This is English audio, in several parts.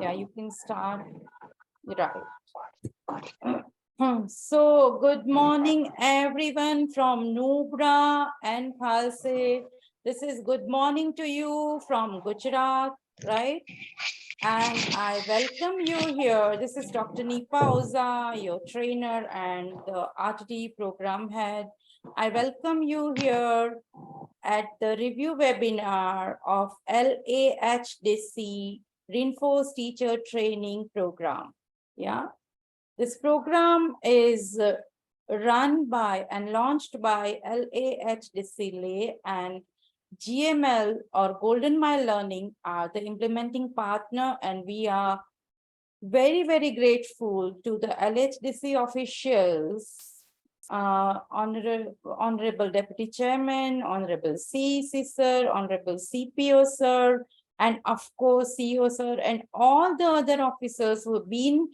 Yeah, you can start. Right. So, good morning, everyone from Nubra and Khalse. This is good morning to you from Gujarat, right? And I welcome you here. This is Dr. Nipa Oza, your trainer and the RTT program head. I welcome you here at the review webinar of LAHDC Reinforced Teacher Training Program. Yeah, this program is run by and launched by LAHDC LA, and GML or Golden Mile Learning are the implementing partner, and we are very, very grateful to the LHDC officials, Honorable Deputy Chairman, Honorable CEC Sir, Honorable CPO Sir, and of course CEO Sir, and all the other officers who have been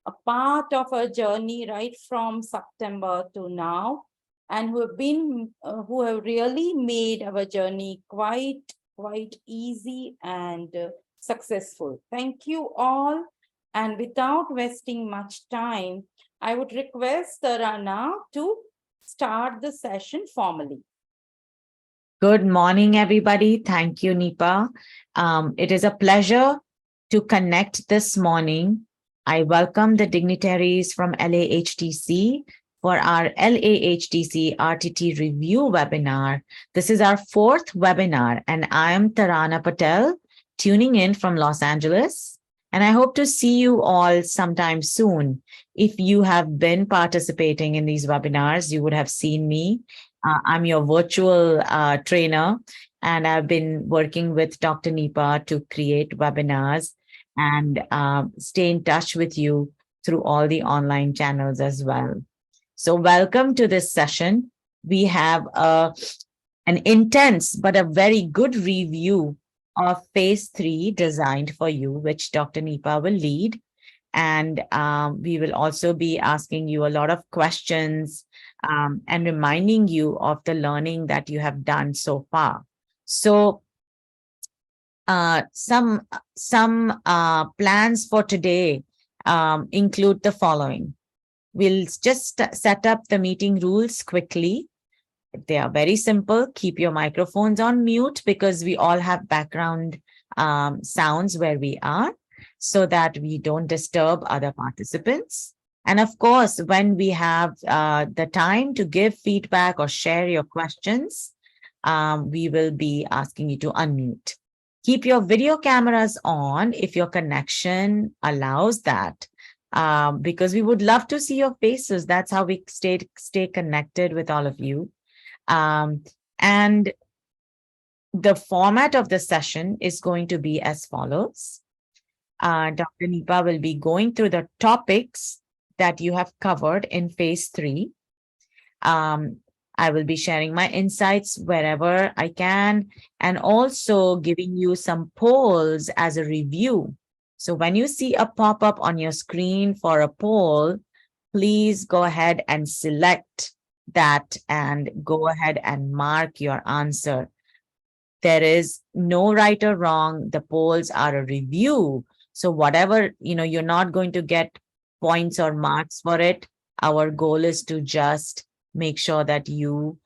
a part of our journey right from September to now, and who have really made our journey quite easy and successful. Thank you all. And without wasting much time, I would request Tarana to start the session formally. Good morning, everybody. Thank you, Nipa. It is a pleasure to connect this morning. I welcome the dignitaries from LAHTC for our LAHTC RTT review webinar. This is our fourth webinar, and I am Tarana Patel, tuning in from Los Angeles. And I hope to see you all sometime soon. If you have been participating in these webinars, you would have seen me. I'm your virtual trainer, and I've been working with Dr. Nipa to create webinars and stay in touch with you through all the online channels as well. So welcome to this session. We have an intense but a very good review of phase 3 designed for you, which Dr. Nipa will lead. And we will also be asking you a lot of questions and reminding you of the learning that you have done so far. So some plans for today include the following. We'll just set up the meeting rules quickly. They are very simple. Keep your microphones on mute because we all have background sounds where we are, so that we don't disturb other participants. And of course, when we have the time to give feedback or share your questions, we will be asking you to unmute. Keep your video cameras on if your connection allows that, because we would love to see your faces. That's how we stay connected with all of you. And the format of the session is going to be as follows. Dr. Nipa will be going through the topics that you have covered in phase 3. I will be sharing my insights wherever I can, and also giving you some polls as a review. So when you see a pop-up on your screen for a poll, please go ahead and select that and go ahead and mark your answer. There is no right or wrong. The polls are a review. So whatever, you're not going to get points or marks for it. Our goal is to just make sure that you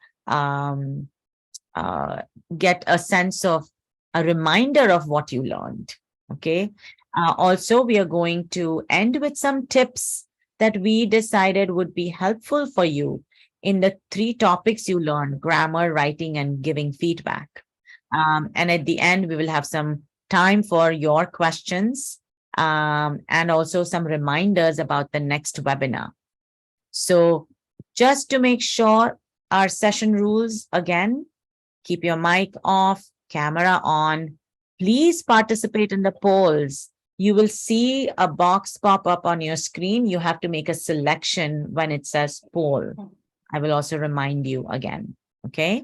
get a sense of a reminder of what you learned. Okay. Also, we are going to end with some tips that we decided would be helpful for you in the 3 topics you learned: grammar, writing, and giving feedback. And at the end, we will have some time for your questions and also some reminders about the next webinar. So just to make sure, our session rules again: keep your mic off, camera on. Please participate in the polls. You will see a box pop up on your screen. You have to make a selection when it says poll. I will also remind you again, okay?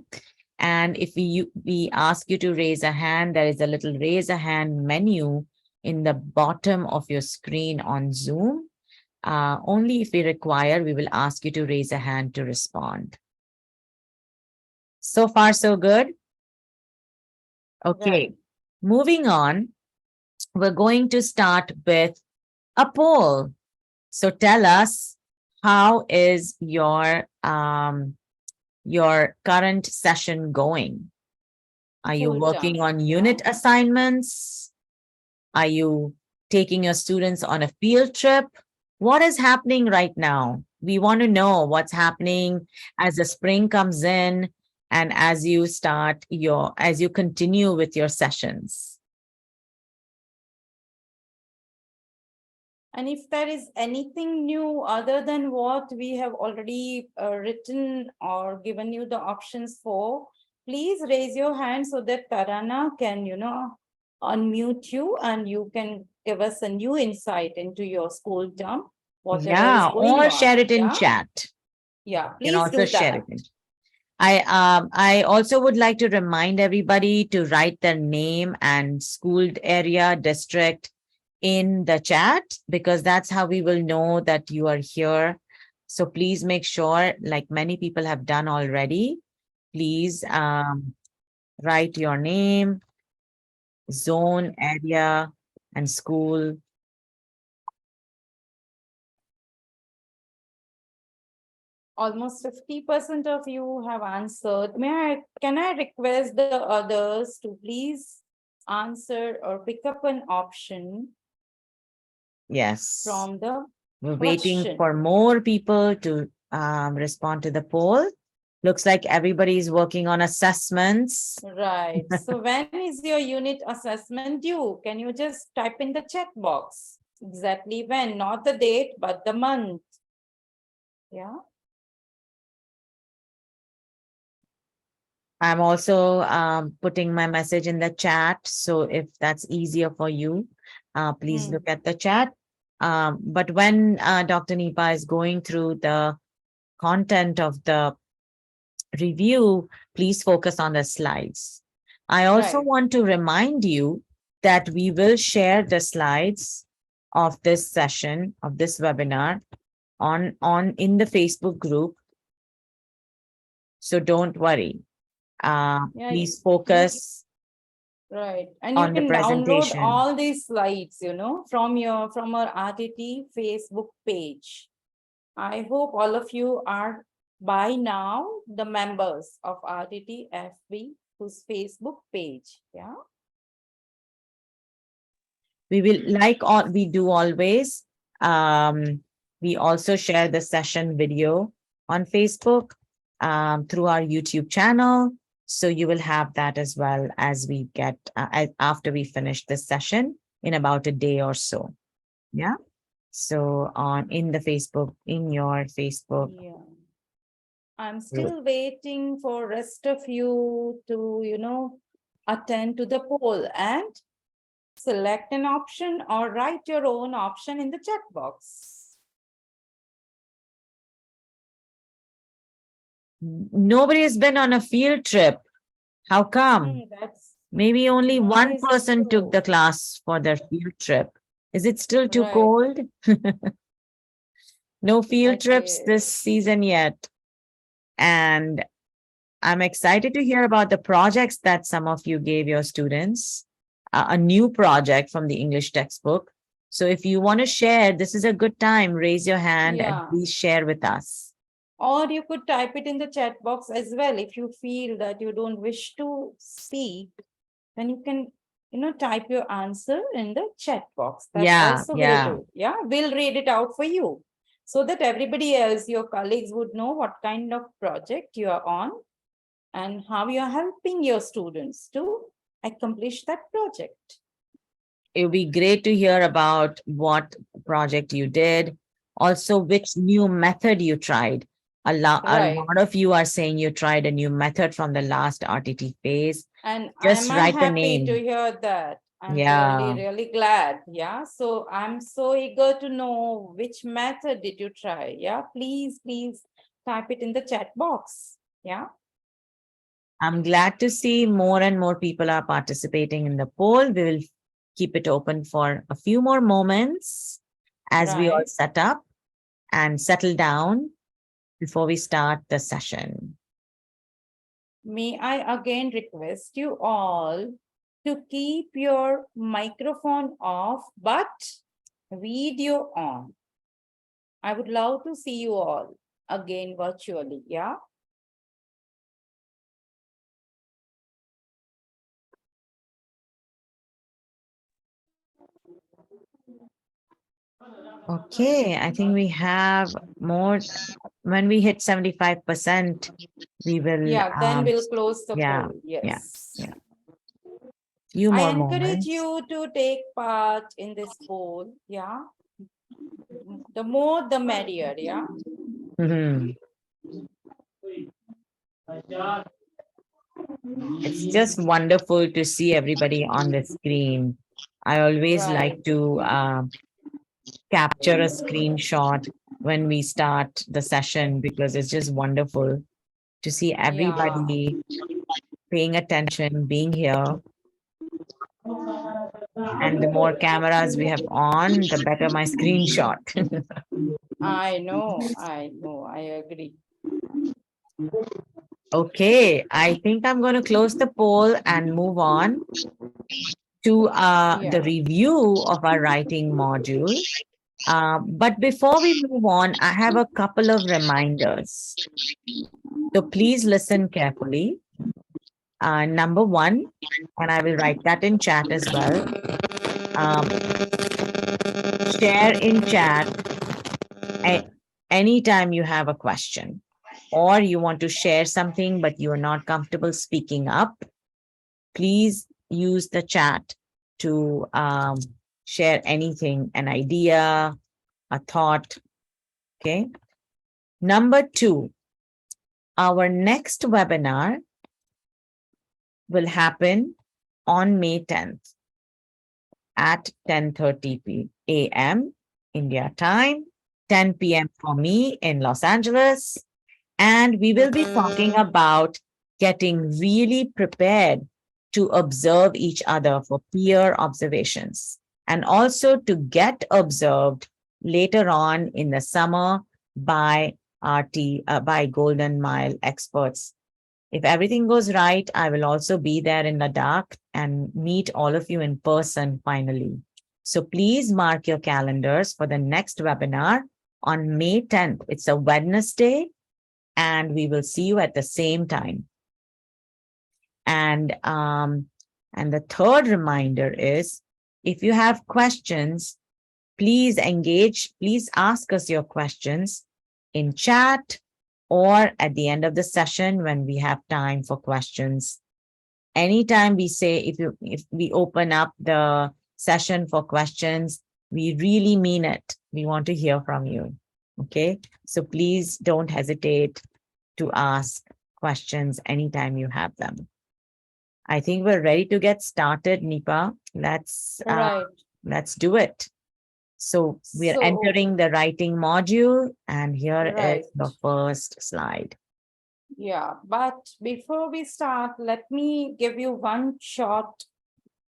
And if we ask you to raise a hand, there is a little raise a hand menu in the bottom of your screen on Zoom. Only if we require, we will ask you to raise a hand to respond. So far, so good? Okay, moving on. we're going to start with a poll. So tell us, how is your current session going? Are you Full working time. on Yeah. unit assignments? Are you taking your students on a field trip? What is happening right now? We want to know what's happening as the spring comes in and as you continue with your sessions. And if there is anything new other than what we have already written or given you the options for, please raise your hand so that Tarana can, unmute you and you can give us a new insight into your school term, whatever is Yeah, going or share on. it in Yeah. chat. Yeah. You can Please also do share that. it in. I also would like to remind everybody to write their name and school area, district in the chat, because that's how we will know that you are here. So please make sure, like many people have done already, please write your name, zone, area, and school. Almost 50% of you have answered. Can I request the others to please answer or pick up an option Yes. from the We're waiting question? for more people to respond to the poll. Looks like everybody is working on assessments. Right. So when is your unit assessment due? Can you just type in the chat box? Exactly when, not the date, but the month. Yeah. I'm also putting my message in the chat. So if that's easier for you, please look at the chat. But when Dr. Nipa is going through the content of the review, please focus on the slides. I also Right. want to remind you that we will share the slides of this session, of this webinar on in the Facebook group. So don't worry. Yeah. Please You focus right. And you on the can download presentation. all these slides, from our RTT Facebook page. I hope all of you are by now the members of RTT FB whose Facebook page. Yeah. We will, like all we do always, we also share the session video on Facebook through our YouTube channel. So you will have that as well as we get after we finish this session in about a day or so. Yeah. So in your Facebook Yeah. I'm group. still waiting for rest of you to, attend to the poll and select an option or write your own option in the chat box. Nobody has been on a field trip. How come? That's Maybe only one nice person took too. the class for their field trip. Is it still too Right. cold? No field trips Okay. this season yet. And I'm excited to hear about the projects that some of you gave your students, a new project from the English textbook. So if you want to share, this is a good time. Raise your hand and Yeah. please share with us. Or you could type it in the chat box as well. If you feel that you don't wish to speak, then you can, type your answer in the chat box. That Yeah, also will yeah. do. Yeah, we'll read it out for you so that everybody else, your colleagues, would know what kind of project you are on and how you are helping your students to accomplish that project. It would be great to hear about what project you did. Also, which new method you tried. A Right. lot of you are saying you tried a new method from the last RTT phase. And Just am I write the happy to name. hear that? I'm really, Yeah, really glad. Yeah. So I'm so eager to know which method did you try? Yeah. Please type it in the chat box. Yeah. I'm glad to see more and more people are participating in the poll. We will keep it open for a few more moments as we all Right. set up and settle down before we start the session. May I again request you all to keep your microphone off, but video on. I would love to see you all again virtually, yeah? Okay, I think we have more. When we hit 75%, we will, Yeah, then we'll close the yeah, poll, yeah, yes. yeah. Few I more encourage moments. you to take part in this poll, yeah? The more, the merrier, yeah? Mhm. It's just wonderful to see everybody on the screen. I always Right, like to capture a screenshot when we start the session because it's just wonderful to see yeah. everybody paying attention, being here. And the more cameras we have on, the better my screenshot. I know, I agree. Okay, I think I'm going to close the poll and move on to the Yeah, review of our writing module. But before we move on, I have a couple of reminders. So please listen carefully. Number one, and I will write that in chat as well. Share in chat anytime you have a question or you want to share something, but you are not comfortable speaking up. Please use the chat to share anything, an idea, a thought. Okay. Number two, our next webinar will happen on May 10th at 10:30 a.m. India time, 10 p.m. for me in Los Angeles. And we will be talking about getting really prepared to observe each other for peer observations and also to get observed later on in the summer by by Golden Mile experts. If everything goes right, I will also be there in Ladakh and meet all of you in person finally. So please mark your calendars for the next webinar on May 10th. It's a Wednesday, and we will see you at the same time. And the third reminder is, if you have questions, please engage, please ask us your questions in chat or at the end of the session when we have time for questions. Anytime we say, if we open up the session for questions, we really mean it. We want to hear from you. Okay. So please don't hesitate to ask questions anytime you have them. I think we're ready to get started, Nipa. right. Let's do it. So we're So, entering the writing module, and here is right. the first slide. Yeah, but before we start, let me give you one short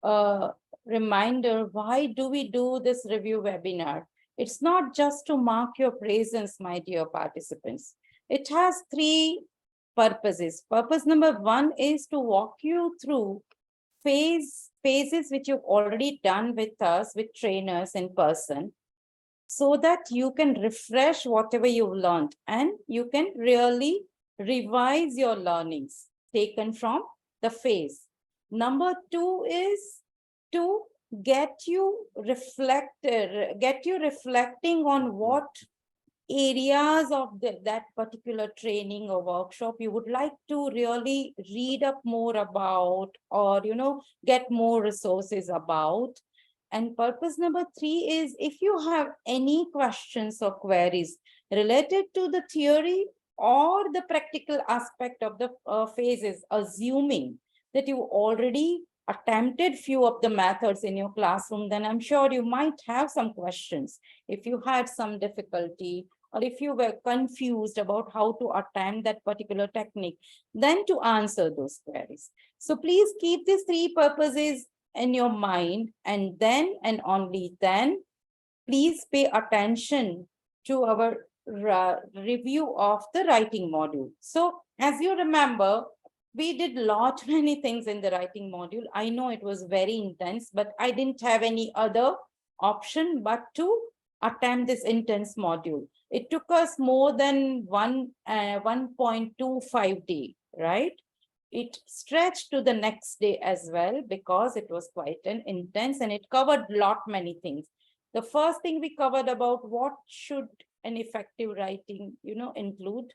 uh, reminder. Why do we do this review webinar? It's not just to mark your presence, my dear participants. It has three purposes. Purpose number one is to walk you through phases which you've already done with us, with trainers in person, so that you can refresh whatever you've learned and you can really revise your learnings taken from the phase. Number two is to get you reflecting on what areas of that particular training or workshop you would like to really read up more about, or get more resources about. And purpose number three is, if you have any questions or queries related to the theory or the practical aspect of the phases, assuming that you already attempted few of the methods in your classroom, then I'm sure you might have some questions. If you had some difficulty, or if you were confused about how to attempt that particular technique, then to answer those queries. So please keep these three purposes in your mind, and then and only then please pay attention to our review of the writing module. So as you remember, we did lot many things in the writing module. I know it was very intense, but I didn't have any other option but to attempt this intense module. It took us more than 1.25 day, right? It stretched to the next day as well because it was quite an intense and it covered lot many things. The first thing we covered about what should an effective writing, include,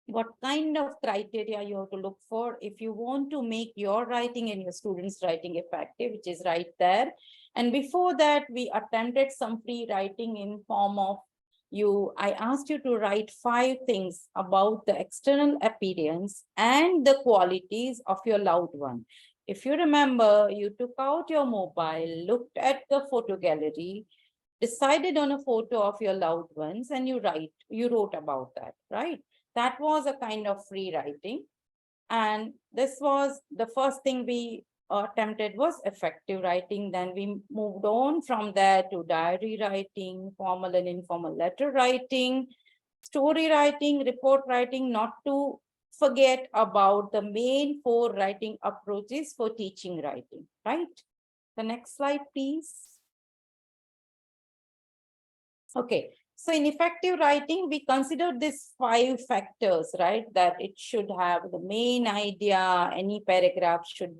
what kind of criteria you have to look for if you want to make your writing and your students' writing effective, which is right there. And before that, we attempted some free writing in form of I asked you to write 5 things about the external appearance and the qualities of your loved one. If you remember, you took out your mobile, looked at the photo gallery, decided on a photo of your loved ones, and you wrote about that, right? That was a kind of free writing. And this was the first thing we attempted was effective writing. Then we moved on from there to diary writing, formal and informal letter writing, story writing, report writing, not to forget about the main 4 writing approaches for teaching writing, right? The next slide, please. Okay, so in effective writing, we consider these 5 factors, right? That it should have the main idea, any paragraph should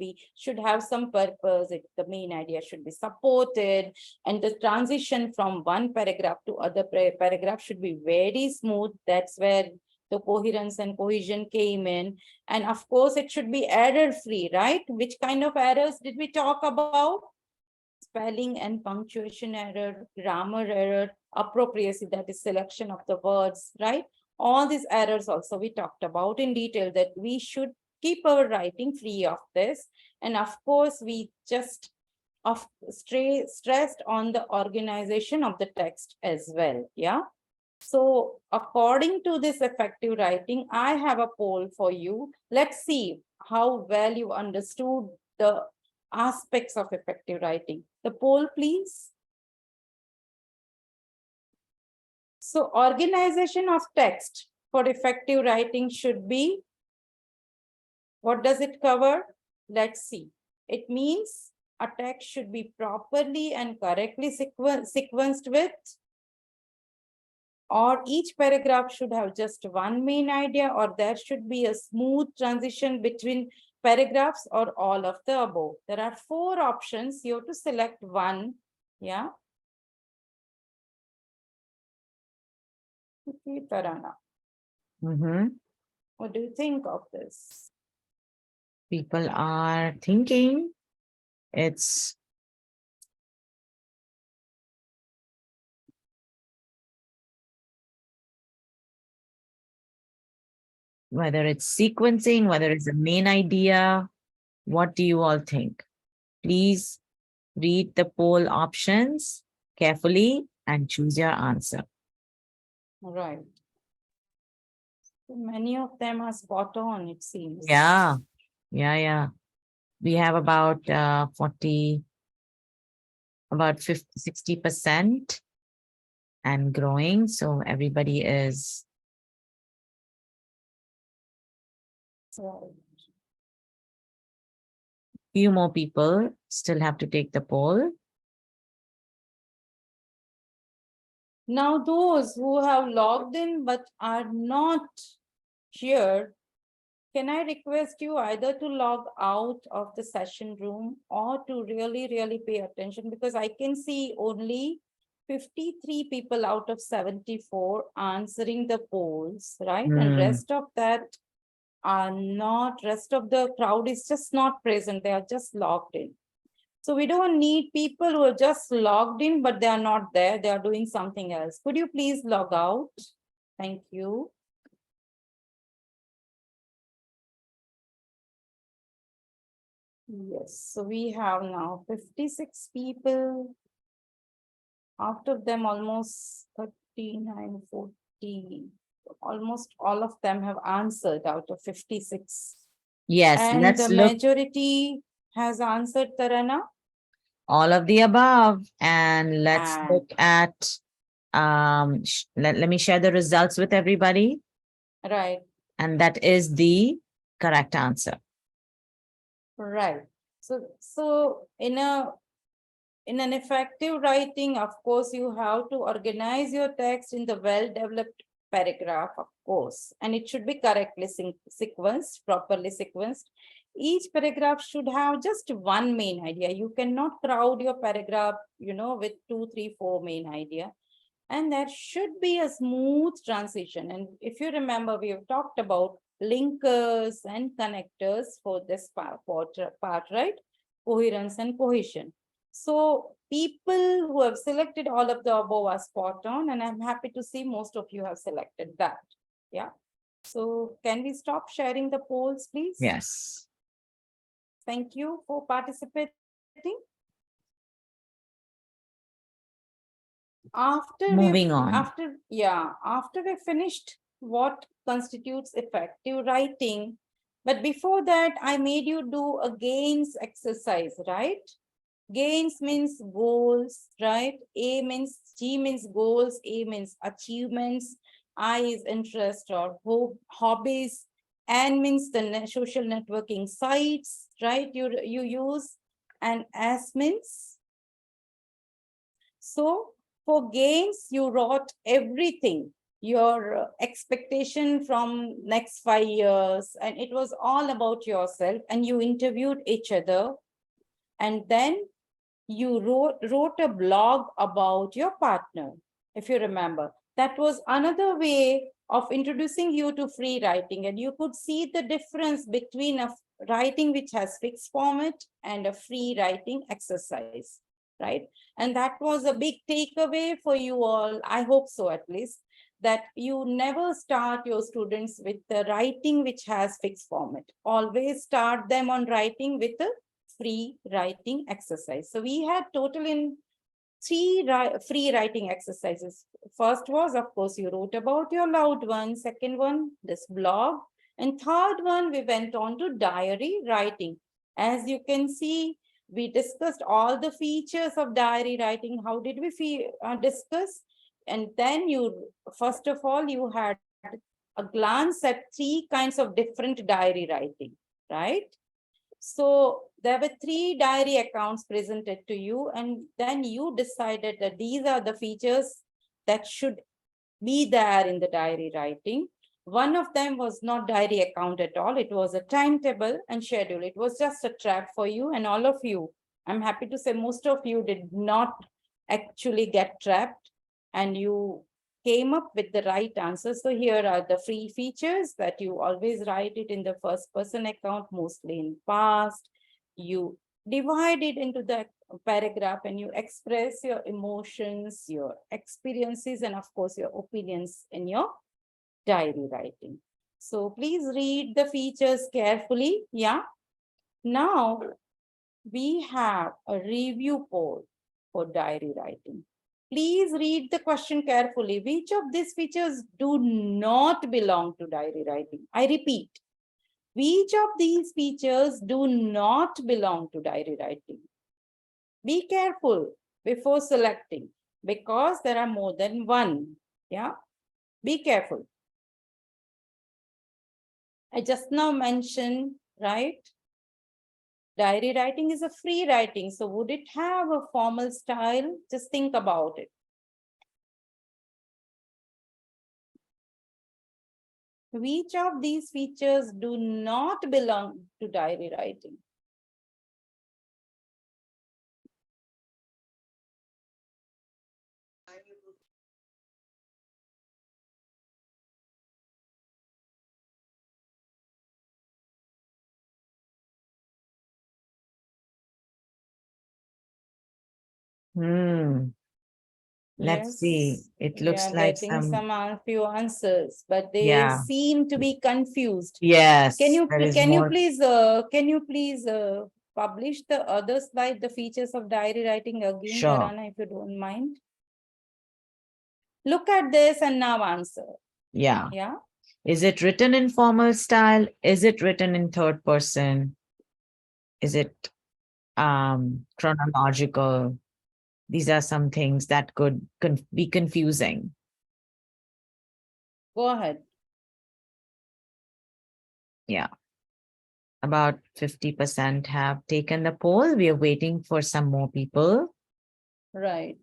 have some purpose, the main idea should be supported, and the transition from one paragraph to other paragraph should be very smooth. That's where the coherence and cohesion came in. And of course, it should be error-free, right? Which kind of errors did we talk about? Spelling and punctuation error, grammar error, appropriacy, that is selection of the words, right? All these errors also we talked about in detail, that we should keep our writing free of this. And of course, we just stressed on the organization of the text as well, yeah? So according to this effective writing, I have a poll for you. Let's see how well you understood the aspects of effective writing. The poll, please. So organization of text for effective writing should be, what does it cover? Let's see. It means a text should be properly and correctly sequenced with, or each paragraph should have just one main idea, or there should be a smooth transition between paragraphs, or all of the above. There are 4 options. You have to select one. Yeah. Okay, Tarana, what do you think of this? People are thinking it's whether it's sequencing, whether it's the main idea. What do you all think? Please read the poll options carefully and choose your answer. Right. Many of them are spot on, it seems. Yeah. We have about 60% and growing. So everybody is. Right. Few more people still have to take the poll. Now, those who have logged in but are not here, can I request you either to log out of the session room or to really pay attention, because I can see only 53 people out of 74 answering the polls, right? And rest of that are not, rest of the crowd is just not present. They are just logged in. So we don't need people who are just logged in, but they are not there. They are doing something else. Could you please log out? Thank you. Yes, so we have now 56 people. Out of them, almost 39, 40, almost all of them have answered out of 56. Yes, and let's the look. Majority has answered, Tarana. All of the above. And let's look at, let me share the results with everybody. Right. And that is the correct answer. Right. So in an effective writing, of course, you have to organize your text in the well-developed paragraph, of course, and it should be correctly sequenced, properly sequenced. Each paragraph should have just one main idea. You cannot crowd your paragraph, with 2, 3, 4 main idea. And there should be a smooth transition. And if you remember, we have talked about linkers and connectors for this part, right? Coherence and cohesion. So people who have selected all of the above are spot on, and I'm happy to see most of you have selected that. Yeah. So can we stop sharing the polls, please? Yes. Thank you for participating. Moving on. After we finished what constitutes effective writing, but before that, I made you do a gains exercise, right? Gains means goals, right? G means goals, A means achievements, I is interest or hobbies, N means the social networking sites, right? You use, and S means. So for gains, you wrote everything, your expectation from next 5 years, and it was all about yourself, and you interviewed each other, and then you wrote a blog about your partner, if you remember. That was another way of introducing you to free writing, and you could see the difference between a writing which has fixed format and a free writing exercise, right? And that was a big takeaway for you all. I hope so, at least, that you never start your students with the writing which has fixed format. Always start them on writing with a free writing exercise. So we had total in 3 free writing exercises. First was, of course, you wrote about your loved one. Second one, this blog. And third one, we went on to diary writing. As you can see, we discussed all the features of diary writing. How did we discuss? And then first of all, you had a glance at 3 kinds of different diary writing, right? So there were 3 diary accounts presented to you, and then you decided that these are the features that should be there in the diary writing. One of them was not diary account at all. It was a timetable and schedule. It was just a trap for you, and all of you, I'm happy to say most of you did not actually get trapped, and you came up with the right answer. So here are the free features that you always write it in the first person account, mostly in past. You divide it into the paragraph and you express your emotions, your experiences, and of course your opinions in your diary writing. So please read the features carefully. Yeah. Now we have a review poll for diary writing. Please read the question carefully. Which of these features do not belong to diary writing? I repeat, which of these features do not belong to diary writing? Be careful before selecting because there are more than one. Yeah, be careful. I just now mentioned, right? Diary writing is a free writing. So would it have a formal style? Just think about it. Which of these features do not belong to diary writing? Let's see. Yes, It we looks are like getting some, few answers, but they yeah. seem to be confused. Yes, Can you there is can you more. please publish the other slide, the features of diary writing again, Sure. Tarana, if you don't mind? Look at this and now answer. Yeah. Yeah. Is it written in formal style? Is it written in third person? Is it chronological? These are some things that could be confusing. Go ahead. Yeah. About 50% have taken the poll. We are waiting for some more people. Right.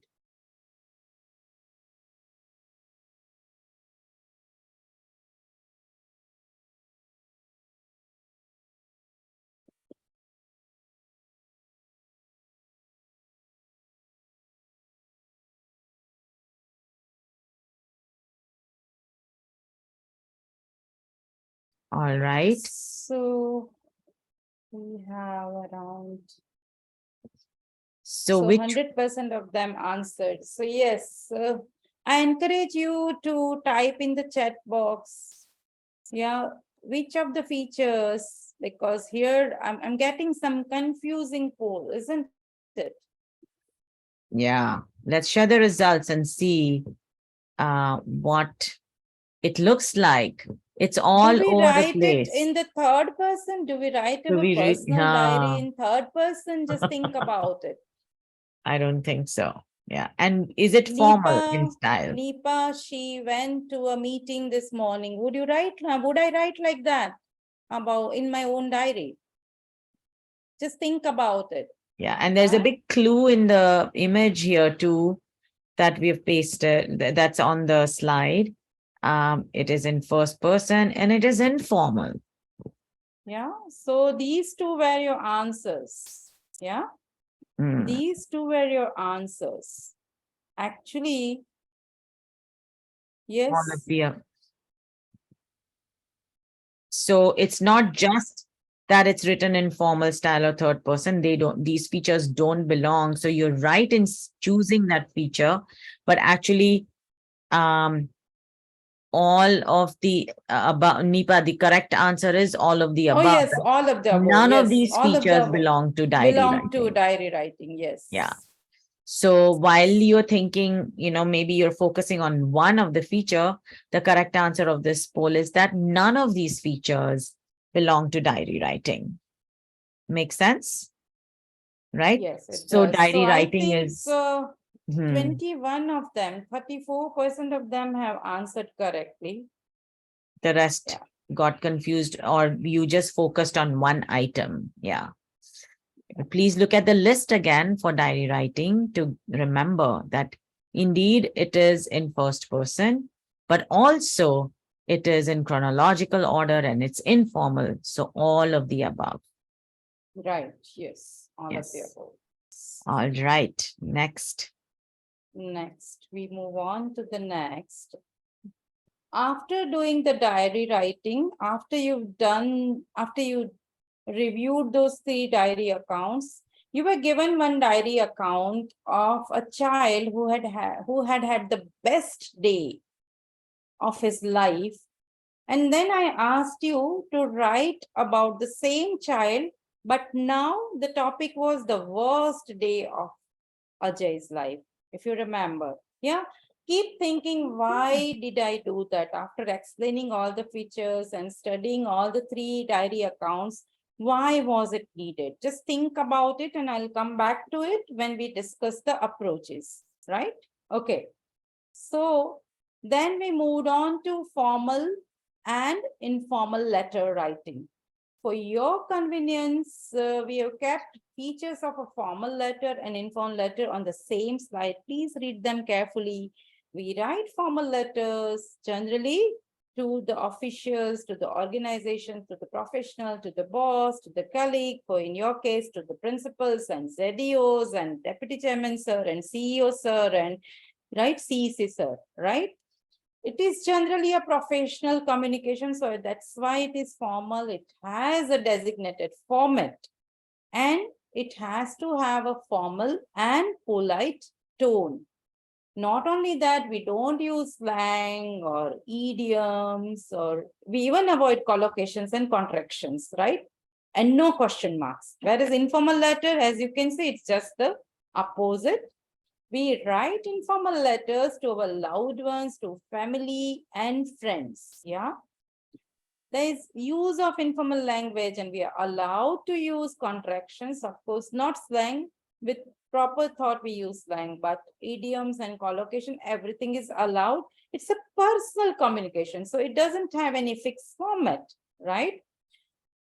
All right. So we have around, So so which 100% of them answered. So yes, I encourage you to type in the chat box. Yeah, which of the features, because here I'm getting some confusing poll, isn't it? yeah, let's share the results and see what it looks like. It's Do all we over the write it place. in the third person? Do we write Do our we read? personal diary in third person? Just think about it. I don't think so. Yeah. And is it formal in Nipa, style? Nipa, she went to a meeting this morning. Would you write? Would I write like that about in my own diary? Just think about it. Yeah. And there's a Huh? big clue in the image here too that we've pasted that's on the slide. It is in first person and it is informal. Yeah. So these two were your answers. Yeah. Mm. These two were your answers. Actually, All of yes. the So it's not just that it's written in formal style or third person. These features don't belong. So you're right in choosing that feature, but actually, all of the above, Nipa, the correct answer is all of the Oh, above. yes, all of the above. None of Yes, these all of the features above belong to diary belong to writing. diary writing. Yeah. Yes. So while you're thinking, maybe you're focusing on one of the feature, the correct answer of this poll is that none of these features belong to diary writing. Make sense? Right? Yes, it So does. So diary I writing think is 21 of them, 34% of them have answered correctly. the rest Yeah. got confused or you just focused on one item. Yeah. Please look at the list again for diary writing to remember that indeed it is in first person, but also it is in chronological order and it's informal. So all of the above. Right. Yes. All of the Yes. above. All right. Next. Next, we move on to the next. After doing the diary writing, after you reviewed those 3 diary accounts, you were given one diary account of a child who had the best day of his life. And then I asked you to write about the same child, but now the topic was the worst day of Ajay's life, if you remember. Yeah. Keep thinking, why did I do that? After explaining all the features and studying all the 3 diary accounts, why was it needed? Just think about it and I'll come back to it when we discuss the approaches, right? Okay. So then we moved on to formal and informal letter writing. For your convenience, we have kept features of a formal letter and informal letter on the same slide. Please read them carefully. We write formal letters generally to the officials, to the organization, to the professional, to the boss, to the colleague, or in your case, to the principals and ZDOs and deputy chairman sir and CEO sir and right, CEC sir, right? It is generally a professional communication, so that's why it is formal. It has a designated format and it has to have a formal and polite tone. Not only that, we don't use slang or idioms, or we even avoid collocations and contractions, right? And no question marks. Whereas informal letter, as you can see, it's just the opposite. We write informal letters to our loved ones, to family and friends. Yeah. There is use of informal language and we are allowed to use contractions. Of course, not slang. With proper thought, we use slang, but idioms and collocation, everything is allowed. It's a personal communication. So it doesn't have any fixed format, right?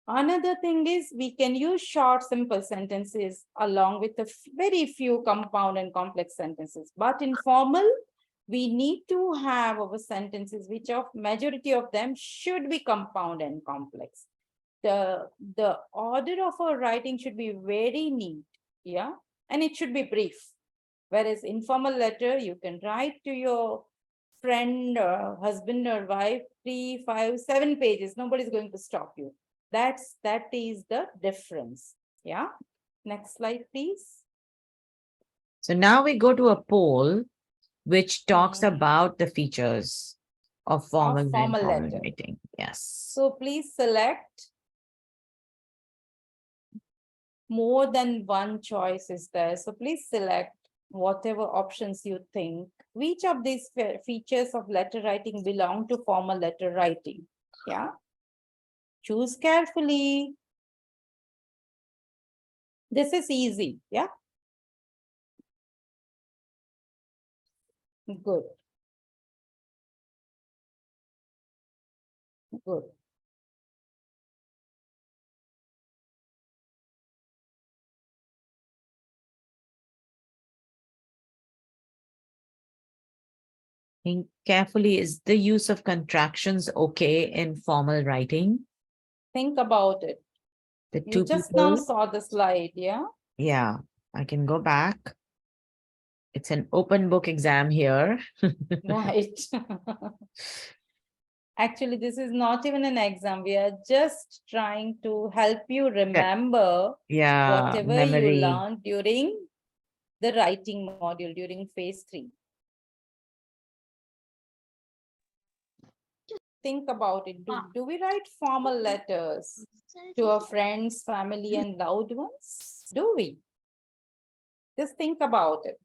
Another thing is we can use short, simple sentences along with very few compound and complex sentences. But in formal, we need to have our sentences, which of majority of them should be compound and complex. The order of our writing should be very neat, yeah, and it should be brief. Whereas informal letter, you can write to your friend or husband or wife 3, 5, 7 pages. Nobody's going to stop you. That is the difference. Yeah. Next slide, please. So now we go to a poll which talks Hmm. about the features of formal and formal informal letter. writing. Yes. So please select. More than one choice is there. So please select whatever options you think. Which of these features of letter writing belong to formal letter writing? Yeah. Choose carefully. This is easy. Yeah. Good. Good. Think carefully, is the use of contractions okay in formal writing? Think about it. The You two just now people, saw the slide. Yeah. yeah, I can go back. It's an open book exam here. Right. Actually, this is not even an exam. We are just trying to help you remember Yeah, whatever you memory. learned during the writing module during phase 3. Think about it. Do we write formal letters to our friends, family, and loved ones? Do we? Just think about it.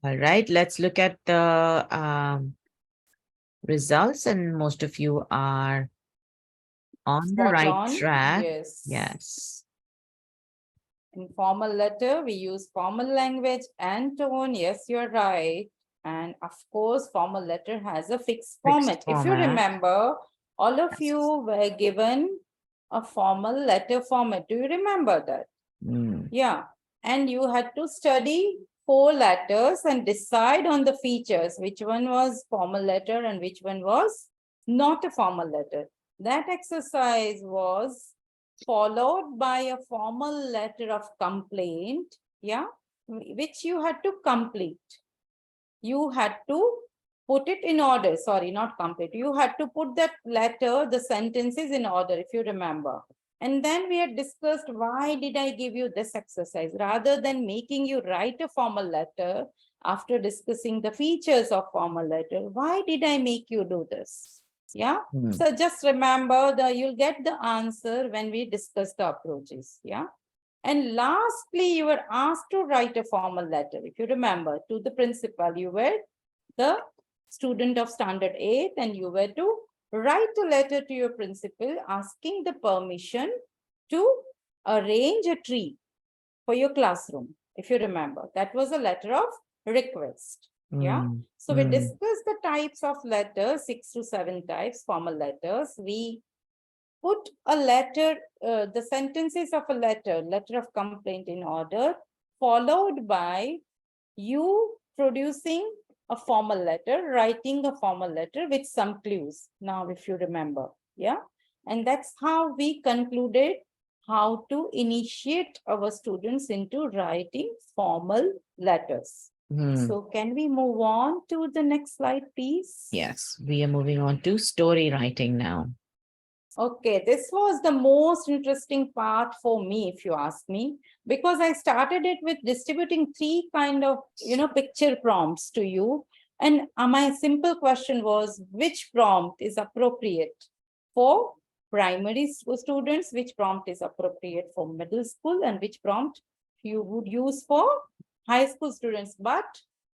All right, let's look at the results, and most of you are on the Spot right on. track. Yes. Yes. In formal letter, we use formal language and tone. Yes, you're right. And of course, formal letter has a fixed Fixed format. If you format. remember, all of Yes. you were given a formal letter format. Do you remember that? Mm. Yeah. And you had to study 4 letters and decide on the features, which one was formal letter and which one was not a formal letter. That exercise was followed by a formal letter of complaint, yeah, which you had to complete. You had to put it in order. Sorry, not complete. You had to put that letter, the sentences in order, if you remember. And then we had discussed, why did I give you this exercise? Rather than making you write a formal letter after discussing the features of formal letter, why did I make you do this? Yeah. Mm. So just remember that you'll get the answer when we discuss the approaches. Yeah. And lastly, you were asked to write a formal letter. If you remember, to the principal, you were the student of standard 8 and you were to write a letter to your principal asking the permission to arrange a tree for your classroom. If you remember, that was a letter of request. Yeah. So we discussed the types of letters, 6 to 7 types, formal letters. We put a letter, the sentences of a letter of complaint in order, followed by you producing a formal letter, writing a formal letter with some clues. Now, if you remember, yeah. And that's how we concluded how to initiate our students into writing formal letters. So can we move on to the next slide, please? Yes, we are moving on to story writing now. Okay, this was the most interesting part for me, if you ask me, because I started it with distributing 3 kind of, picture prompts to you. And my simple question was, which prompt is appropriate for primary school students, which prompt is appropriate for middle school, and which prompt you would use for high school students. But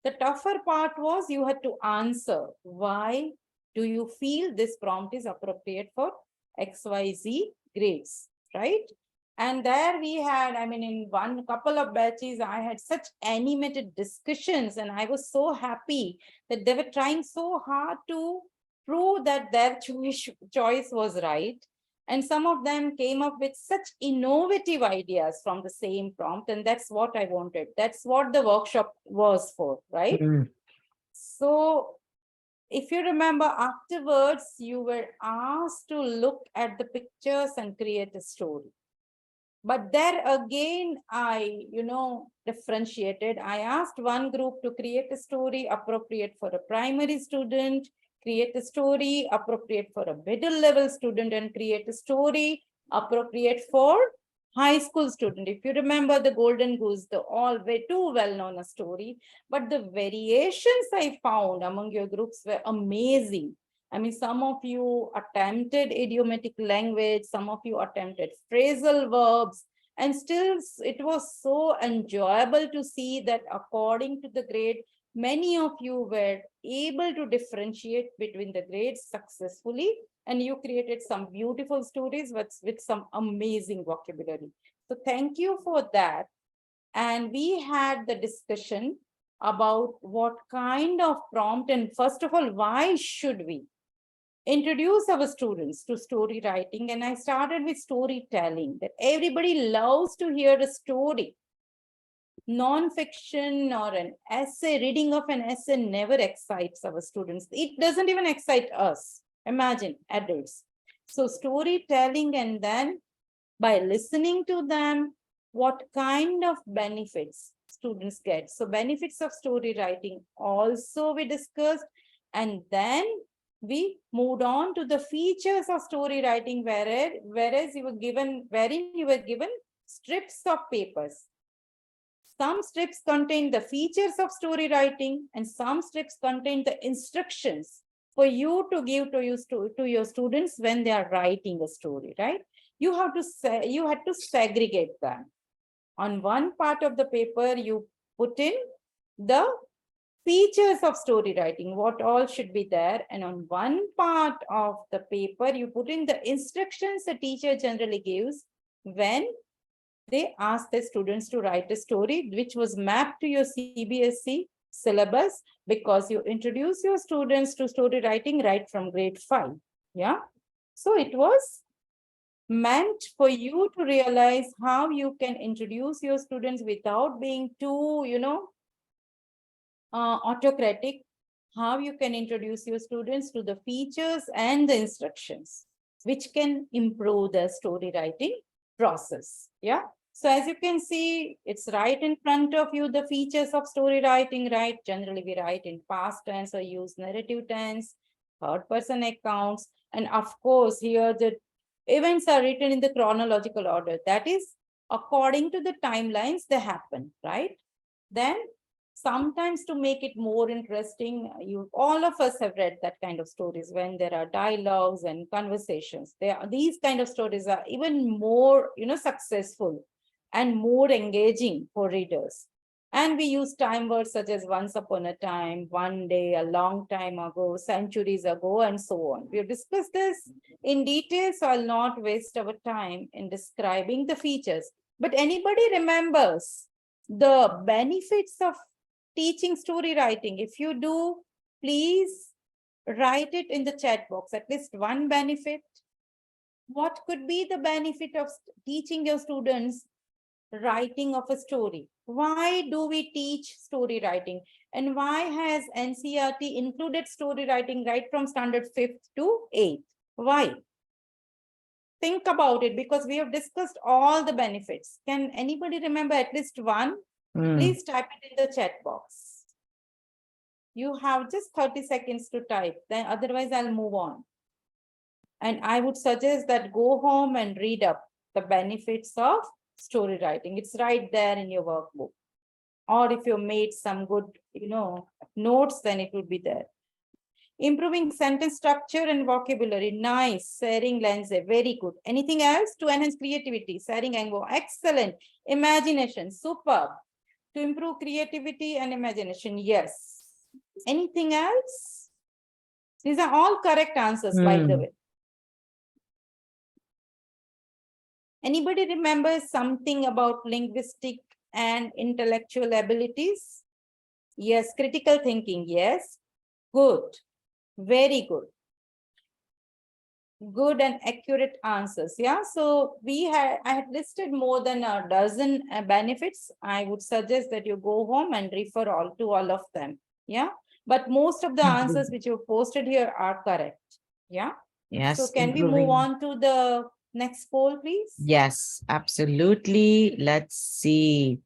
the tougher part was you had to answer, why do you feel this prompt is appropriate for XYZ grades, right? And there we had, I mean, in one couple of batches, I had such animated discussions, and I was so happy that they were trying so hard to prove that their choice was right. And some of them came up with such innovative ideas from the same prompt. And that's what I wanted. That's what the workshop was for, right? Mm. So if you remember, afterwards, you were asked to look at the pictures and create a story. But there again, I, differentiated. I asked one group to create a story appropriate for a primary student, create a story appropriate for a middle level student, and create a story appropriate for high school student. If you remember the Golden Goose, the all way too well known a story, but the variations I found among your groups were amazing. I mean, some of you attempted idiomatic language, some of you attempted phrasal verbs, and still it was so enjoyable to see that according to the grade, many of you were able to differentiate between the grades successfully, and you created some beautiful stories with some amazing vocabulary. So thank you for that. And we had the discussion about what kind of prompt, and first of all, why should we introduce our students to story writing. And I started with storytelling, that everybody loves to hear a story. Non-fiction or an essay, reading of an essay never excites our students. It doesn't even excite us. Imagine adults. So storytelling, and then by listening to them, what kind of benefits students get. So benefits of story writing also we discussed. And then we moved on to the features of story writing, whereas you were given, wherein you were given strips of papers. Some strips contain the features of story writing, and some strips contain the instructions for you to give to your students when they are writing a story, right? You had to segregate them. On one part of the paper, you put in the features of story writing, what all should be there. And on one part of the paper, you put in the instructions the teacher generally gives when they ask the students to write a story, which was mapped to your CBSE syllabus, because you introduce your students to story writing right from grade 5. Yeah. So it was meant for you to realize how you can introduce your students without being too, autocratic, how you can introduce your students to the features and the instructions, which can improve the story writing process. Yeah. So as you can see, it's right in front of you, the features of story writing, right? Generally, we write in past tense or use narrative tense, third person accounts. And of course, here the events are written in the chronological order. That is, according to the timelines they happen, right? Then sometimes to make it more interesting, all of us have read that kind of stories when there are dialogues and conversations. These kind of stories are even more, successful and more engaging for readers. And we use time words such as once upon a time, one day, a long time ago, centuries ago, and so on. We have discussed this in detail, so I'll not waste our time in describing the features. But anybody remembers the benefits of teaching story writing? If you do, please write it in the chat box, at least one benefit. What could be the benefit of teaching your students writing of a story? Why do we teach story writing? And why has NCERT included story writing right from standard 5th to 8th? Why? Think about it, because we have discussed all the benefits. Can anybody remember at least one? Please type it in the chat box. You have just 30 seconds to type, then otherwise I'll move on. And I would suggest that go home and read up the benefits of story writing. It's right there in your workbook. Or if you made some good, notes, then it would be there. Improving sentence structure and vocabulary. Nice. Sharing lens, very good. Anything else to enhance creativity? Sharing angle, excellent. Imagination, superb. To improve creativity and imagination, yes. Anything else? These are all correct answers, by the way. Anybody remembers something about linguistic and intellectual abilities? Yes, critical thinking, yes. Good, very good. Good and accurate answers. Yeah, so I had listed more than a dozen benefits. I would suggest that you go home and refer all of them. Yeah, but most of the answers which you posted here are correct. Yeah. So Yes, can we move improving. on to the next poll, please? Yes, absolutely. Let's see.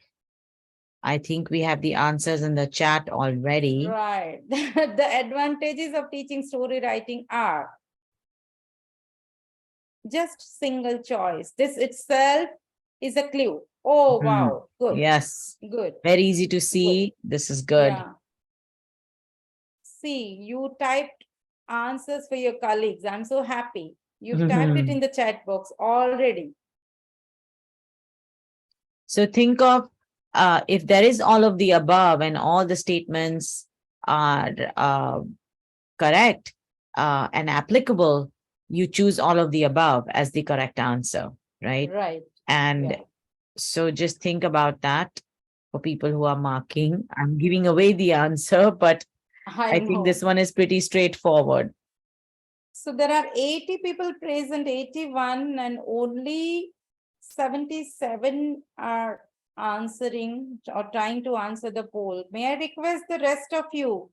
I think we have the answers in the chat already. Right. The advantages of teaching story writing are just single choice. This itself is a clue. Oh, Mhm. wow. Good. Yes, Good. very easy to Good. see. This is good. Yeah. See, you typed answers for your colleagues. I'm so happy. You've typed it in the chat box already. So think of if there is all of the above and all the statements are correct and applicable, you choose all of the above as the correct answer, right? Right. And Yeah. so just think about that for people who are marking. I'm giving away the answer, but I I think this know. one is pretty straightforward. So there are 80 people present, 81, and only 77 are answering or trying to answer the poll. May I request the rest of you?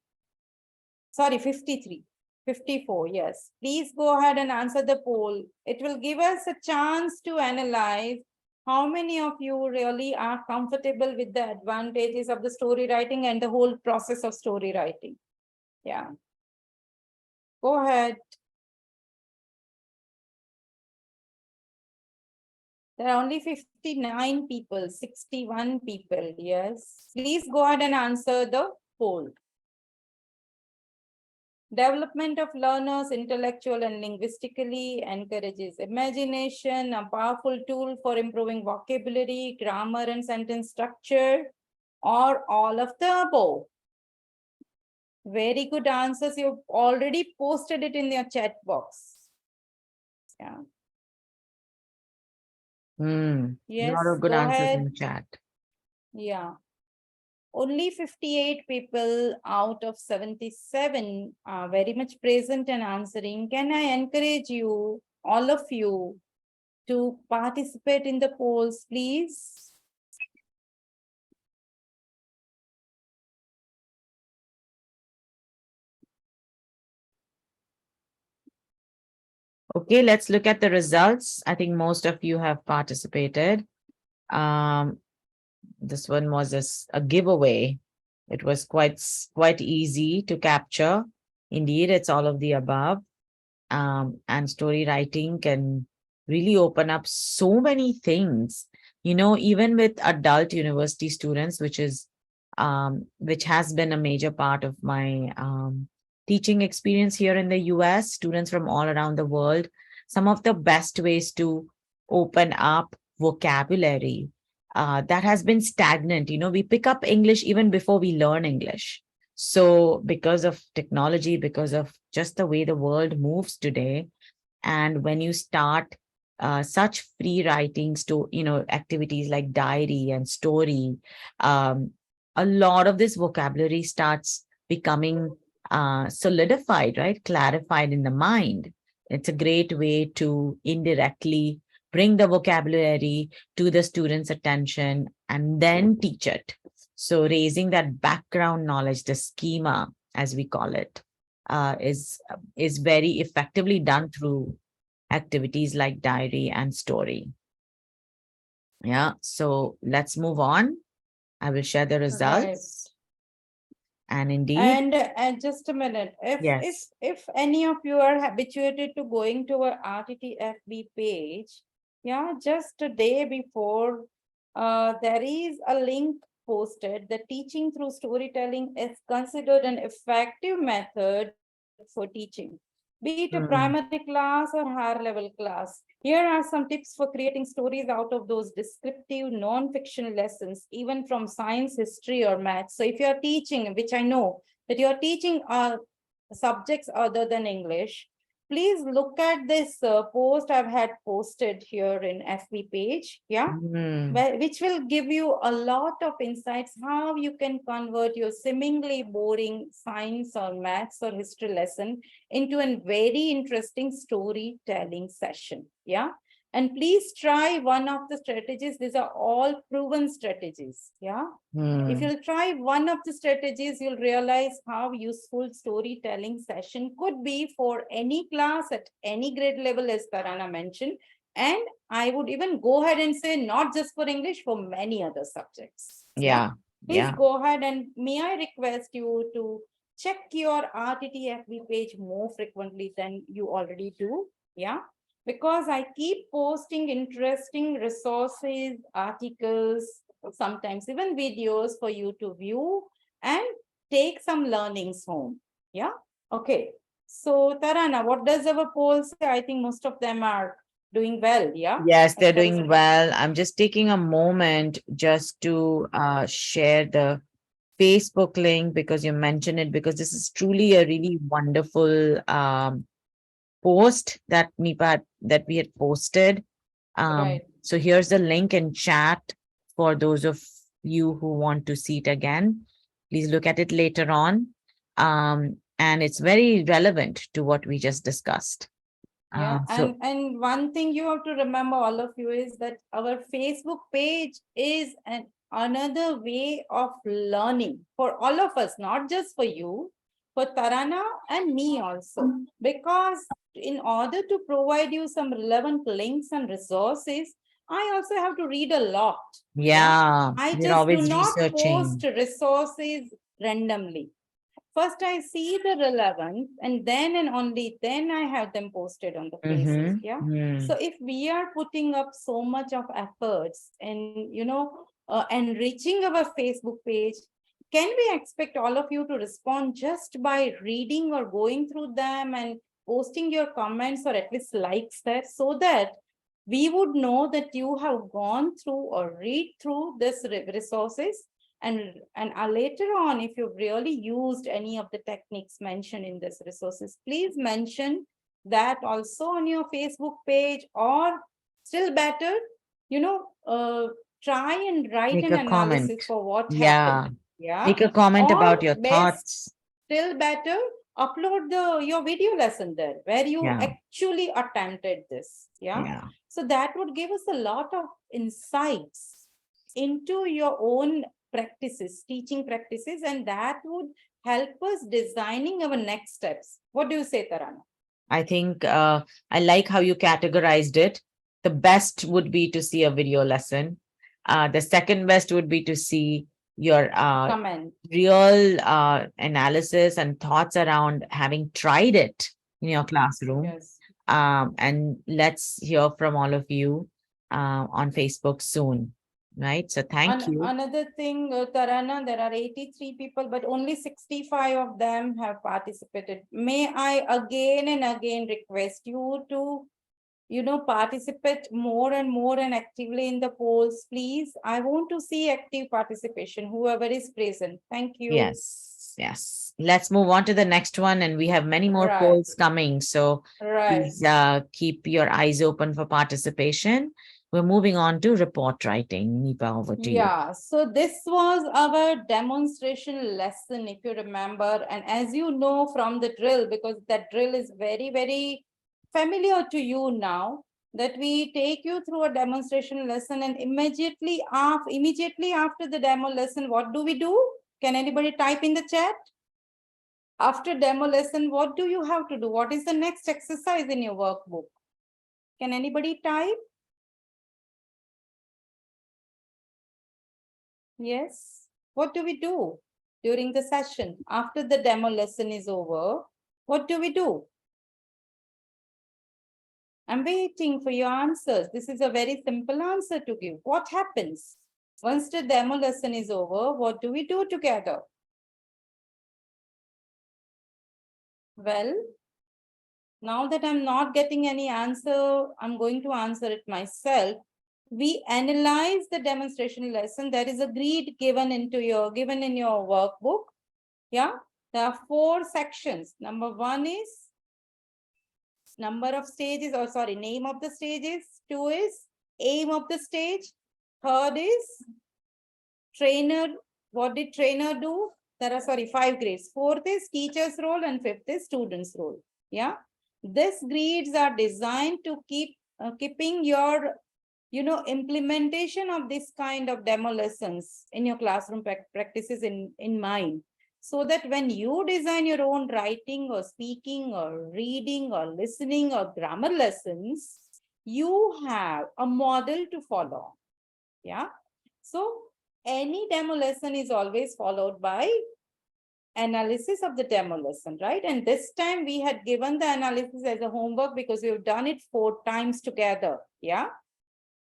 Sorry, 53, 54, yes. Please go ahead and answer the poll. It will give us a chance to analyze how many of you really are comfortable with the advantages of the story writing and the whole process of story writing. Yeah. Go ahead. There are only 59 people, 61 people. Yes. Please go ahead and answer the poll. Development of learners intellectual and linguistically encourages imagination, a powerful tool for improving vocabulary, grammar, and sentence structure, or all of the above. Very good answers. You've already posted it in your chat box. Yeah. A lot Yes, of good go answers in ahead. the chat. Yeah. Only 58 people out of 77 are very much present and answering. Can I encourage you, all of you, to participate in the polls, please? Okay, let's look at the results. I think most of you have participated. This one was a giveaway. It was quite easy to capture. Indeed, it's all of the above. And story writing can really open up so many things. You know, even with adult university students, which has been a major part of my teaching experience here in the US, students from all around the world, some of the best ways to open up vocabulary that has been stagnant. You know, we pick up English even before we learn English. So, because of technology, because of just the way the world moves today, and when you start such free writings to, activities like diary and story, um, a lot of this vocabulary starts becoming solidified, right? Clarified in the mind. It's a great way to indirectly bring the vocabulary to the student's attention and then teach it. So raising that background knowledge, the schema, as we call it, is very effectively done through activities like diary and story. Yeah, so let's move on. I will share the Right. results. And indeed, And just a minute, yes. if any of you are habituated to going to our RTT FB page, yeah, just a day before, there is a link posted that teaching through storytelling is considered an effective method for teaching, be it a primary Hmm. class or higher level class. Here are some tips for creating stories out of those descriptive non-fiction lessons, even from science, history, or maths. So if you are teaching, which I know that you are teaching subjects other than English, please look at this post I've had posted here in FB page. Yeah. Which will give you a lot of insights how you can convert your seemingly boring science or maths or history lesson into a very interesting storytelling session. Yeah. And please try one of the strategies. These are all proven strategies. Yeah. If you'll try one of the strategies, you'll realize how useful storytelling session could be for any class at any grade level, as Tarana mentioned. And I would even go ahead and say not just for English, for many other subjects. Yeah. Please Yeah. go ahead, and may I request you to check your RTT FB page more frequently than you already do. Yeah. Because I keep posting interesting resources, articles, sometimes even videos for you to view and take some learnings home. Yeah. Okay. So Tarana, what does our poll say? I think most of them are doing well. Yeah. Yes, they're As far as doing well. I'm just taking a moment just to share the Facebook link because you mentioned it, because this is truly a really wonderful post that that we had posted. Right. So here's the link in chat for those of you who want to see it again. Please look at it later on. And it's very relevant to what we just discussed. Yeah, So and one thing you have to remember, all of you, is that our Facebook page is another way of learning for all of us, not just for you, for Tarana and me also. Because in order to provide you some relevant links and resources, I also have to read a lot. yeah, I you're just do always not post researching. resources randomly. First, I see the relevance, and then and only then I have them posted on the places. Yeah. So if we are putting up so much of efforts and, enriching our Facebook page, can we expect all of you to respond just by reading or going through them and posting your comments or at least likes there, so that we would know that you have gone through or read through this resources, and later on, if you've really used any of the techniques mentioned in this resources, please mention that also on your Facebook page, or still better, try and write Make an a analysis comment. for what Yeah. happened. Yeah. Make a comment Or about your best, thoughts. still better, upload your video lesson there where you Yeah. actually attempted this. Yeah. Yeah. So that would give us a lot of insights into your own practices, teaching practices, and that would help us designing our next steps. What do you say, Tarana? I think I like how you categorized it. The best would be to see a video lesson. The second best would be to see your Comment. real analysis and thoughts around having tried it in your classroom. Yes. And let's hear from all of you on Facebook soon. Right. So thank you. Another thing, Tarana, there are 83 people, but only 65 of them have participated. May I again and again request you to, participate more and more and actively in the polls, please. I want to see active participation, whoever is present. Thank you. Yes. Yes. Let's move on to the next one. And we have many more Right. polls coming. So Right. please keep your eyes open for participation. We're moving on to report writing. Nipa, over to you. Yeah, so this was our demonstration lesson, if you remember. And as you know from the drill, because that drill is very, very familiar to you now, that we take you through a demonstration lesson, and immediately after the demo lesson, what do we do? Can anybody type in the chat? After demo lesson, what do you have to do? What is the next exercise in your workbook? Can anybody type? Yes. What do we do during the session? After the demo lesson is over, what do we do? I'm waiting for your answers. This is a very simple answer to give. What happens? Once the demo lesson is over, what do we do together? Well, now that I'm not getting any answer, I'm going to answer it myself. We analyze the demonstration lesson that is agreed given in your workbook. Yeah, there are 4 sections. Number 1 is number of stages, or sorry, name of the stages. 2 is aim of the stage. 3rd is trainer. What did trainer do? There are, sorry, 5 grades. 4th is teacher's role and 5th is student's role. Yeah. These grades are designed to keeping your implementation of this kind of demo lessons in your classroom practices in mind, so that when you design your own writing or speaking or reading or listening or grammar lessons, you have a model to follow. Yeah. So any demo lesson is always followed by analysis of the demo lesson, right? And this time we had given the analysis as a homework because we've done it 4 times together. Yeah.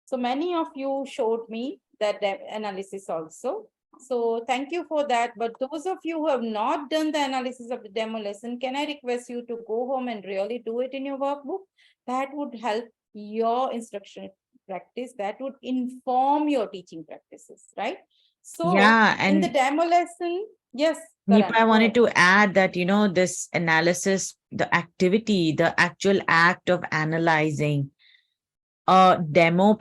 So many of you showed me that analysis also. So thank you for that. But those of you who have not done the analysis of the demo lesson, can I request you to go home and really do it in your workbook? That would help your instruction practice. That would inform your teaching practices, right? So Yeah, in the and demo lesson, yes, Nipa, I Karan, go wanted ahead. to add that, this analysis, the activity, the actual act of analyzing a demo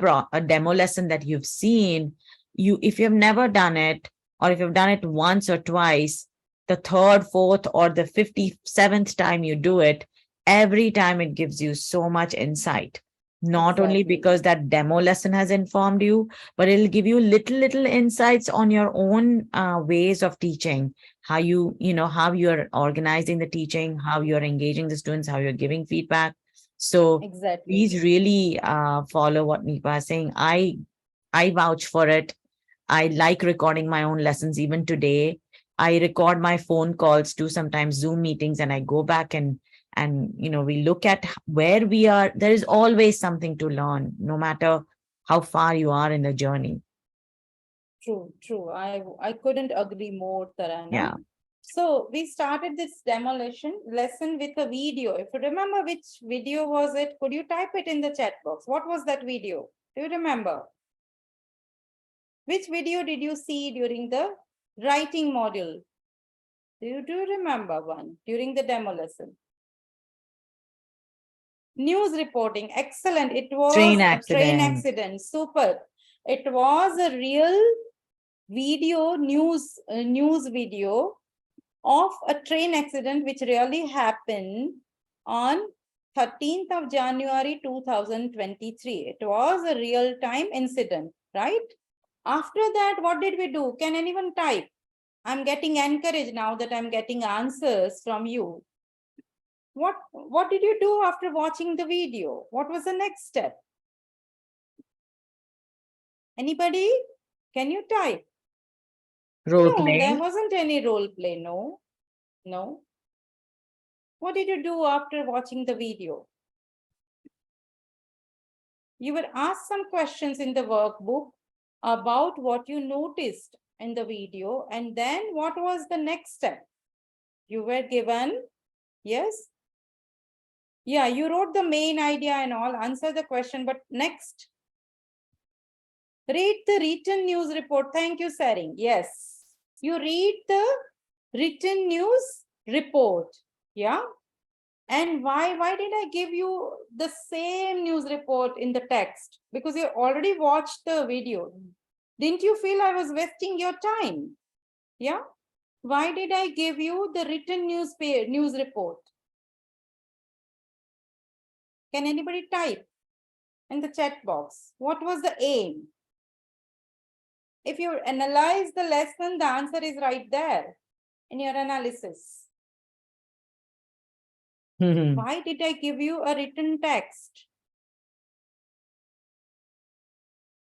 lesson that you've seen, if you've never done it, or if you've done it once or twice, the third, fourth, or the 57th time you do it, every time it gives you so much insight. Not only Exactly. because that demo lesson has informed you, but it'll give you little insights on your own ways of teaching, how you're organizing the teaching, how you're engaging the students, how you're giving feedback. So Exactly. please really follow what Nipa is saying. I vouch for it. I like recording my own lessons even today. I record my phone calls to sometimes Zoom meetings, and I go back and we look at where we are. There is always something to learn, no matter how far you are in the journey. True, true. I couldn't agree more, Tarana. Yeah. So we started this demolition lesson with a video. If you remember which video was it, could you type it in the chat box? What was that video? Do you remember? Which video did you see during the writing module? Do you remember one during the demo lesson? News reporting. Excellent. It was Train a train accident. accident. Super. It was a real video, news video of a train accident which really happened on 13th of January 2023. It was a real-time incident, right? After that, what did we do? Can anyone type? I'm getting encouraged now that I'm getting answers from you. What did you do after watching the video? What was the next step? Anybody? Can you type? Role No, there play. wasn't any role play. No, no. What did you do after watching the video? You were asked some questions in the workbook about what you noticed in the video, and then what was the next step? You were given, yes? Yeah, you wrote the main idea and all, answer the question, but next. Read the written news report. Thank you, Saring. Yes. You read the written news report. Yeah. And why did I give you the same news report in the text? Because you already watched the video. Didn't you feel I was wasting your time? Yeah. Why did I give you the written news report? Can anybody type in the chat box? What was the aim? If you analyze the lesson, the answer is right there in your analysis. Why did I give you a written text?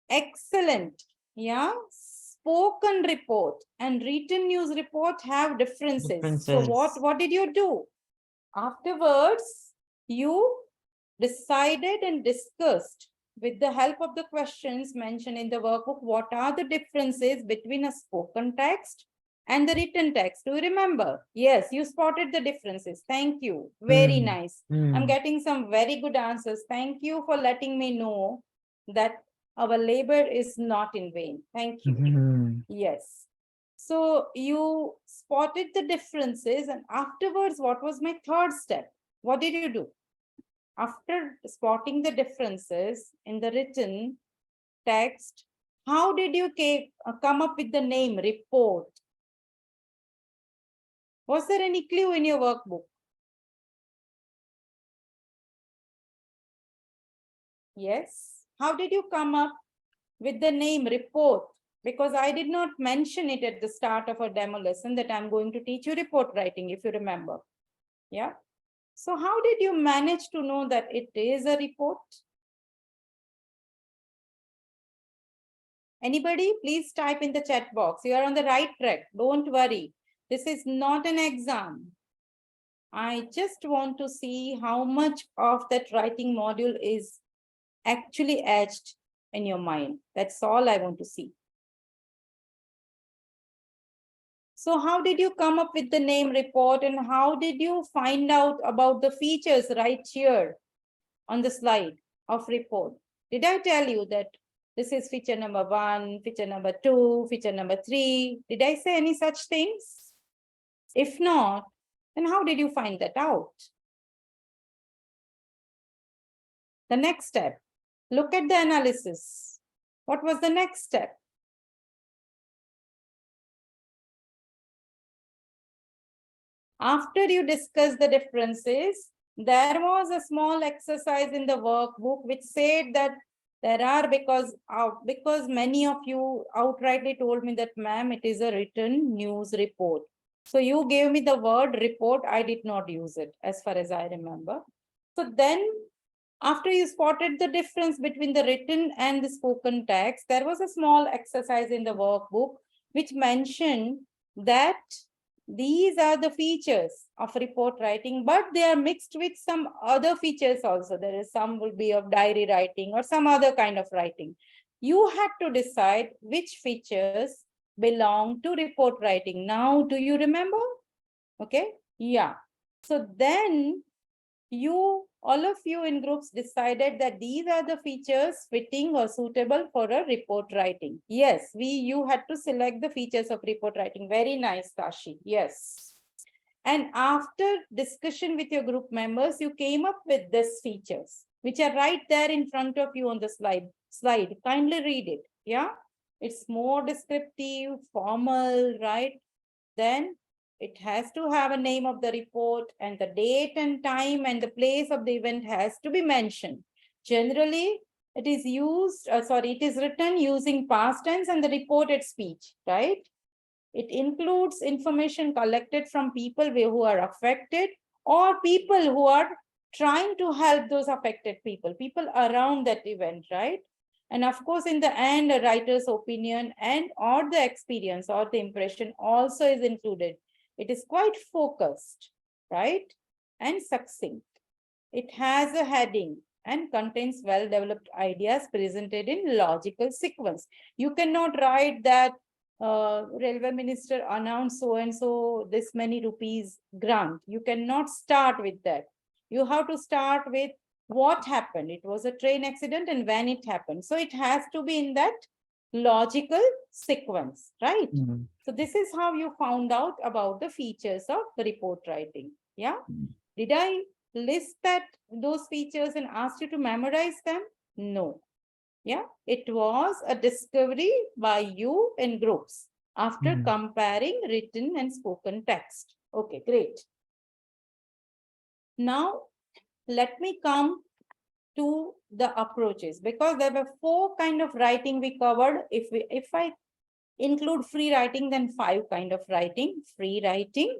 Excellent. Yeah. Spoken report and written news report have differences. So Differences. what did you do? Afterwards, you decided and discussed with the help of the questions mentioned in the workbook, what are the differences between a spoken text and the written text? Do you remember? Yes, you spotted the differences. Thank you. Very Mm, nice. I'm mm, getting some very good answers. Thank you for letting me know that our labor is not in vain. Thank you. mhm. Yes. So you spotted the differences, and afterwards, what was my third step? What did you do? After spotting the differences in the written text, how did you come up with the name report? Was there any clue in your workbook? Yes. How did you come up with the name report? Because I did not mention it at the start of a demo lesson that I'm going to teach you report writing, if you remember. Yeah. So how did you manage to know that it is a report? Anybody, please type in the chat box. You are on the right track. Don't worry. This is not an exam. I just want to see how much of that writing module is actually etched in your mind. That's all I want to see. So how did you come up with the name report, and how did you find out about the features right here on the slide of report? Did I tell you that this is feature number 1, feature number 2, feature number 3? Did I say any such things? If not, then how did you find that out? The next step, look at the analysis. What was the next step? After you discuss the differences, there was a small exercise in the workbook which said that there are, because many of you outrightly told me that, ma'am, it is a written news report. So you gave me the word report. I did not use it as far as I remember. So then after you spotted the difference between the written and the spoken text, there was a small exercise in the workbook which mentioned that these are the features of report writing, but they are mixed with some other features also. There is some will be of diary writing or some other kind of writing. You had to decide which features belong to report writing. Now, do you remember? Okay. Yeah. So then all of you in groups decided that these are the features fitting or suitable for a report writing. Yes, you had to select the features of report writing. Very nice, Kashi. Yes. And after discussion with your group members, you came up with these features, which are right there in front of you on the slide. Kindly read it. Yeah. It's more descriptive, formal, right? Then it has to have a name of the report, and the date and time and the place of the event has to be mentioned. Generally, it is written using past tense and the reported speech, right? It includes information collected from people who are affected or people who are trying to help those affected people around that event, right? And of course, in the end, a writer's opinion and or the experience or the impression also is included. It is quite focused, right? And succinct. It has a heading and contains well-developed ideas presented in logical sequence. You cannot write that railway minister announced so-and-so this many rupees grant. You cannot start with that. You have to start with what happened. It was a train accident and when it happened. So it has to be in that logical sequence, right? Mm. So this is how you found out about the features of the report writing. Yeah. Did I list those features and asked you to memorize them? No. Yeah, it was a discovery by you in groups after comparing written and spoken text. Okay, great. Now, let me come to the approaches, because there were 4 kind of writing we covered. If I include free writing, then 5 kind of writing. Free writing,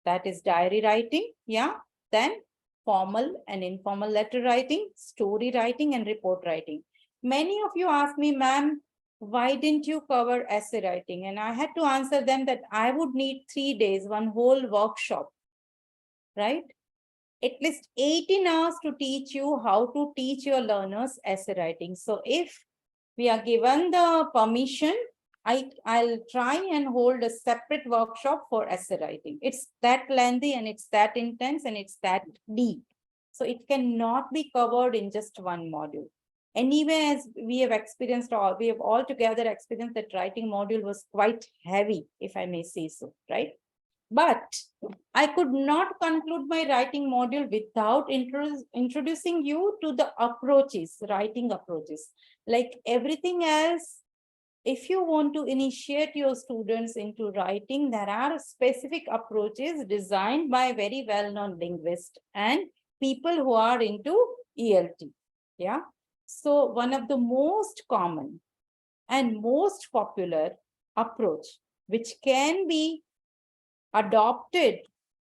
that is diary writing. Yeah. Then formal and informal letter writing, story writing, and report writing. Many of you asked me, ma'am, why didn't you cover essay writing? And I had to answer them that I would need 3 days, one whole workshop, right? At least 18 hours to teach you how to teach your learners essay writing. So if we are given the permission, I'll try and hold a separate workshop for essay writing. It's that lengthy and it's that intense and it's that deep. So it cannot be covered in just one module. Anyway, as we have all together experienced that writing module was quite heavy, if I may say so, right? But I could not conclude my writing module without introducing you to the approaches, writing approaches. Like everything else, if you want to initiate your students into writing, there are specific approaches designed by very well-known linguists and people who are into ELT. Yeah. So one of the most common and most popular approach, which can be adopted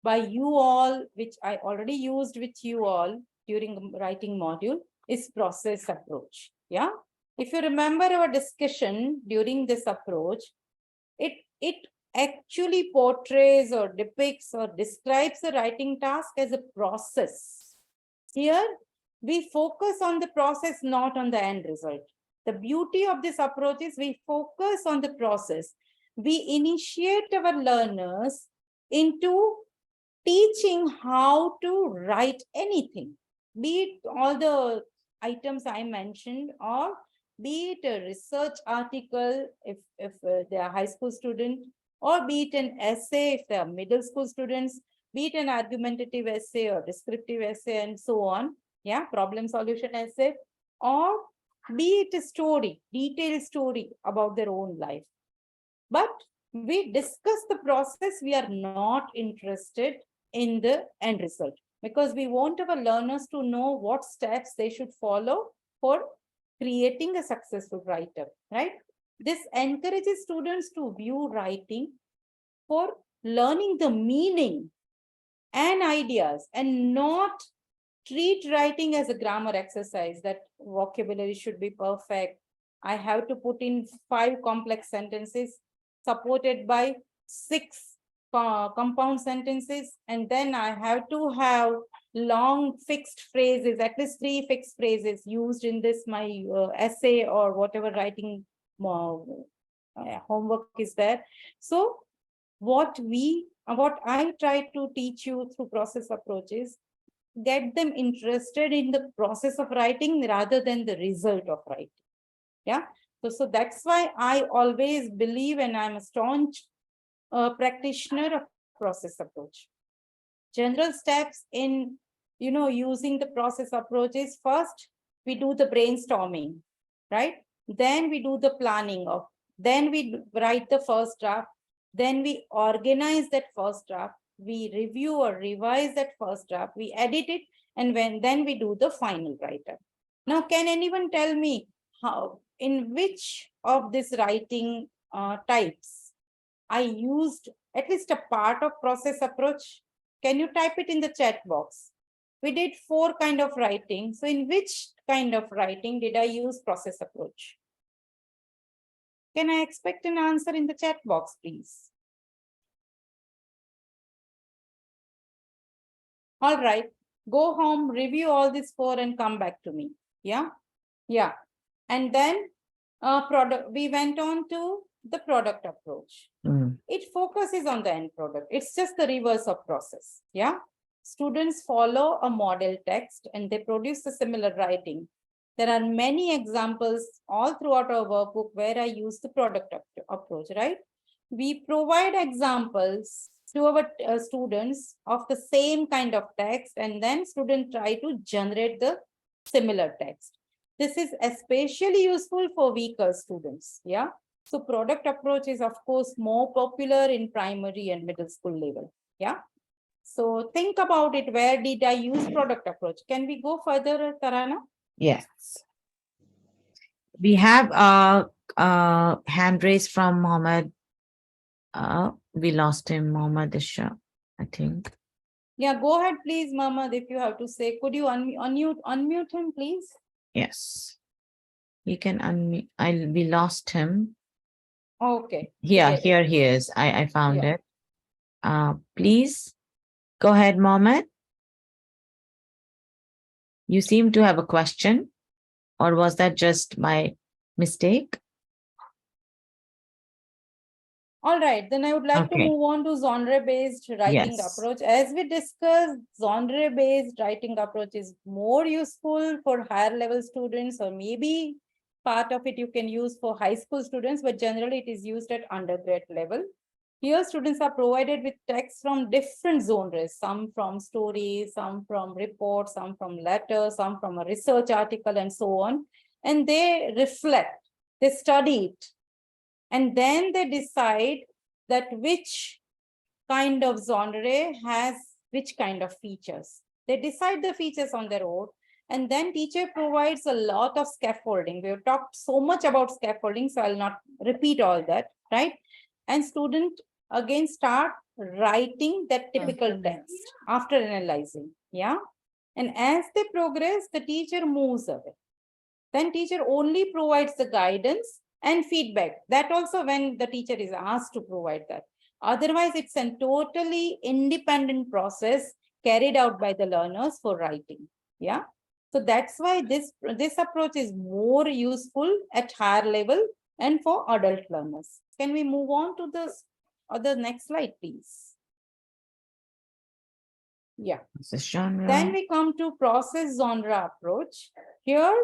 by you all, which I already used with you all during writing module, is process approach. Yeah. If you remember our discussion during this approach, it actually portrays or depicts or describes the writing task as a process. Here, we focus on the process, not on the end result. The beauty of this approach is we focus on the process. We initiate our learners into teaching how to write anything, be it all the items I mentioned, or be it a research article if they are high school student, or be it an essay if they are middle school students, be it an argumentative essay or descriptive essay and so on. Yeah, problem solution essay, or be it a story, detailed story about their own life. But we discuss the process, we are not interested in the end result, because we want our learners to know what steps they should follow for creating a successful writer, right? This encourages students to view writing for learning the meaning and ideas, and not treat writing as a grammar exercise that vocabulary should be perfect. I have to put in 5 complex sentences supported by 6 compound sentences, and then I have to have long fixed phrases, at least 3 fixed phrases used in this my essay or whatever writing homework is there. So what I try to teach you through process approaches, get them interested in the process of writing rather than the result of writing. Yeah. So that's why I always believe, and I'm a staunch practitioner of process approach. General steps in, using the process approaches: first, we do the brainstorming, right? Then we do the planning of, then we write the first draft, then we organize that first draft, we review or revise that first draft, we edit it, and then we do the final write-up. Now, can anyone tell me how, in which of these writing types I used at least a part of process approach? Can you type it in the chat box? We did 4 kind of writing. So in which kind of writing did I use process approach? Can I expect an answer in the chat box, please? All right, go home, review all these 4 and come back to me. Yeah. Yeah. And then we went on to the product approach. It focuses on the end product. It's just the reverse of process. Yeah. Students follow a model text and they produce a similar writing. There are many examples all throughout our workbook where I use the product approach, right? We provide examples to our students of the same kind of text, and then students try to generate the similar text. This is especially useful for weaker students. Yeah. So product approach is, of course, more popular in primary and middle school level. Yeah. So think about it. Where did I use product approach? Can we go further, Tarana? Yes. We have a hand raised from Mohammed. We lost him, Mohammed Isha, I think. Yeah, go ahead, please, Mohammed, if you have to say. Could you unmute him, please? Yes. You can unmute. We lost him. Okay. Yeah, here he is. I found it. Please go ahead, Mohammed. You seem to have a question, or was that just my mistake? All right, then I would like to move on to genre-based writing approach. As we discussed, genre-based writing approach is more useful for higher level students, or maybe part of it you can use for high school students, but generally it is used at undergrad level. Here, students are provided with texts from different genres, some from stories, some from reports, some from letters, some from a research article, and so on. And they reflect, they study it, and then they decide that which kind of genre has which kind of features. They decide the features on their own, and then teacher provides a lot of scaffolding. We have talked so much about scaffolding, so I'll not repeat all that, right? And student again start writing that typical text after analyzing, yeah? And as they progress, the teacher moves away. Then teacher only provides the guidance and feedback. That also when the teacher is asked to provide that. Otherwise, it's a totally independent process carried out by the learners for writing. Yeah. So that's why this approach is more useful at higher level and for adult learners. Can we move on to the next slide, please? Yeah. This is genre. Then we come to process genre approach. Here,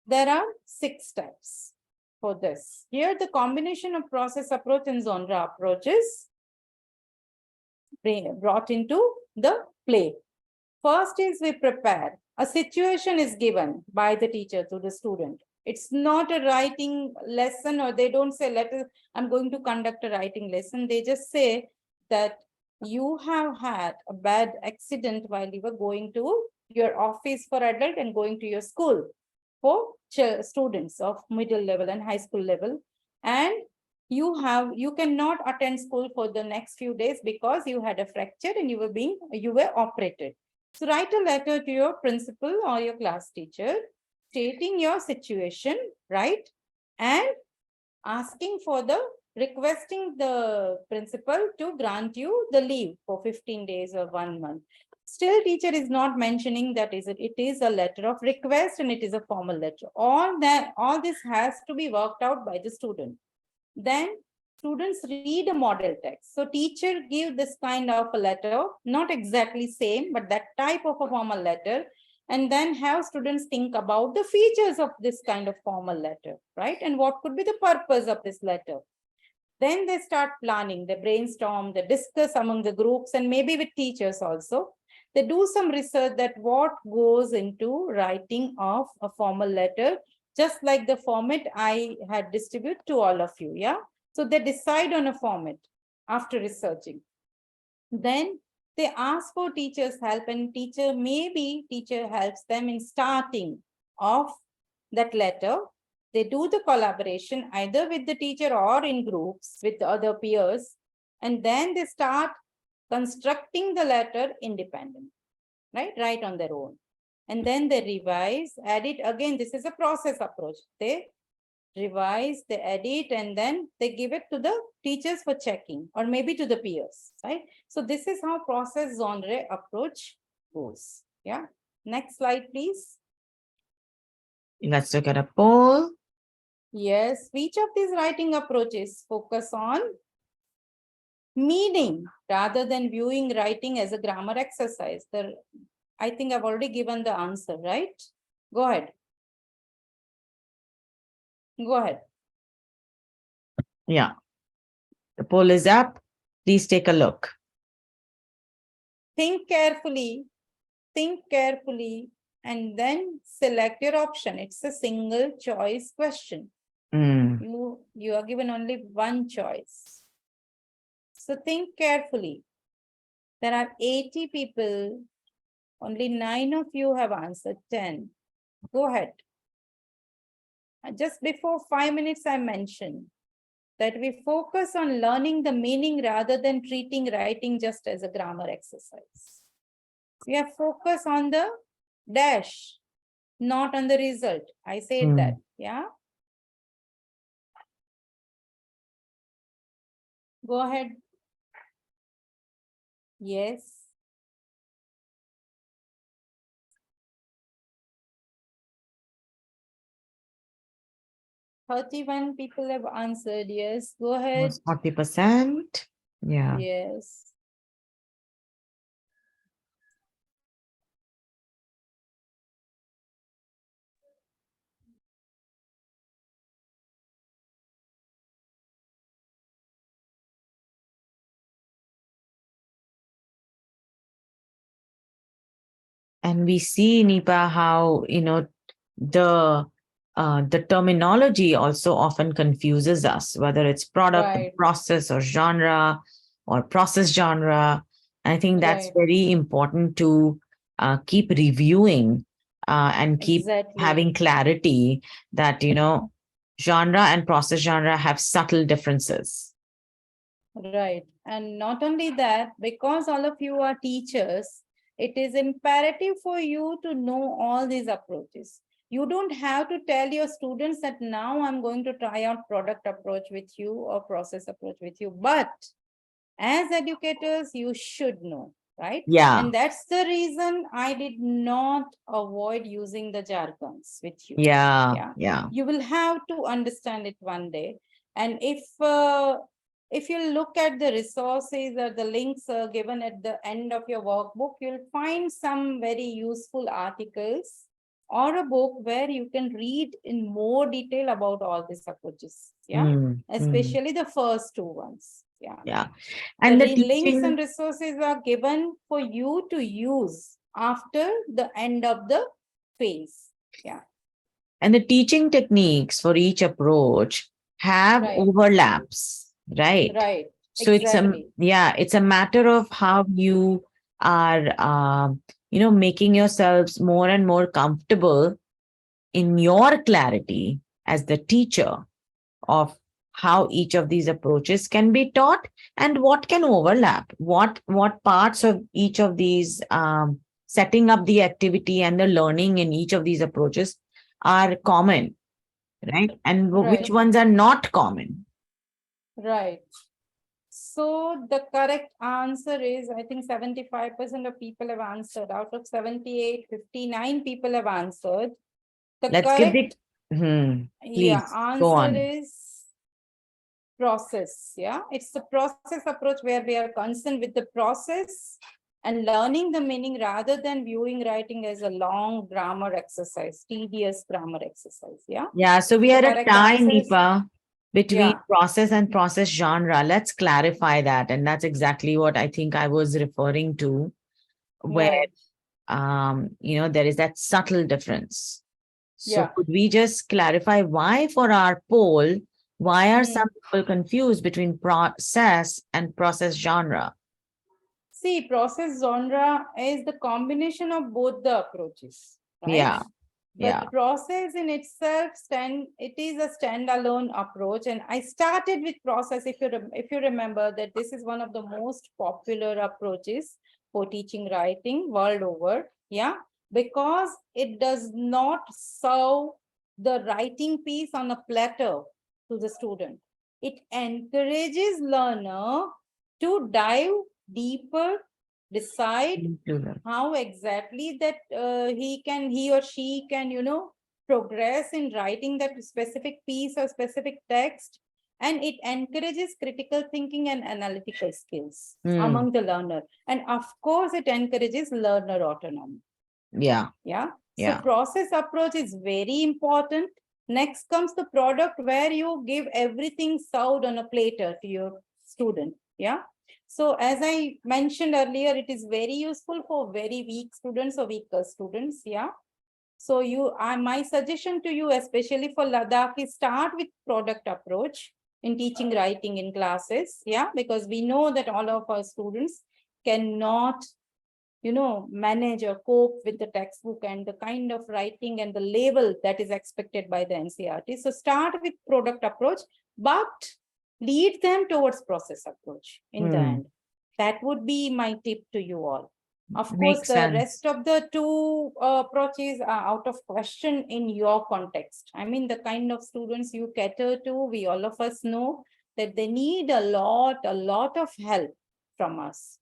there are 6 steps for this. Here, the combination of process approach and genre approach is brought into the play. First is we prepare. A situation is given by the teacher to the student. It's not a writing lesson, or they don't say, I'm going to conduct a writing lesson. They just say that you have had a bad accident while you were going to your office for adult and going to your school for students of middle level and high school level. And you cannot attend school for the next few days because you had a fracture and you were operated. So write a letter to your principal or your class teacher stating your situation, right? And requesting the principal to grant you the leave for 15 days or 1 month. Still, teacher is not mentioning that it is a letter of request and it is a formal letter. All this has to be worked out by the student. Then students read a model text. So teacher give this kind of a letter, not exactly same, but that type of a formal letter, and then have students think about the features of this kind of formal letter, right? And what could be the purpose of this letter. Then they start planning, they brainstorm, they discuss among the groups and maybe with teachers also. They do some research that what goes into writing of a formal letter, just like the format I had distributed to all of you, yeah? So they decide on a format after researching. Then they ask for teacher's help, and teacher helps them in starting of that letter. They do the collaboration either with the teacher or in groups with other peers. And then they start constructing the letter independent, right on their own. And then they revise, edit. Again, this is a process approach. They revise, they edit, and then they give it to the teachers for checking, or maybe to the peers, right? So this is how process genre approach goes. Yeah. Next slide, please. Let's look at a poll. Yes, which of these writing approaches focus on meaning rather than viewing writing as a grammar exercise? I think I've already given the answer, right? Go ahead. Go ahead. Yeah. The poll is up. Please take a look. Think carefully, and then select your option. It's a single choice question. You are given only one choice. So think carefully. There are 80 people. Only 9 of you have answered 10. Go ahead. Just before 5 minutes, I mentioned that we focus on learning the meaning rather than treating writing just as a grammar exercise. We are focused on the dash, not on the result. I said that, yeah? Go ahead. Yes. "31 people have answered yes." Go ahead. 40%. Yeah. Yes. And we see, Nipa, how, the the terminology also often confuses us, whether it's product, Right, process, or genre, or process genre. I think that's right, very important to keep reviewing and keep exactly. having clarity that, genre and process genre have subtle differences. Right. And not only that, because all of you are teachers, it is imperative for you to know all these approaches. You don't have to tell your students that now I'm going to try out product approach with you or process approach with you. But as educators, you should know, right? Yeah, And that's the reason I did not avoid using the jargons with you. yeah, Yeah. yeah. You will have to understand it one day. And if you look at the resources or the links given at the end of your workbook, you'll find some very useful articles or a book where you can read in more detail about all these approaches. Yeah. Mm, mm, Especially the first two ones. Yeah. yeah. The And the links and teaching resources are given for you to use after the end of the phase. Yeah. And the teaching techniques for each approach have Right. overlaps, right? Right. So Exactly. it's a matter of how you are, making yourselves more and more comfortable in your clarity as the teacher of how each of these approaches can be taught and what can overlap, what parts of each of these setting up the activity and the learning in each of these approaches are common, right? And which Right. ones are not common. Right. So the correct answer is, I think 75% of people have answered. Out of 78, 59 people have answered. The Let's give the correct, yeah, please go answer on. is process. Yeah, it's the process approach where we are concerned with the process and learning the meaning rather than viewing writing as a long grammar exercise, tedious grammar exercise. Yeah. Yeah, so we So the had a correct tie, answer is, Nipa, between yeah, process and process genre. Let's clarify that. And that's exactly what I think I was referring to, where right. there is that subtle difference. So Yeah. could we just clarify why for our poll, why are Hmm. some people confused between process and process genre? See, process genre is the combination of both the approaches, right? Yeah, yeah. But process in itself it is a standalone approach. And I started with process, if you remember, that this is one of the most popular approaches for teaching writing world over. Yeah, because it does not serve the writing piece on a platter to the student. It encourages learner to dive deeper, decide Include. how exactly that he or she can, progress in writing that specific piece or specific text. And it encourages critical thinking and analytical skills Mm, among the learner. And of course, it encourages learner autonomy. yeah, Yeah. So yeah. process approach is very important. Next comes the product where you give everything served on a platter to your student. Yeah. So as I mentioned earlier, it is very useful for very weak students or weaker students. Yeah. So my suggestion to you, especially for Ladakh, is start with product approach in teaching writing in classes. Yeah, because we know that all of our students cannot, manage or cope with the textbook and the kind of writing and the level that is expected by the NCERT. So start with product approach, but lead them towards process approach in the Mm, end. That would be my tip to you all. Of course, makes the sense. rest of the two approaches are out of question in your context. I mean, the kind of students you cater to, we all of us know that they need a lot of help from us.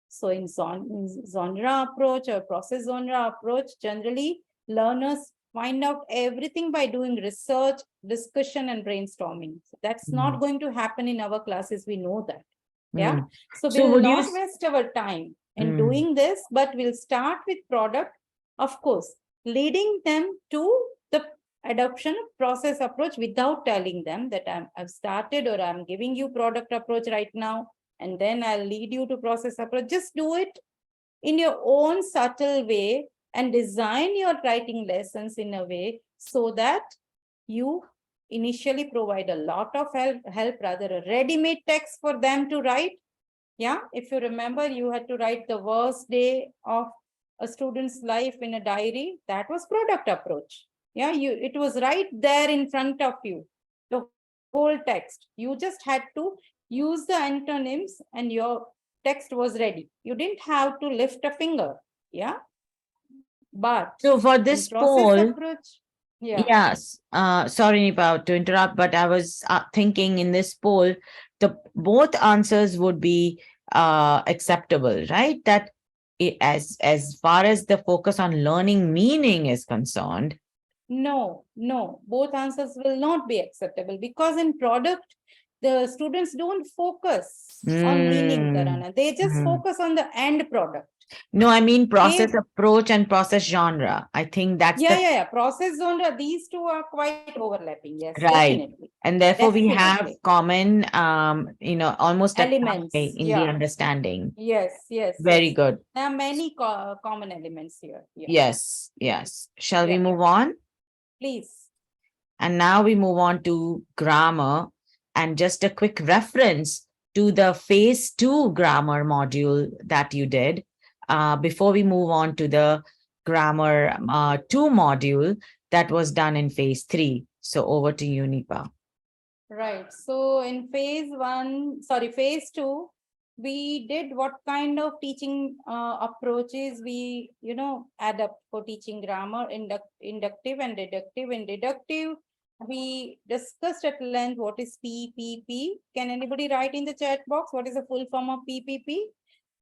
So in genre approach or process genre approach, generally learners find out everything by doing research, discussion, and brainstorming. So that's not Mm, going to happen in our classes. We know that. Yeah. mm. So So we'll would you? not waste our time in Mm, doing this, but we'll start with product, of course, leading them to the adoption of process approach without telling them that I've started or I'm giving you product approach right now, and then I'll lead you to process approach. Just do it in your own subtle way and design your writing lessons in a way so that you initially provide a lot of help rather a ready-made text for them to write. Yeah, if you remember, you had to write the worst day of a student's life in a diary. That was product approach. Yeah, it was right there in front of you, the whole text. You just had to use the antonyms and your text was ready. You didn't have to lift a finger. Yeah, but So for in this process poll, approach, yeah. yes, sorry about to interrupt, but I was thinking in this poll, the both answers would be acceptable, right? That as far as the focus on learning meaning is concerned, No, no, both answers will not be acceptable because in product, the students don't focus on meaning, mm, Tarana. They just mm. focus on the end product. No, I mean Okay. process approach and process genre. I think that's the Yeah. Process genre, these two are quite overlapping. Yes, right. definitely. And therefore we have Definitely. common, almost a tie Elements. in the Yeah. understanding. Very Yes. good. There are many common elements here. Yeah. Yes. Shall we Yeah. move on? Please. And now we move on to grammar and just a quick reference to the phase 2 grammar module that you did before we move on to the grammar 2 module that was done in phase 3. So over to you, Nipa. Right. So in phase two, we did what kind of teaching approaches we, adapt for teaching grammar, inductive and deductive. In deductive, we discussed at length what is PPP. Can anybody write in the chat box what is the full form of PPP?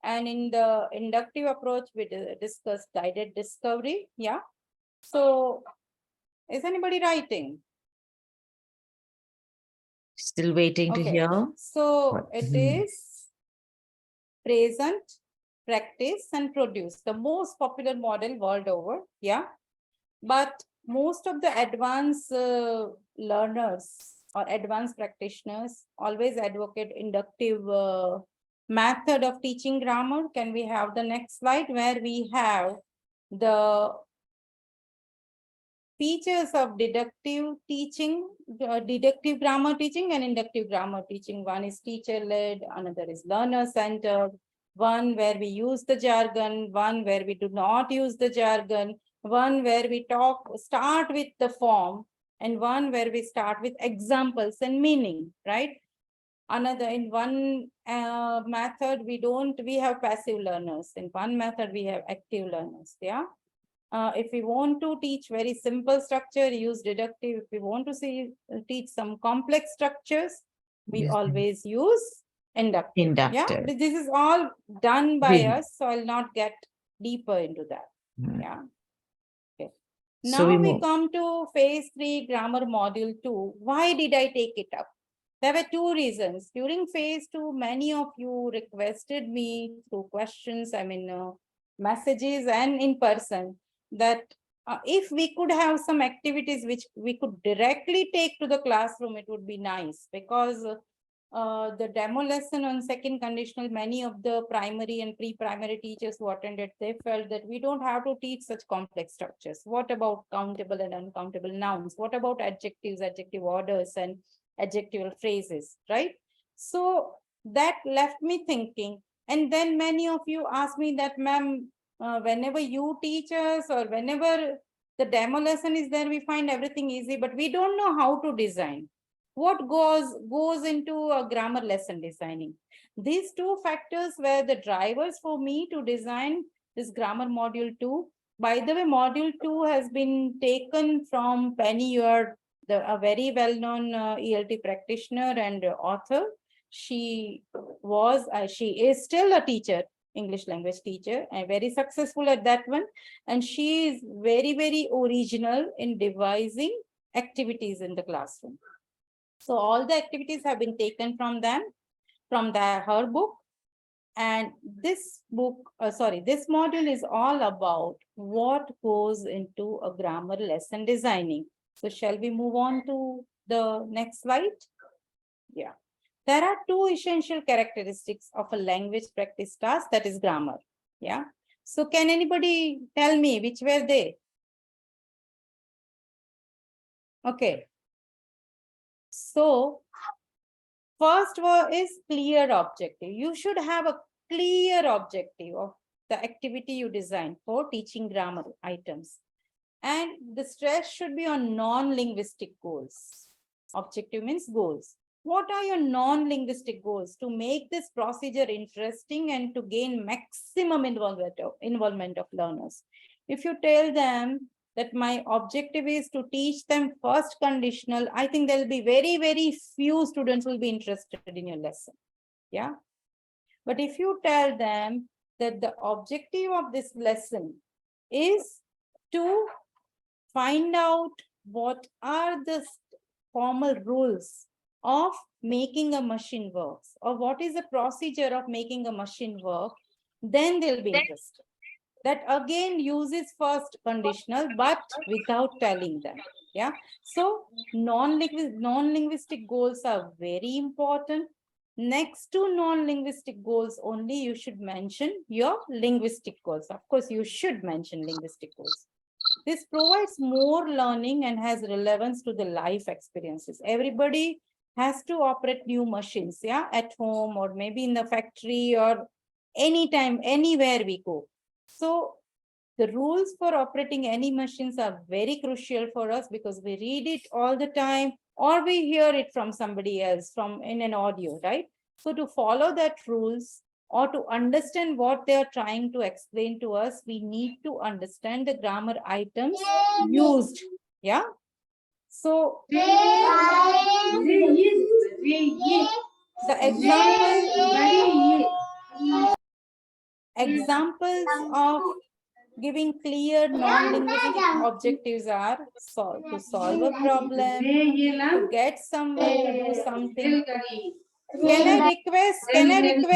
And in the inductive approach, we discussed guided discovery. Yeah. So is anybody writing? Still waiting to Okay, hear. so What? it is present, practice, and produce, the most popular model world over. Yeah, but most of the advanced learners or advanced practitioners always advocate inductive method of teaching grammar. Can we have the next slide where we have the features of deductive teaching, deductive grammar teaching and inductive grammar teaching. One is teacher-led, another is learner-centered, one where we use the jargon, one where we do not use the jargon, one where we start with the form, and one where we start with examples and meaning, right? Another, in one method, we have passive learners. In one method, we have active learners, yeah? If we want to teach very simple structure, use deductive. If we want to teach some complex structures, we always use inductive. Yeah, Inductive. this is all done by We- us, so I'll not get deeper into that. Mhm. Yeah. Okay. So we Now we move. come to phase 3 grammar module 2. Why did I take it up? There were two reasons. During phase 2, many of you requested me through questions, messages and in person, that if we could have some activities which we could directly take to the classroom, it would be nice, because the demo lesson on second conditional, many of the primary and pre-primary teachers who attended, they felt that we don't have to teach such complex structures. What about countable and uncountable nouns? What about adjectives, adjective orders, and adjectival phrases, right? So that left me thinking. And then many of you asked me that, ma'am, whenever you teach us or whenever the demo lesson is there, we find everything easy, but we don't know how to design. What goes into a grammar lesson designing? These two factors were the drivers for me to design this grammar module 2. By the way, module 2 has been taken from Penny Yor, a very well-known ELT practitioner and author. She is still a teacher, English language teacher, and very successful at that one. And she is very, very original in devising activities in the classroom. So all the activities have been taken from her book. And this this module is all about what goes into a grammar lesson designing. So shall we move on to the next slide? Yeah. There are two essential characteristics of a language practice task, that is grammar. Yeah. So can anybody tell me which were they? Okay. So first one is clear objective. You should have a clear objective of the activity you designed for teaching grammar items. And the stress should be on non-linguistic goals. Objective means goals. What are your non-linguistic goals? To make this procedure interesting and to gain maximum involvement of learners. If you tell them that my objective is to teach them first conditional, I think there will be very, very few students will be interested in your lesson. Yeah. But if you tell them that the objective of this lesson is to find out what are the formal rules of making a machine works, or what is the procedure of making a machine work, then they'll be interested. That again uses first conditional, but without telling them. Yeah. So non-linguistic goals are very important. Next to non-linguistic goals only, you should mention your linguistic goals. Of course, you should mention linguistic goals. This provides more learning and has relevance to the life experiences. Everybody has to operate new machines, yeah, at home or maybe in the factory or anytime, anywhere we go. So the rules for operating any machines are very crucial for us because we read it all the time or we hear it from somebody else from in an audio, right? So to follow that rules or to understand what they are trying to explain to us, we need to understand the grammar items used. Yeah. So the examples of giving clear non-linguistic objectives are to solve a problem, to get someone to do something. Can I request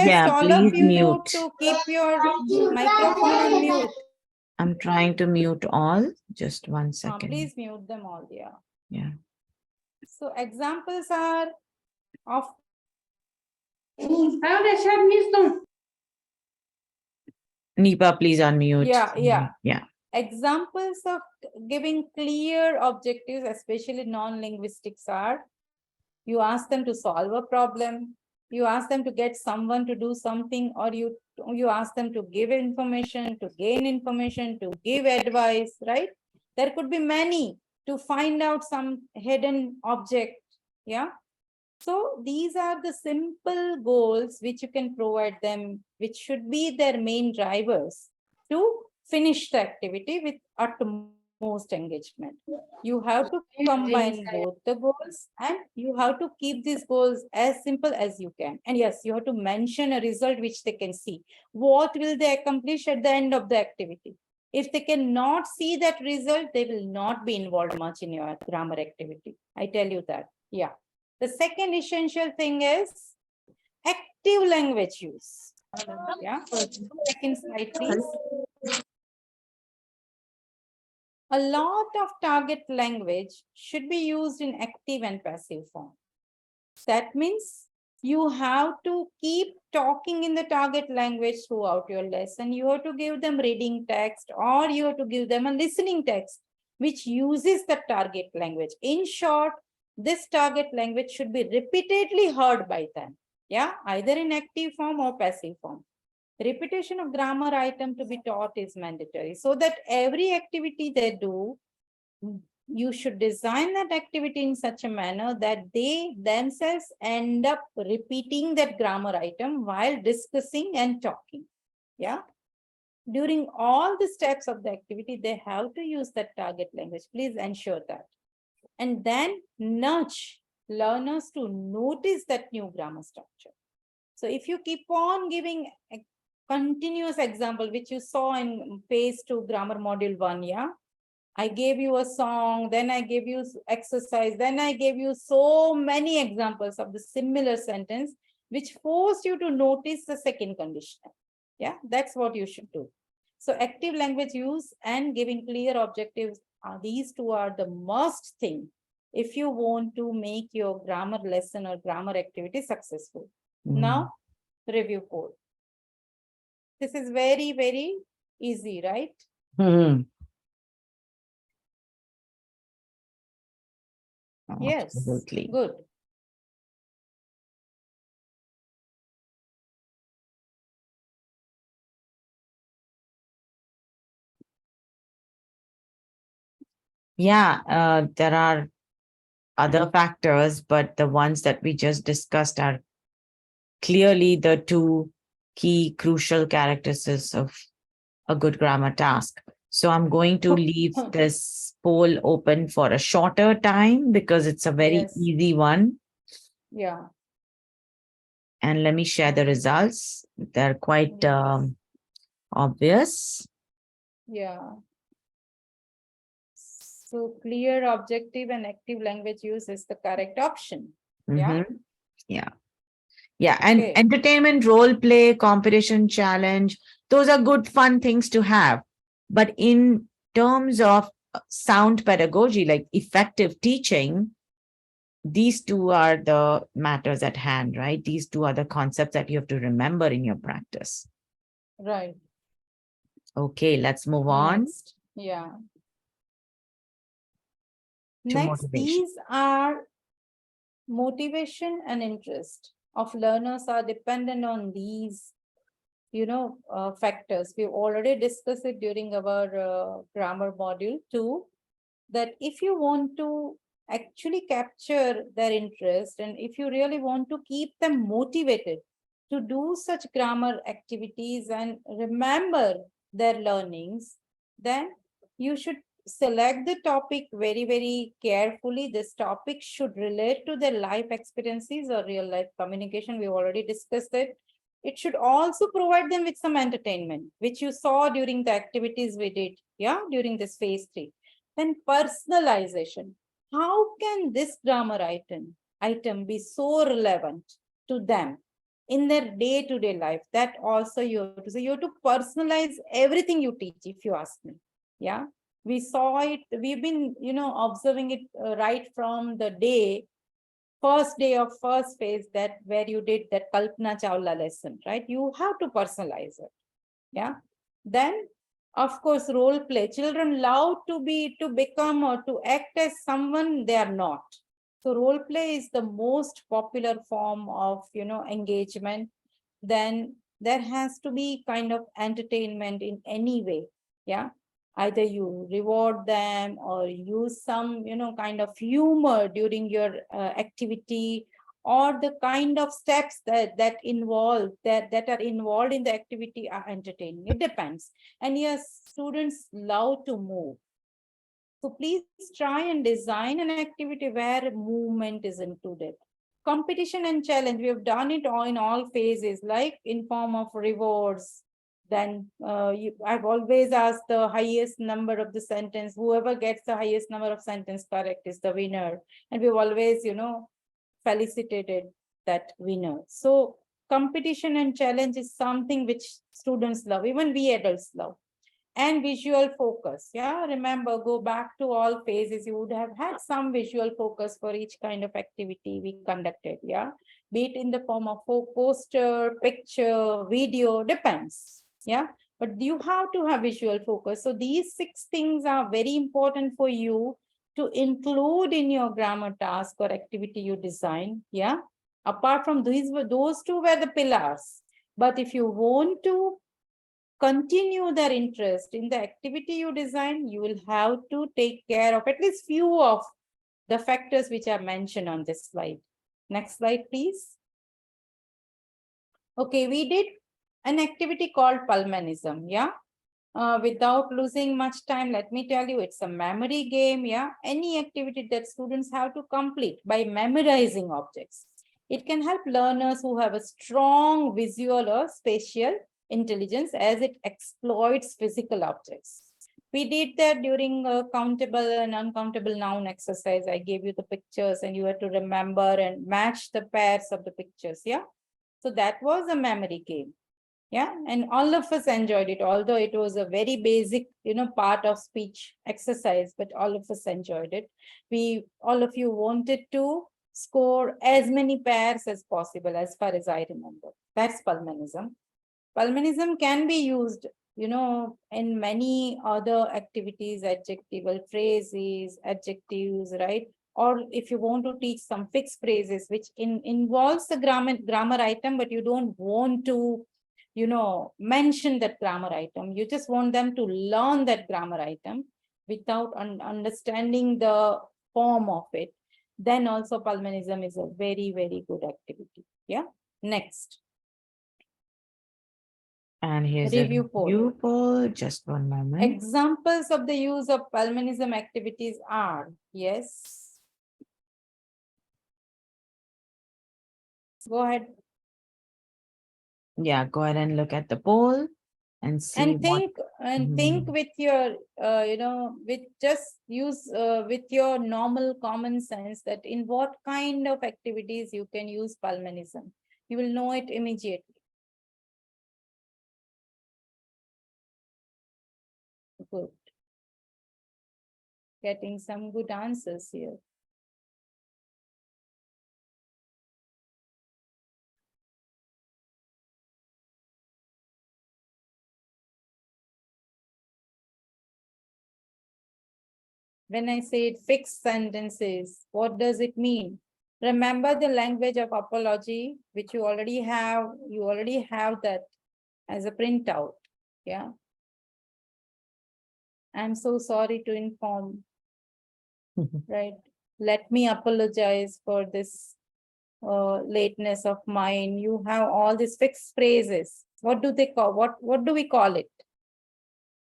Yeah, all of please you mute. to keep your microphone on mute? I'm trying to mute all. Just 1 second. Please mute them all, yeah. Yeah. So examples are of Nipa, please unmute. Yeah. Examples of giving clear objectives, especially non-linguistics, are you ask them to solve a problem, you ask them to get someone to do something, or you ask them to give information, to gain information, to give advice, right? There could be many, to find out some hidden object. Yeah. So these are the simple goals which you can provide them, which should be their main drivers to finish the activity with utmost engagement. You have to combine both the goals and you have to keep these goals as simple as you can. And yes, you have to mention a result which they can see. What will they accomplish at the end of the activity? If they cannot see that result, they will not be involved much in your grammar activity. I tell you that. Yeah. The second essential thing is active language use. Yeah. Second slide, please. A lot of target language should be used in active and passive form. That means you have to keep talking in the target language throughout your lesson. You have to give them reading text or you have to give them a listening text which uses the target language. In short, this target language should be repeatedly heard by them. Yeah, either in active form or passive form. Repetition of grammar item to be taught is mandatory so that every activity they do, you should design that activity in such a manner that they themselves end up repeating that grammar item while discussing and talking. Yeah. During all the steps of the activity, they have to use that target language. Please ensure that. And then nudge learners to notice that new grammar structure. So if you keep on giving a continuous example, which you saw in phase 2 grammar module 1, yeah, I gave you a song, then I gave you exercise, then I gave you so many examples of the similar sentence, which forced you to notice the second conditional. Yeah, that's what you should do. So active language use and giving clear objectives, these two are the must thing if you want to make your grammar lesson or grammar activity successful. Now, review code. This is very, very Easy, right? Mhm. Yes, Absolutely. good. Yeah, there are other factors, but the ones that we just discussed are clearly the two key crucial characteristics of a good grammar task. So I'm going to leave this poll open for a shorter time because it's a very Yes, easy one. yeah, And let me share the results. They're quite yes, obvious. yeah. So clear, objective, and active language use is the correct option. Yeah, Mhm. Yeah. Yeah. And okay, entertainment, role play, competition, challenge, those are good, fun things to have. But in terms of sound pedagogy, like effective teaching, these two are the matters at hand, right? These two are the concepts that you have to remember in your practice. right. Okay, let's move on Next, yeah. to Next, motivation. these are motivation and interest of learners are dependent on these, factors. We've already discussed it during our grammar module too, that if you want to actually capture their interest and if you really want to keep them motivated to do such grammar activities and remember their learnings, then you should select the topic very, very carefully. This topic should relate to their life experiences or real life communication. We already discussed it. It should also provide them with some entertainment, which you saw during the activities we did, yeah, during this phase 3. Then personalization. How can this grammar item be so relevant to them in their day-to-day life? That also you have to say. You have to personalize everything you teach, if you ask me. Yeah. We saw it, we've been, observing it right from the first day of first phase, that where you did that Kalpana Chawla lesson, right? You have to personalize it. Yeah. Then, of course, role play. Children love to become or to act as someone they are not. So role play is the most popular form of, engagement. Then there has to be kind of entertainment in any way. Yeah. Either you reward them or use some, kind of humor during your activity, or the kind of steps that are involved in the activity are entertaining. It depends. And yes, students love to move. So please try and design an activity where movement is included. Competition and challenge, we have done it all in all phases, like in form of rewards. Then I've always asked the highest number of the sentence. Whoever gets the highest number of sentence correct is the winner. And we've always, felicitated that winner. So competition and challenge is something which students love, even we adults love. And visual focus. Yeah, remember, go back to all phases. You would have had some visual focus for each kind of activity we conducted. Yeah, be it in the form of poster, picture, video, depends. Yeah, but you have to have visual focus. So these 6 things are very important for you to include in your grammar task or activity you design. Yeah, apart from those two were the pillars. But if you want to continue their interest in the activity you design, you will have to take care of at least few of the factors which are mentioned on this slide. Next slide, please. Okay, we did an activity called pulmonism. Yeah. Without losing much time, let me tell you, it's a memory game. Yeah. Any activity that students have to complete by memorizing objects. It can help learners who have a strong visual or spatial intelligence as it exploits physical objects. We did that during a countable and uncountable noun exercise. I gave you the pictures and you had to remember and match the pairs of the pictures. Yeah. So that was a memory game. Yeah, and all of us enjoyed it, although it was a very basic, part of speech exercise, but all of us enjoyed it. All of you wanted to score as many pairs as possible, as far as I remember. That's pulmonism. Pulmonism can be used in many other activities, adjectival phrases, adjectives, right? Or if you want to teach some fixed phrases, which involves the grammar item, but you don't want to, mention that grammar item. You just want them to learn that grammar item without understanding the form of it. Then also Palmanism is a very, very good activity. Yeah. Next. And here's Review a review poll. Just one moment. Examples of the use of Palmanism activities are, yes. Go ahead. Yeah, go ahead and look at the poll and see And think Mhm. with your, with just use with your normal common sense that in what kind of activities you can use Palmanism. You will know it immediately. Good. Getting some good answers here. When I say fixed sentences, what does it mean? Remember the language of apology, which you already have that as a printout. Yeah. I'm so sorry to inform, right? Let me apologize for this lateness of mine. You have all these fixed phrases. What do they call? What do we call it?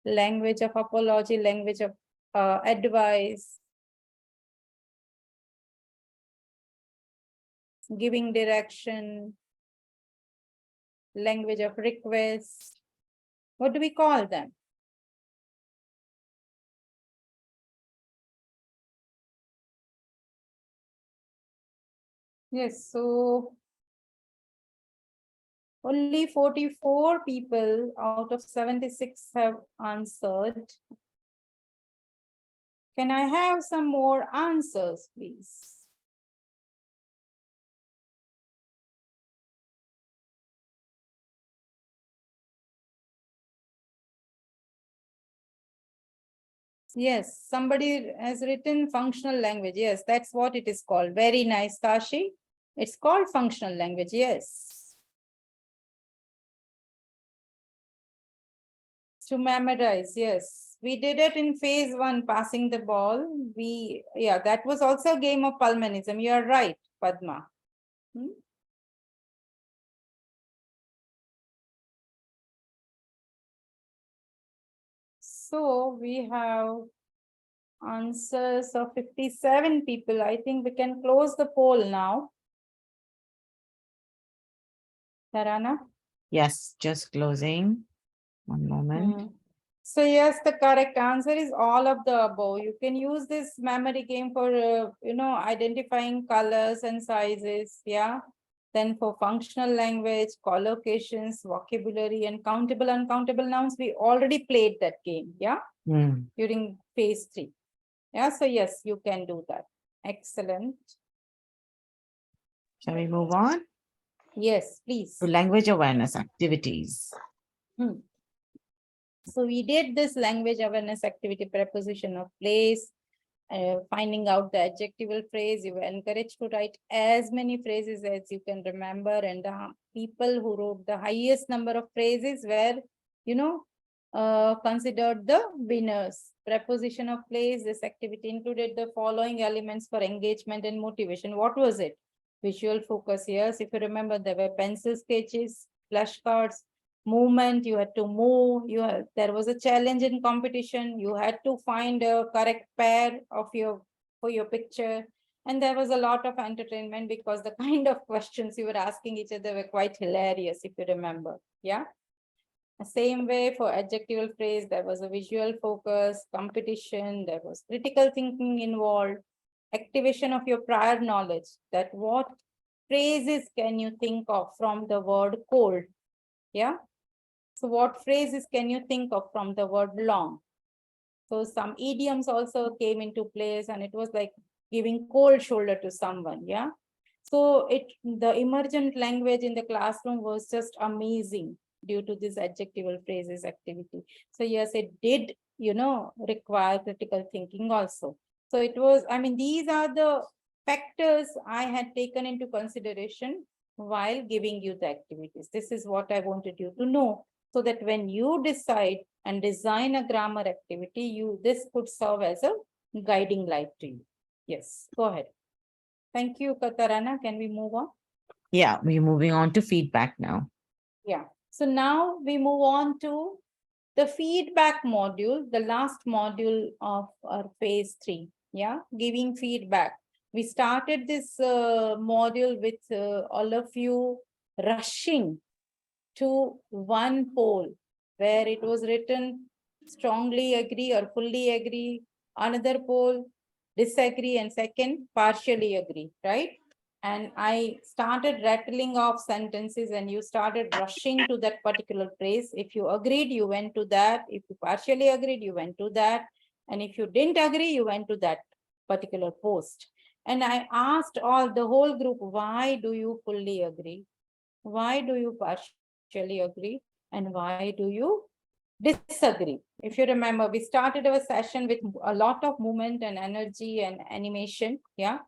Language of apology, language of advice, giving direction, language of request. What do we call them? Yes, so only 44 people out of 76 have answered. Can I have some more answers, please? Yes, somebody has written functional language. Yes, that's what it is called. Very nice, Kashi. It's called functional language. Yes. To memorize, yes. We did it in phase 1, passing the ball. That was also a game of Palmanism. You are right, Padma. So we have answers of 57 people. I think we can close the poll now. Tarana? Yes, just closing. One moment. So yes, the correct answer is all of the above. You can use this memory game for, identifying colors and sizes. Yeah. Then for functional language, collocations, vocabulary, and countable, uncountable nouns, we already played that game. Yeah. During phase 3. Yeah. So yes, you can do that. Excellent. Shall we move on? Yes, please. To language awareness activities. So we did this language awareness activity, preposition of place, finding out the adjectival phrase. You were encouraged to write as many phrases as you can remember. And the people who wrote the highest number of phrases were, considered the winners. Preposition of place, this activity included the following elements for engagement and motivation. What was it? Visual focus. Yes, if you remember, there were pencil sketches, flashcards, movement. You had to move. There was a challenge in competition. You had to find a correct pair of for your picture. And there was a lot of entertainment because the kind of questions you were asking each other were quite hilarious, if you remember. Yeah. The same way for adjectival phrase, there was a visual focus, competition, there was critical thinking involved, activation of your prior knowledge, that what phrases can you think of from the word cold? Yeah. So what phrases can you think of from the word long? So some idioms also came into place, and it was like giving cold shoulder to someone. Yeah. So the emergent language in the classroom was just amazing. due to this adjectival phrases activity. So yes, it did, require critical thinking also. So it was, I mean, these are the factors I had taken into consideration while giving you the activities. This is what I wanted you to know, so that when you decide and design a grammar activity, this could serve as a guiding light to you. Yes, go ahead. Thank you, Katarana. Can we move on? Yeah, we're moving on to feedback now. Yeah. So now we move on to the feedback module, the last module of our phase 3. Yeah, giving feedback. We started this module with all of you rushing to one poll where it was written strongly agree or fully agree, another poll disagree, and second partially agree, right? And I started rattling off sentences and you started rushing to that particular phrase. If you agreed, you went to that. If you partially agreed, you went to that. And if you didn't agree, you went to that particular post. And I asked the whole group, why do you fully agree? Why do you partially agree? And why do you disagree? If you remember, we started our session with a lot of movement and energy and animation. Yeah.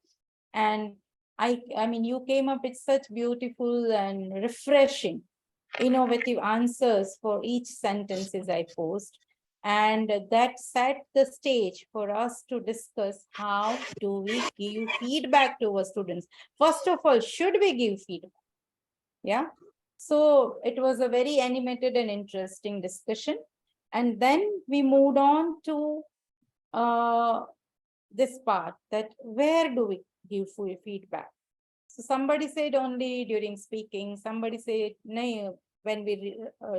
And I mean, you came up with such beautiful and refreshing, innovative answers for each sentences I posed. And that set the stage for us to discuss how do we give feedback to our students. First of all, should we give feedback? Yeah. So it was a very animated and interesting discussion. And then we moved on to this part, that where do we give feedback? So somebody said only during speaking, somebody said no, when we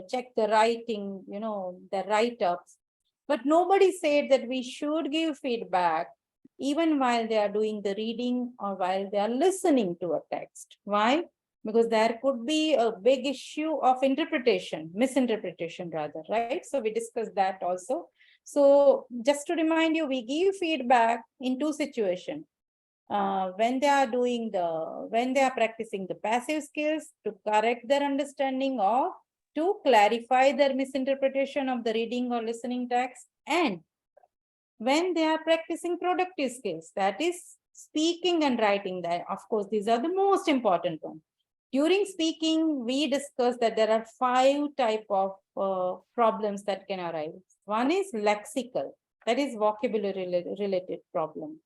check the writing, the write-ups. But nobody said that we should give feedback even while they are doing the reading or while they are listening to a text. Why? Because there could be a big issue of interpretation, misinterpretation rather, right? So we discussed that also. So just to remind you, we give feedback in two situations. When they are practicing the passive skills to correct their understanding or to clarify their misinterpretation of the reading or listening text, and when they are practicing productive skills, that is speaking and writing. That, of course, these are the most important ones. During speaking, we discussed that there are 5 type of problems that can arise. One is lexical, that is vocabulary related problem.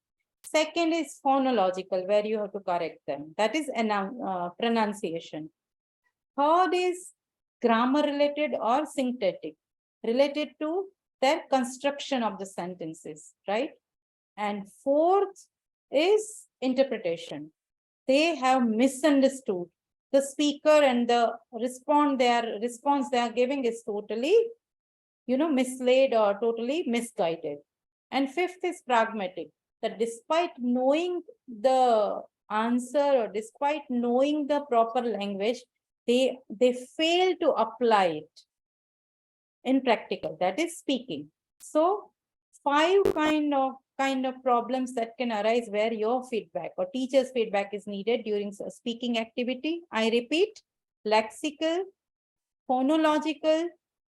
Second is phonological, where you have to correct them, that is pronunciation. Third is grammar related or syncretic, related to their construction of the sentences, right? And fourth is interpretation. They have misunderstood the speaker, and the response they are giving is totally, misled or totally misguided. And fifth is pragmatic, that despite knowing the answer or despite knowing the proper language, they fail to apply it in practical, that is speaking. So 5 kind of problems that can arise where your feedback or teacher's feedback is needed during a speaking activity. I repeat: lexical, phonological,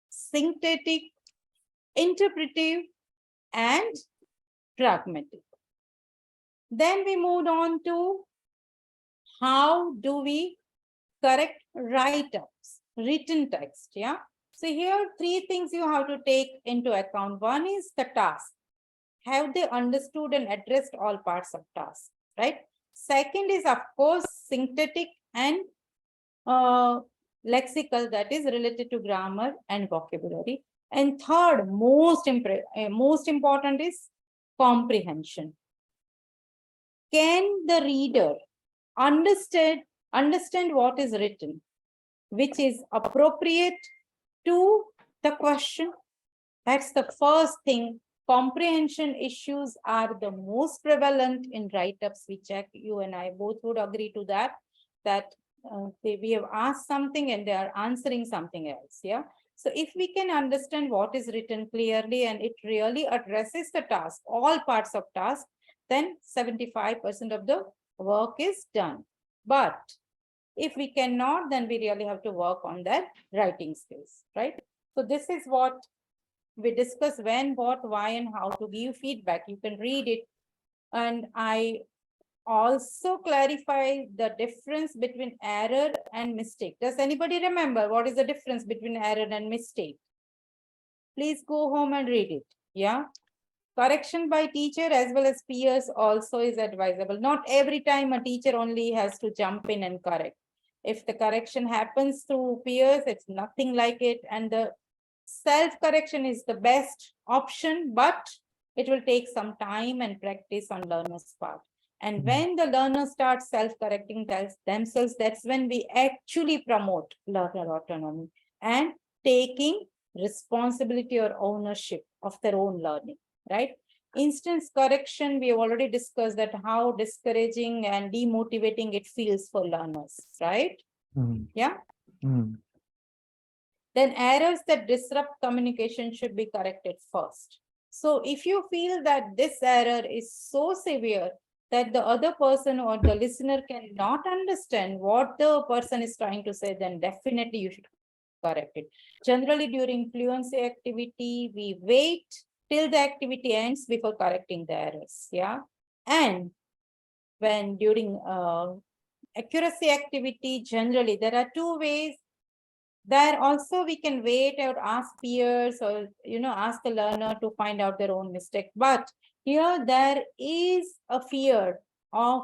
syncretic, interpretive, and pragmatic. Then we moved on to how do we correct write-ups, written text. Yeah. So here 3 things you have to take into account. One is the task. Have they understood and addressed all parts of task, right? Second is, of course, syncretic and lexical, that is related to grammar and vocabulary. And third, most important is comprehension. Can the reader understand what is written, which is appropriate to the question? That's the first thing. Comprehension issues are the most prevalent in write-ups. We check, you and I both would agree to that, we have asked something and they are answering something else. Yeah. So if we can understand what is written clearly and it really addresses the task, all parts of task, then 75% of the work is done. But If we cannot, then we really have to work on that writing skills, right? So this is what we discuss: when, what, why, and how to give feedback. You can read it. And I also clarify the difference between error and mistake. Does anybody remember what is the difference between error and mistake? Please go home and read it. Yeah. Correction by teacher as well as peers also is advisable. Not every time a teacher only has to jump in and correct. If the correction happens through peers, it's nothing like it. And the self-correction is the best option, but it will take some time and practice on learner's part. And when the learner starts self-correcting themselves, that's when we actually promote learner autonomy and taking responsibility or ownership of their own learning, right? Instance correction, we have already discussed that how discouraging and demotivating it feels for learners, right? Yeah. Then errors that disrupt communication should be corrected first. So if you feel that this error is so severe that the other person or the listener cannot understand what the person is trying to say, then definitely you should correct it. Generally, during fluency activity, we wait till the activity ends before correcting the errors. Yeah. And when during accuracy activity, generally, there are two ways. There also we can wait or ask peers or, ask the learner to find out their own mistake. But here there is a fear of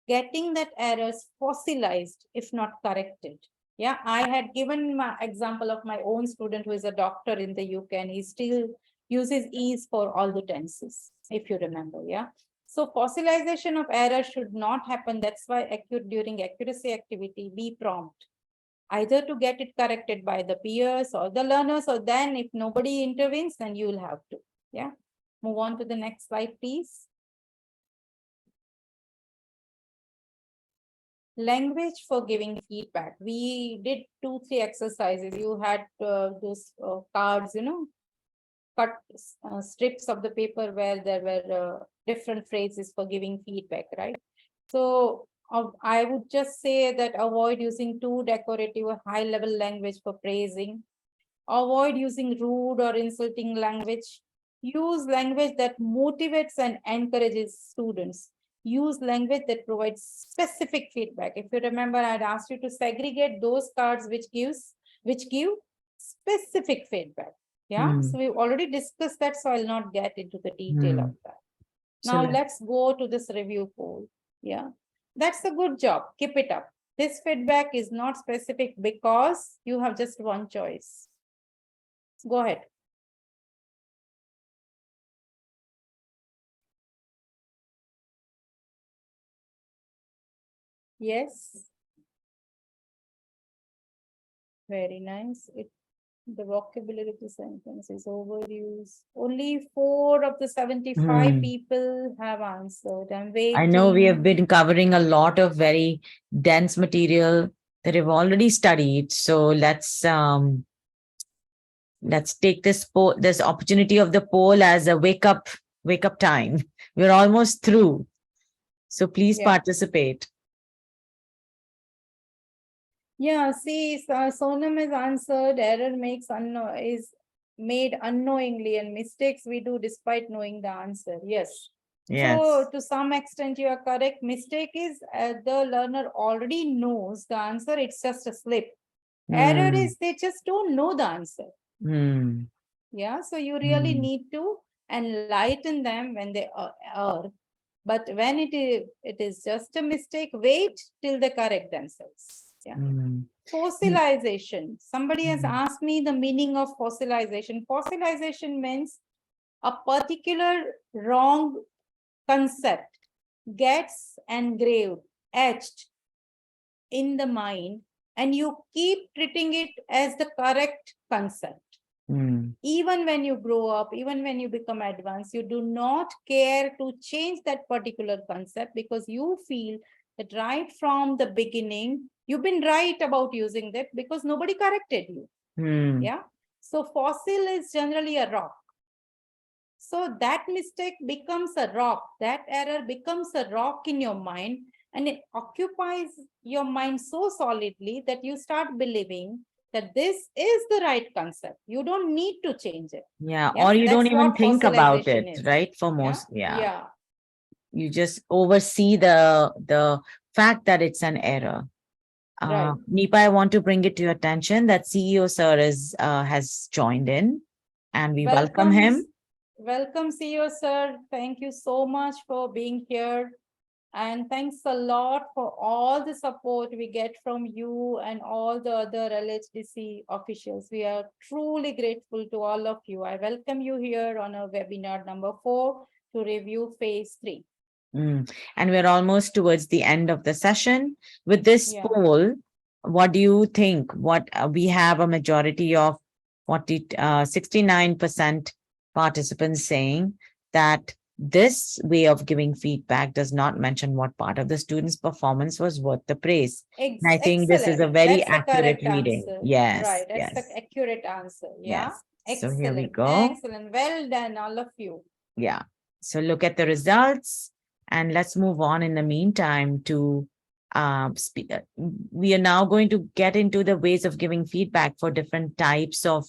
getting that errors fossilized if not corrected. Yeah, I had given my example of my own student who is a doctor in the UK, and he still uses is for all the tenses, if you remember. Yeah. So fossilization of error should not happen. That's why during accuracy activity, be prompt, either to get it corrected by the peers or the learners, or then if nobody intervenes, then you will have to. Yeah. Move on to the next slide, please. Language for giving feedback. We did 2-3 exercises. You had those cards, cut strips of the paper where there were different phrases for giving feedback, right? So I would just say that avoid using too decorative or high level language for praising. Avoid using rude or insulting language. Use language that motivates and encourages students. Use language that provides specific feedback. If you remember, I had asked you to segregate those cards which give specific feedback. Yeah, so we've already discussed that, so I'll not get into the detail of that. Now let's go to this review poll. Yeah, that's a good job. Keep it up. This feedback is not specific because you have just one choice. Go ahead. Yes. Very nice. The vocabulary of the sentence is overused. Only 4 of the 75 people have answered. I'm waiting. I know we have been covering a lot of very dense material that I've already studied. So let's take this opportunity of the poll as a wake up time. We're almost through. So please participate. Yeah, see, Sonam has answered error is made unknowingly, and mistakes we do despite knowing the answer. Yes. So to some extent you are correct. Mistake is the learner already knows the answer. It's just a slip. Error is they just don't know the answer. Yeah. So you really need to enlighten them when they err. But when it is just a mistake, wait till they correct themselves. Yeah. Fossilization. Somebody has asked me the meaning of fossilization. Fossilization means a particular wrong concept gets engraved, etched in the mind, and you keep treating it as the correct concept. Even when you grow up, even when you become advanced, you do not care to change that particular concept because you feel that right from the beginning, you've been right about using that because nobody corrected you. Yeah. So fossil is generally a rock. So that mistake becomes a rock. That error becomes a rock in your mind. and it occupies your mind so solidly that you start believing that this is the right concept. You don't need to change it. Yeah. Yeah, Or you don't that's even what think about fossilization it, is. right? For Yeah, most, yeah. yeah, You just oversee the fact that it's an error. right. Nipa, I want to bring it to your attention that CEO sir has joined in, and we welcome Welcome, him. welcome, CEO sir. Thank you so much for being here. And thanks a lot for all the support we get from you and all the other LHDC officials. We are truly grateful to all of you. I welcome you here on our webinar number 4 to review phase 3. Mm. And we're almost towards the end of the session. With this Yeah, poll, what do you think? What we have a majority of 69% participants saying that this way of giving feedback does not mention what part of the student's performance was worth the praise. And I think this is excellent. a very That's the accurate correct reading. answer. Yes, Right, that's the yes, accurate answer. Yeah, yes. So here we excellent, go. excellent. Well done, all of you. Yeah. So look at the results and let's move on in the meantime to we are now going to get into the ways of giving feedback for different types of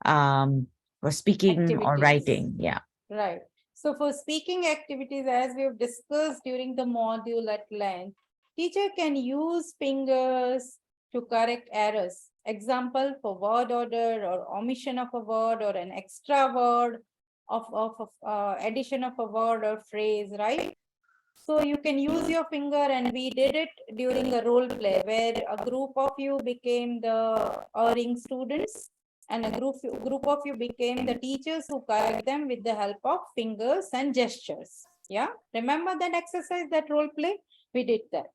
for speaking or Activities. writing. Yeah. Right. So for speaking activities, as we've discussed during the module at length, teacher can use fingers to correct errors. Example for word order or omission of a word or an extra word of addition of a word or phrase, right? So you can use your finger, and we did it during a role play where a group of you became the erring students and a group of you became the teachers who correct them with the help of fingers and gestures. Yeah, remember that exercise, that role play? We did that.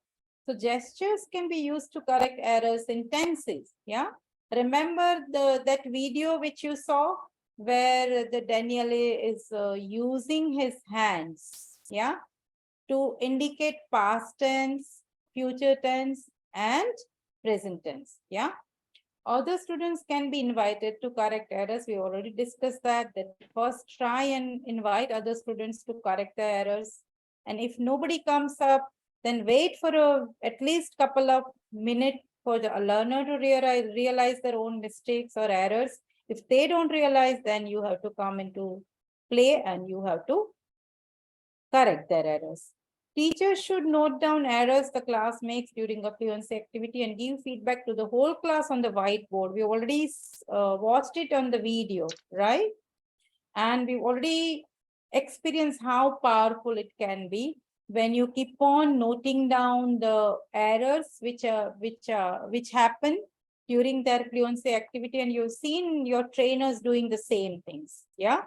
So gestures can be used to correct errors in tenses. Yeah, remember that video which you saw where the Daniele is using his hands. Yeah, to indicate past tense, future tense, and present tense. Yeah. Other students can be invited to correct errors. We already discussed that first try and invite other students to correct the errors. And if nobody comes up, then wait for at least couple of minutes for the learner to realize their own mistakes or errors. If they don't realize, then you have to come into play and you have to correct their errors. Teachers should note down errors the class makes during a fluency activity and give feedback to the whole class on the whiteboard. We already watched it on the video, right? And we already experienced how powerful it can be when you keep on noting down the errors which happen during their fluency activity, and you've seen your trainers doing the same things, yeah,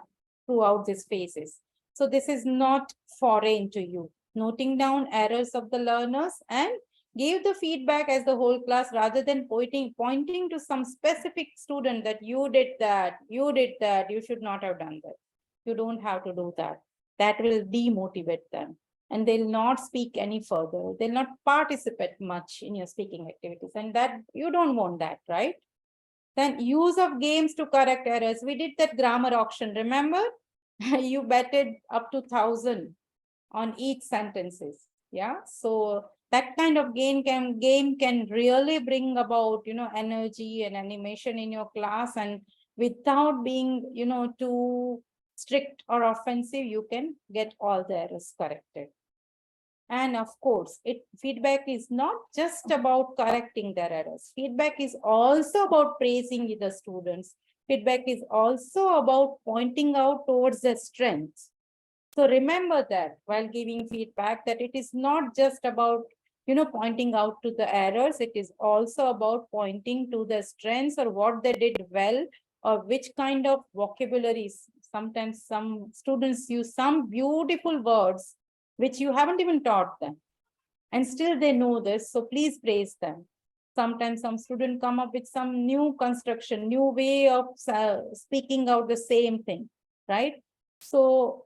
throughout these phases. So this is not foreign to you. Noting down errors of the learners and give the feedback as the whole class rather than pointing to some specific student that you did that, you should not have done that. You don't have to do that. That will demotivate them and they'll not speak any further. They'll not participate much in your speaking activities, and that you don't want that, right? Then use of games to correct errors. We did that grammar auction, remember? You betted up to 1,000 on each sentences. Yeah, so that kind of game can really bring about energy and animation in your class, and without being too strict or offensive, you can get all the errors corrected. And of course, feedback is not just about correcting their errors. Feedback is also about praising the students. Feedback is also about pointing out towards their strengths. So remember that while giving feedback, that it is not just about pointing out to the errors. It is also about pointing to the strengths or what they did well or which kind of vocabularies. Sometimes some students use some beautiful words which you haven't even taught them, and still they know this. So please praise them. Sometimes some students come up with some new construction, new way of speaking out the same thing, right? So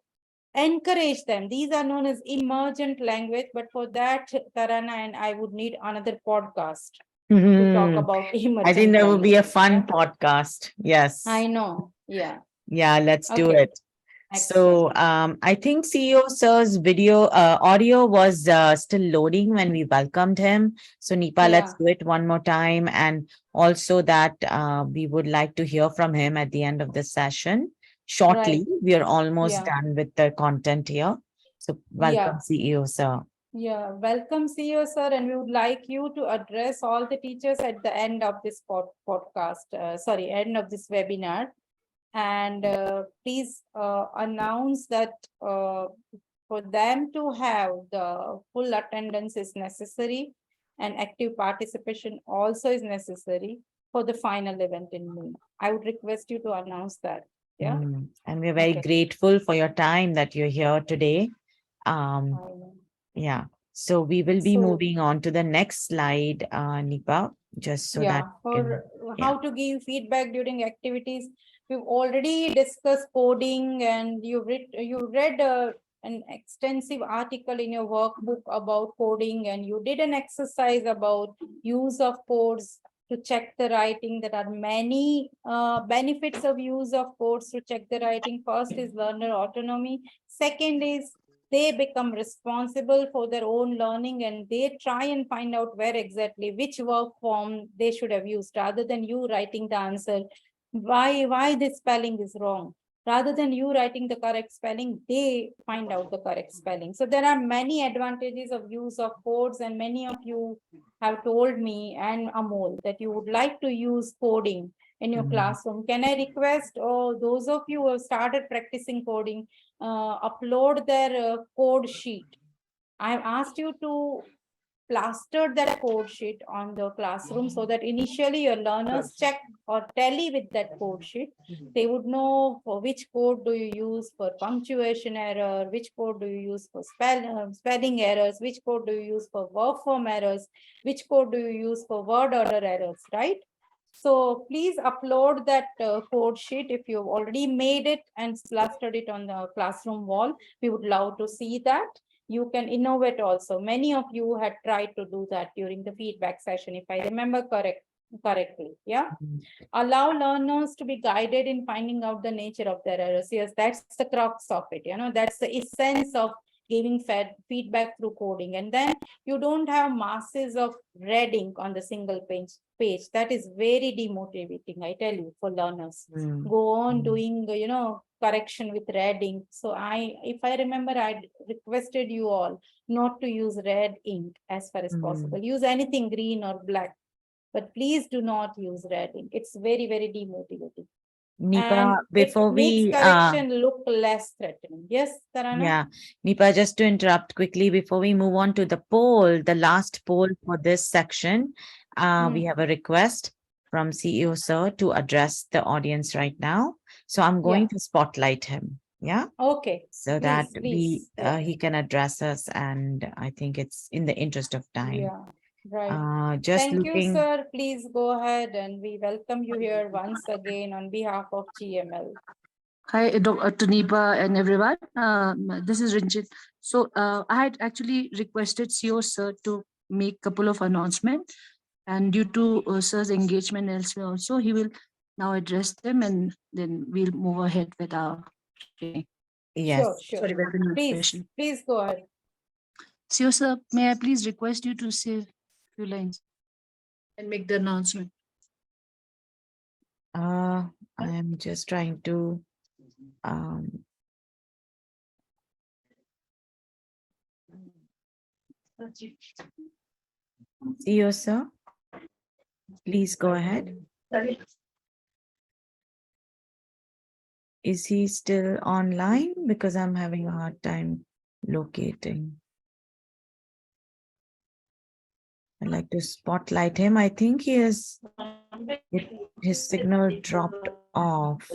encourage them. These are known as emergent language, but for that, Tarana and I would need another podcast to talk about I think emergent that would be a languages. fun Yeah, podcast. Yes. I know. Yeah. Yeah, let's do Okay. it. So I think CEO sir's video audio was still loading when we welcomed him. So Nipa, let's do it one more time. And also that we would like to hear from him at the end of the session. Shortly, we are almost done with the content here. So welcome, CEO sir. Yeah, welcome, CEO sir, and we would like you to address all the teachers at the end of this podcast, end of this webinar. And please announce that for them to have the full attendance is necessary and active participation also is necessary for the final event in May. I would request you to announce that. Yeah. And we're very grateful for your time that you're here today. Yeah. So we will be moving on to the next slide, Nipa, just so that for how to give feedback during activities. We've already discussed coding, and you read an extensive article in your workbook about coding, and you did an exercise about use of codes to check the writing. There are many benefits of use of codes to check the writing. First is learner autonomy. Second is they become responsible for their own learning, and they try and find out where exactly which verb form they should have used, rather than you writing the answer. Why this spelling is wrong? Rather than you writing the correct spelling, they find out the correct spelling. So there are many advantages of use of codes, and many of you have told me and Amol that you would like to use coding in your classroom. Can I request those of you who have started practicing coding, upload their code sheet? I've asked you to plaster that code sheet on the classroom so that initially your learners check or tally with that code sheet. They would know for which code do you use for punctuation error, which code do you use for spelling errors, which code do you use for verb form errors, which code do you use for word order errors, right? So please upload that code sheet if you've already made it and plastered it on the classroom wall. We would love to see that. You can innovate also. Many of you had tried to do that during the feedback session, if I remember correctly. Yeah. Allow learners to be guided in finding out the nature of their errors. Yes, that's the crux of it. That's the essence of giving feedback through coding. And then you don't have masses of red ink on the single page. That is very demotivating, I tell you, for learners. Go on doing, correction with red ink. So if I remember, I requested you all not to use red ink as far as possible. Use anything green or black, but please do not use red ink. It's very, very demotivating. Nipa, and before it makes correction look less threatening. Yes, Tarana? Yeah, Nipa, just to interrupt quickly before we move on to the poll, the last poll for this section, we have a request from CEO sir to address the audience right now. So I'm going to spotlight him. Yeah. Okay. So that he can address us, and I think it's in the interest of time. Yeah. Right. Thank you, sir. Please go ahead, and we welcome you here once again on behalf of GML. Hi, Dr. Nipa and everyone. This is Rinjit. So I had actually requested CEO sir to make a couple of announcements, and due to sir's engagement elsewhere also, he will now address them, and then we'll move ahead with our training. Yes. Sure. Sorry, please go ahead. CEO sir, may I please request you to say a few lines and make the announcement? I am just trying to CEO sir, please go ahead. Is he still online? Because I'm having a hard time locating. I'd like to spotlight him. I think he has his signal dropped off.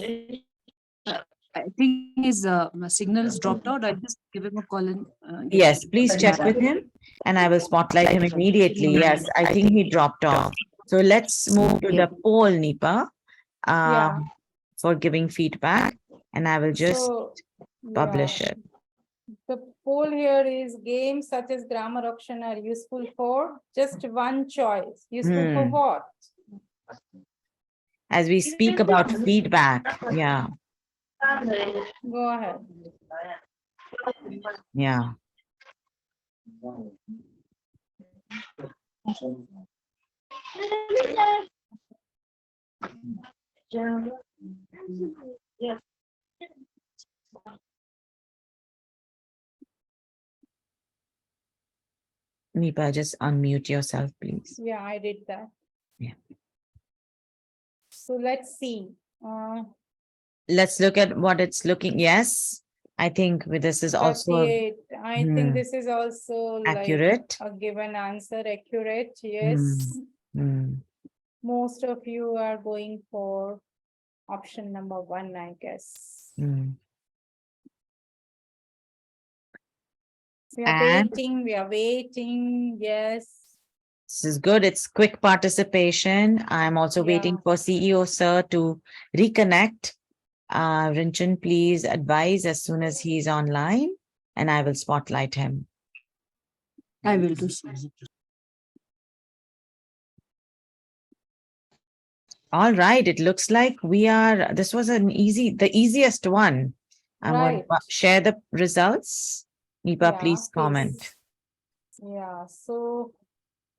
I think his signal is dropped out. I'll just give him a call and yes, please check with him, and I will spotlight him immediately. Yes, I think he dropped off. So let's move to the poll, Nipa, for giving feedback, and I will just publish it. The poll here is games such as grammar option are useful for just one choice. Useful for what? As we speak about feedback, yeah. Go ahead. Yeah. Nipa, just unmute yourself, please. Yeah, I did that. Yeah. So let's see. Let's look at what it's looking. Yes, I think this is also 38. I think Hmm. this is also like accurate. a given answer, accurate. Hmm. Yes. Hmm. Most of you are going for option number 1, I guess. Hmm. We are And waiting. We are waiting. Yes. this is good. It's quick participation. I'm also waiting Yeah. for CEO sir to reconnect. Rinchan, please advise as soon as he's online, and I will spotlight him. I will do so. All right. It looks like this was the easiest one. I'm going Right. to share the results. Nipa, Yeah, please comment. please. Yeah. So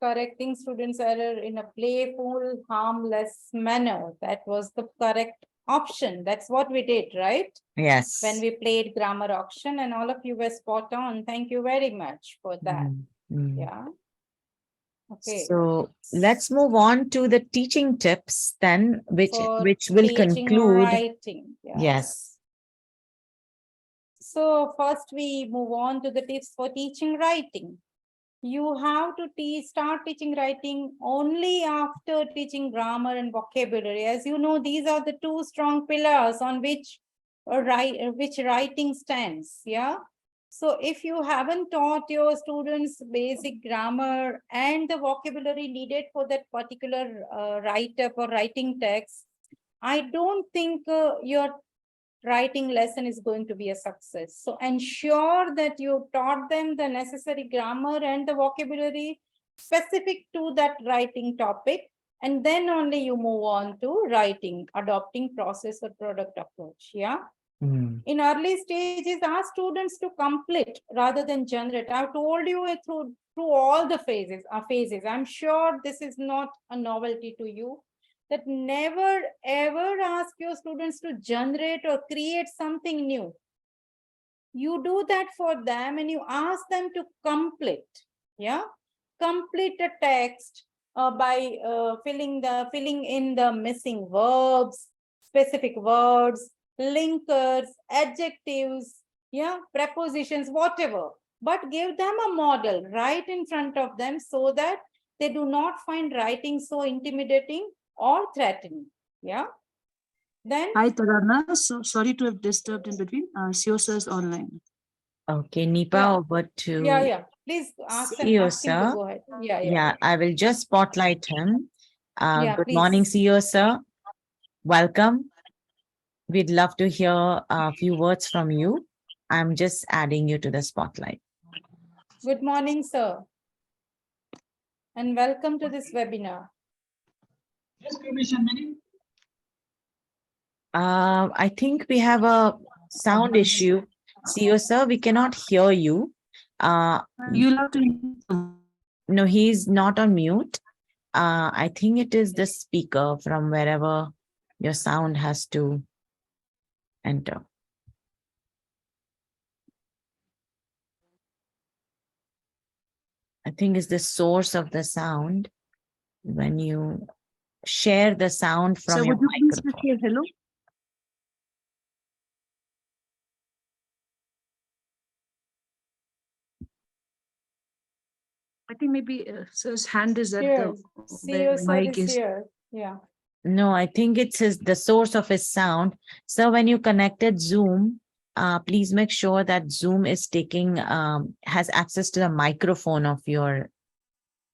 correcting students' error in a playful, harmless manner. That was the correct option. That's what we did, right? Yes. When we played grammar auction, and all of you were spot on. Thank you very much for that. Yeah. Okay. So let's move on to the teaching tips then, which For will teaching conclude. writing. Yeah. Yes. So first we move on to the tips for teaching writing. You have to start teaching writing only after teaching grammar and vocabulary. As you know, these are the two strong pillars on which writing stands. Yeah. So if you haven't taught your students basic grammar and the vocabulary needed for that particular write-up or writing text, I don't think your writing lesson is going to be a success. So ensure that you taught them the necessary grammar and the vocabulary specific to that writing topic. And then only you move on to writing, adopting process or product approach. Yeah. In early stages, ask students to complete rather than generate. I've told you it through all the phases. I'm sure this is not a novelty to you, that never ever ask your students to generate or create something new. You do that for them and you ask them to complete. Yeah. Complete a text by filling in the missing verbs, specific words, linkers, adjectives, yeah, prepositions, whatever. But give them a model right in front of them so that they do not find writing so intimidating or threatening. Yeah. Then Hi, Tarana. So sorry to have disturbed in between. CEO sir is online. Okay, Nipa, yeah, over to yeah. Please ask him to sir. go ahead. Yeah. Yeah, I will just spotlight him. Yeah, Good please. morning, CEO sir. Welcome. We'd love to hear a few words from you. I'm just adding you to the spotlight. Good morning, sir. And welcome to this webinar. I think we have a sound issue. CEO sir, we cannot hear you. You'll have to. No, he's not on mute. I think it is the speaker from wherever your sound has to enter. I think it's the source of the sound when you share the sound from So your would you please microphone. say hello? I think maybe sir's hand is at Here, the CEO sir mic is is. here. Yeah. No, I think it's the source of his sound. So when you connected Zoom, please make sure that Zoom is has access to the microphone of your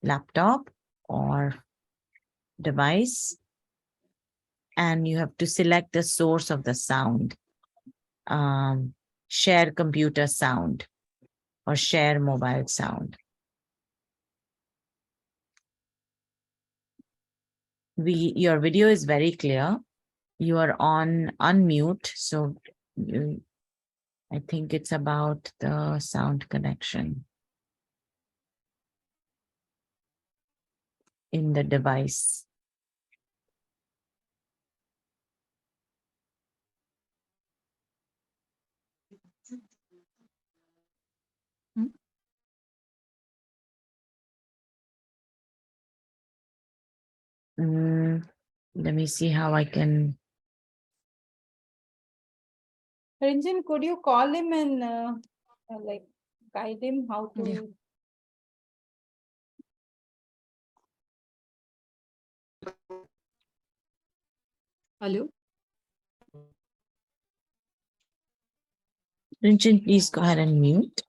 laptop or device. And you have to select the source of the sound. Share computer sound or share mobile sound. Your video is very clear. You are on unmute, so I think it's about the sound connection in the device. Let me see how I can. Ranjan, could you call him and like guide him how to? Yeah. Hello. Rinchen, please go ahead and mute.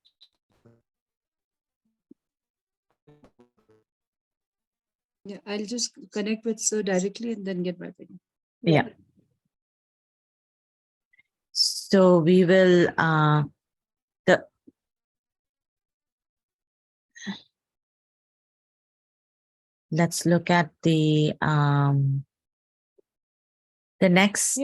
Yeah, I'll just connect with Sir directly and then get back to you. Yeah. So we will let's look at the next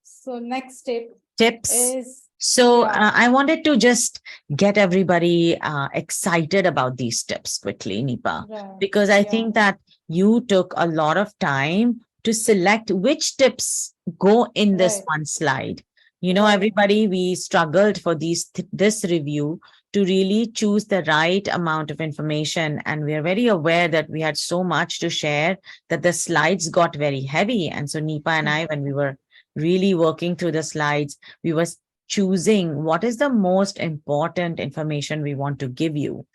So next step tips. is So I wanted to just get everybody excited about these tips quickly, Nipa, because I think that you took a lot of time to select which tips go in this one slide. You know, everybody, we struggled for this review to really choose the right amount of information. And we are very aware that we had so much to share that the slides got very heavy. And so Nipa and I, when we were really working through the slides, we were choosing what is the most important information we want to give you.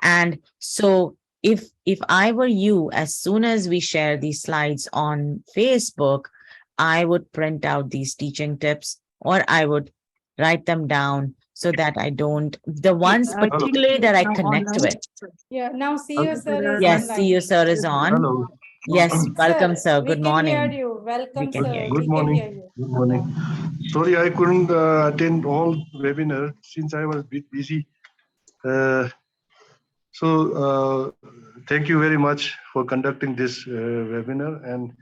And so if I were you, as soon as we share these slides on Facebook, I would print out these teaching tips, or I would write them down so that I don't, the ones particularly that I connect with. Yeah, now CEO sir is Yes, online. CEO sir is on. Hello. Yes, welcome, sir. Good We can hear morning. you. Welcome, can sir. hear you. Good We can hear morning. you. Good morning. Sorry, I couldn't attend all webinar since I was a bit busy. So thank you very much for conducting this webinar. And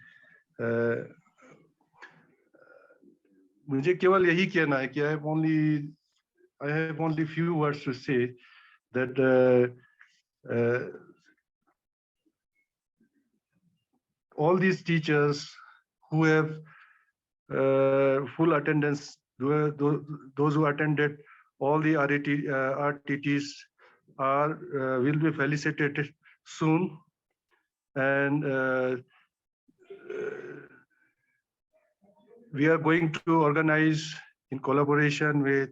मुझे केवल यही कहना है कि I have only few words to say that all these teachers who have full attendance, those who attended all the RTTs will be felicitated soon. And we are going to organize, in collaboration with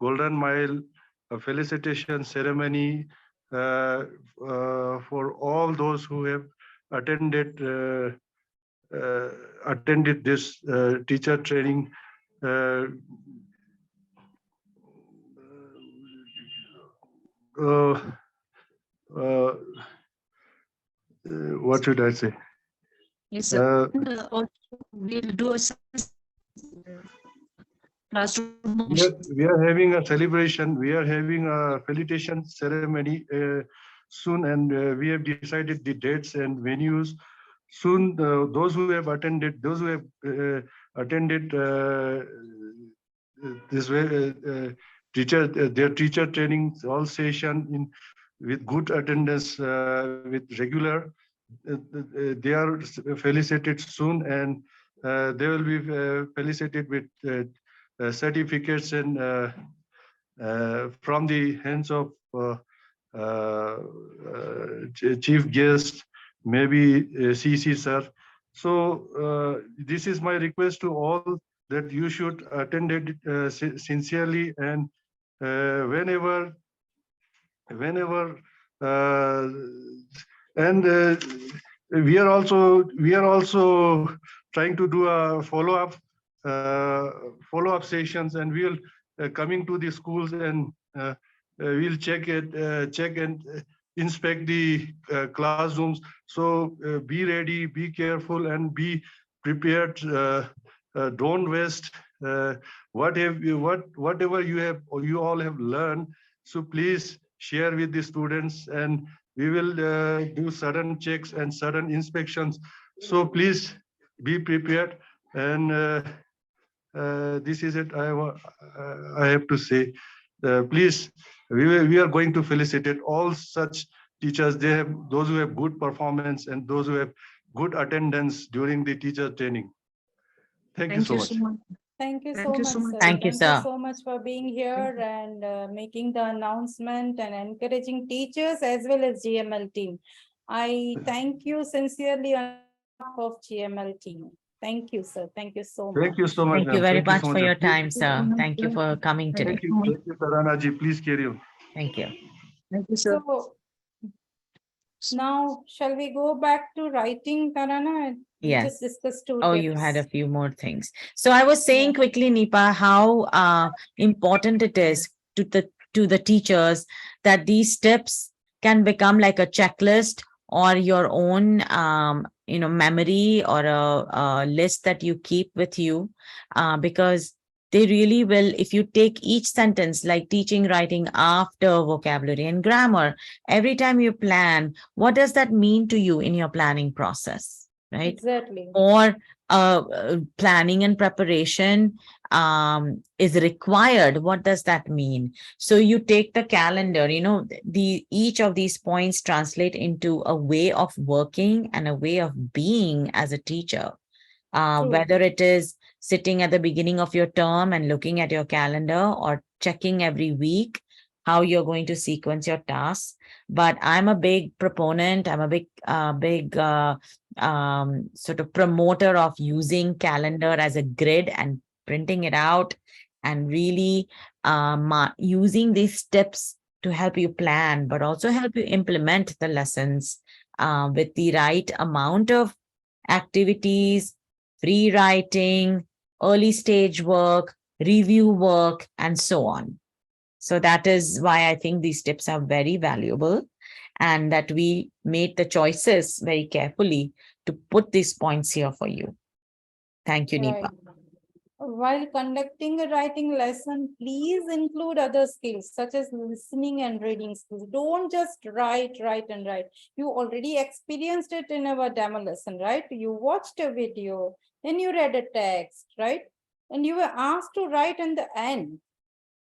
Golden Mile, a felicitation ceremony for all those who have attended this teacher training. What should I say? Yes, sir. We'll do a classroom. We are having a celebration. We are having a felicitation ceremony soon, and we have decided the dates and venues soon. Those who have attended, this way, their teacher training all session with good attendance, with regular. They are felicitated soon, and they will be felicitated with certificates and from the hands of chief guest, maybe CC sir. So this is my request to all, that you should attend it sincerely, and whenever and we are also trying to do a follow-up sessions, and we'll coming to the schools, and we'll check and inspect the classrooms. So be ready, be careful, and be prepared. Don't waste whatever you all have learned. So please share with the students, and we will do sudden checks and sudden inspections. So please be prepared, and This is it. I have to say. Please, we are going to felicitate all such teachers. They have those who have good performance and those who have good attendance during the teacher training. Thank you so much. Thank you Thank so you much, so much, sir. sir. Thank you, Thank you sir. so much for being here and making the announcement and encouraging teachers as well as GML team. I thank you sincerely on behalf of GML team. Thank you, sir. Thank you so much. Thank you so much, Thank you ma'am. very Thank you much so for much. your Please- time, sir. Thank you for coming today. Thank you, Tarana ji. Please carry on. Thank you. Thank you, sir. So now shall we go back to writing, Tarana? We Yes. just discussed two Oh, you had a tips. few more things. So I was saying Yeah. quickly, Nipa, how important it is to the teachers that these tips can become like a checklist or your own memory or a list that you keep with you, because they really will. If you take each sentence like teaching writing after vocabulary and grammar, every time you plan, what does that mean to you in your planning process, right? Exactly. Or planning and preparation is required. What does that mean? So you take the calendar, each of these points translate into a way of working and a way of being as a teacher. True. Whether it is sitting at the beginning of your term and looking at your calendar or checking every week how you're going to sequence your tasks. But I'm a big proponent, I'm a big sort of promoter of using calendar as a grid and printing it out and really using these tips to help you plan, but also help you implement the lessons with the right amount of activities, free writing, early stage work, review work, and so on. So that is why I think these tips are very valuable and that we made the choices very carefully to put these points here for you. Thank you, Right. Nipa. While conducting a writing lesson, please include other skills such as listening and reading skills. Don't just write. You already experienced it in our demo lesson, right? You watched a video, then you read a text, right? And you were asked to write in the end.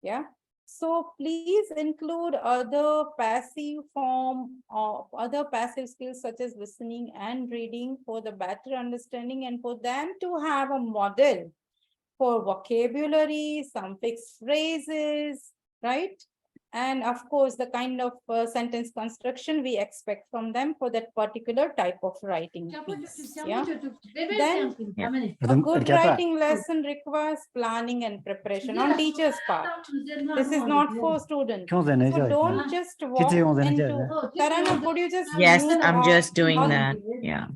Yeah. So please include other passive form or other passive skills such as listening and reading for the better understanding and for them to have a model for vocabulary, some fixed phrases, right? And of course, the kind of sentence construction we expect from them for that particular type of writing piece. Yeah. Then a good writing lesson requires planning and preparation on teacher's part. This is not for students. So don't just walk into. Tarana, could you just Yes, mute I'm off just doing all- that. Yeah.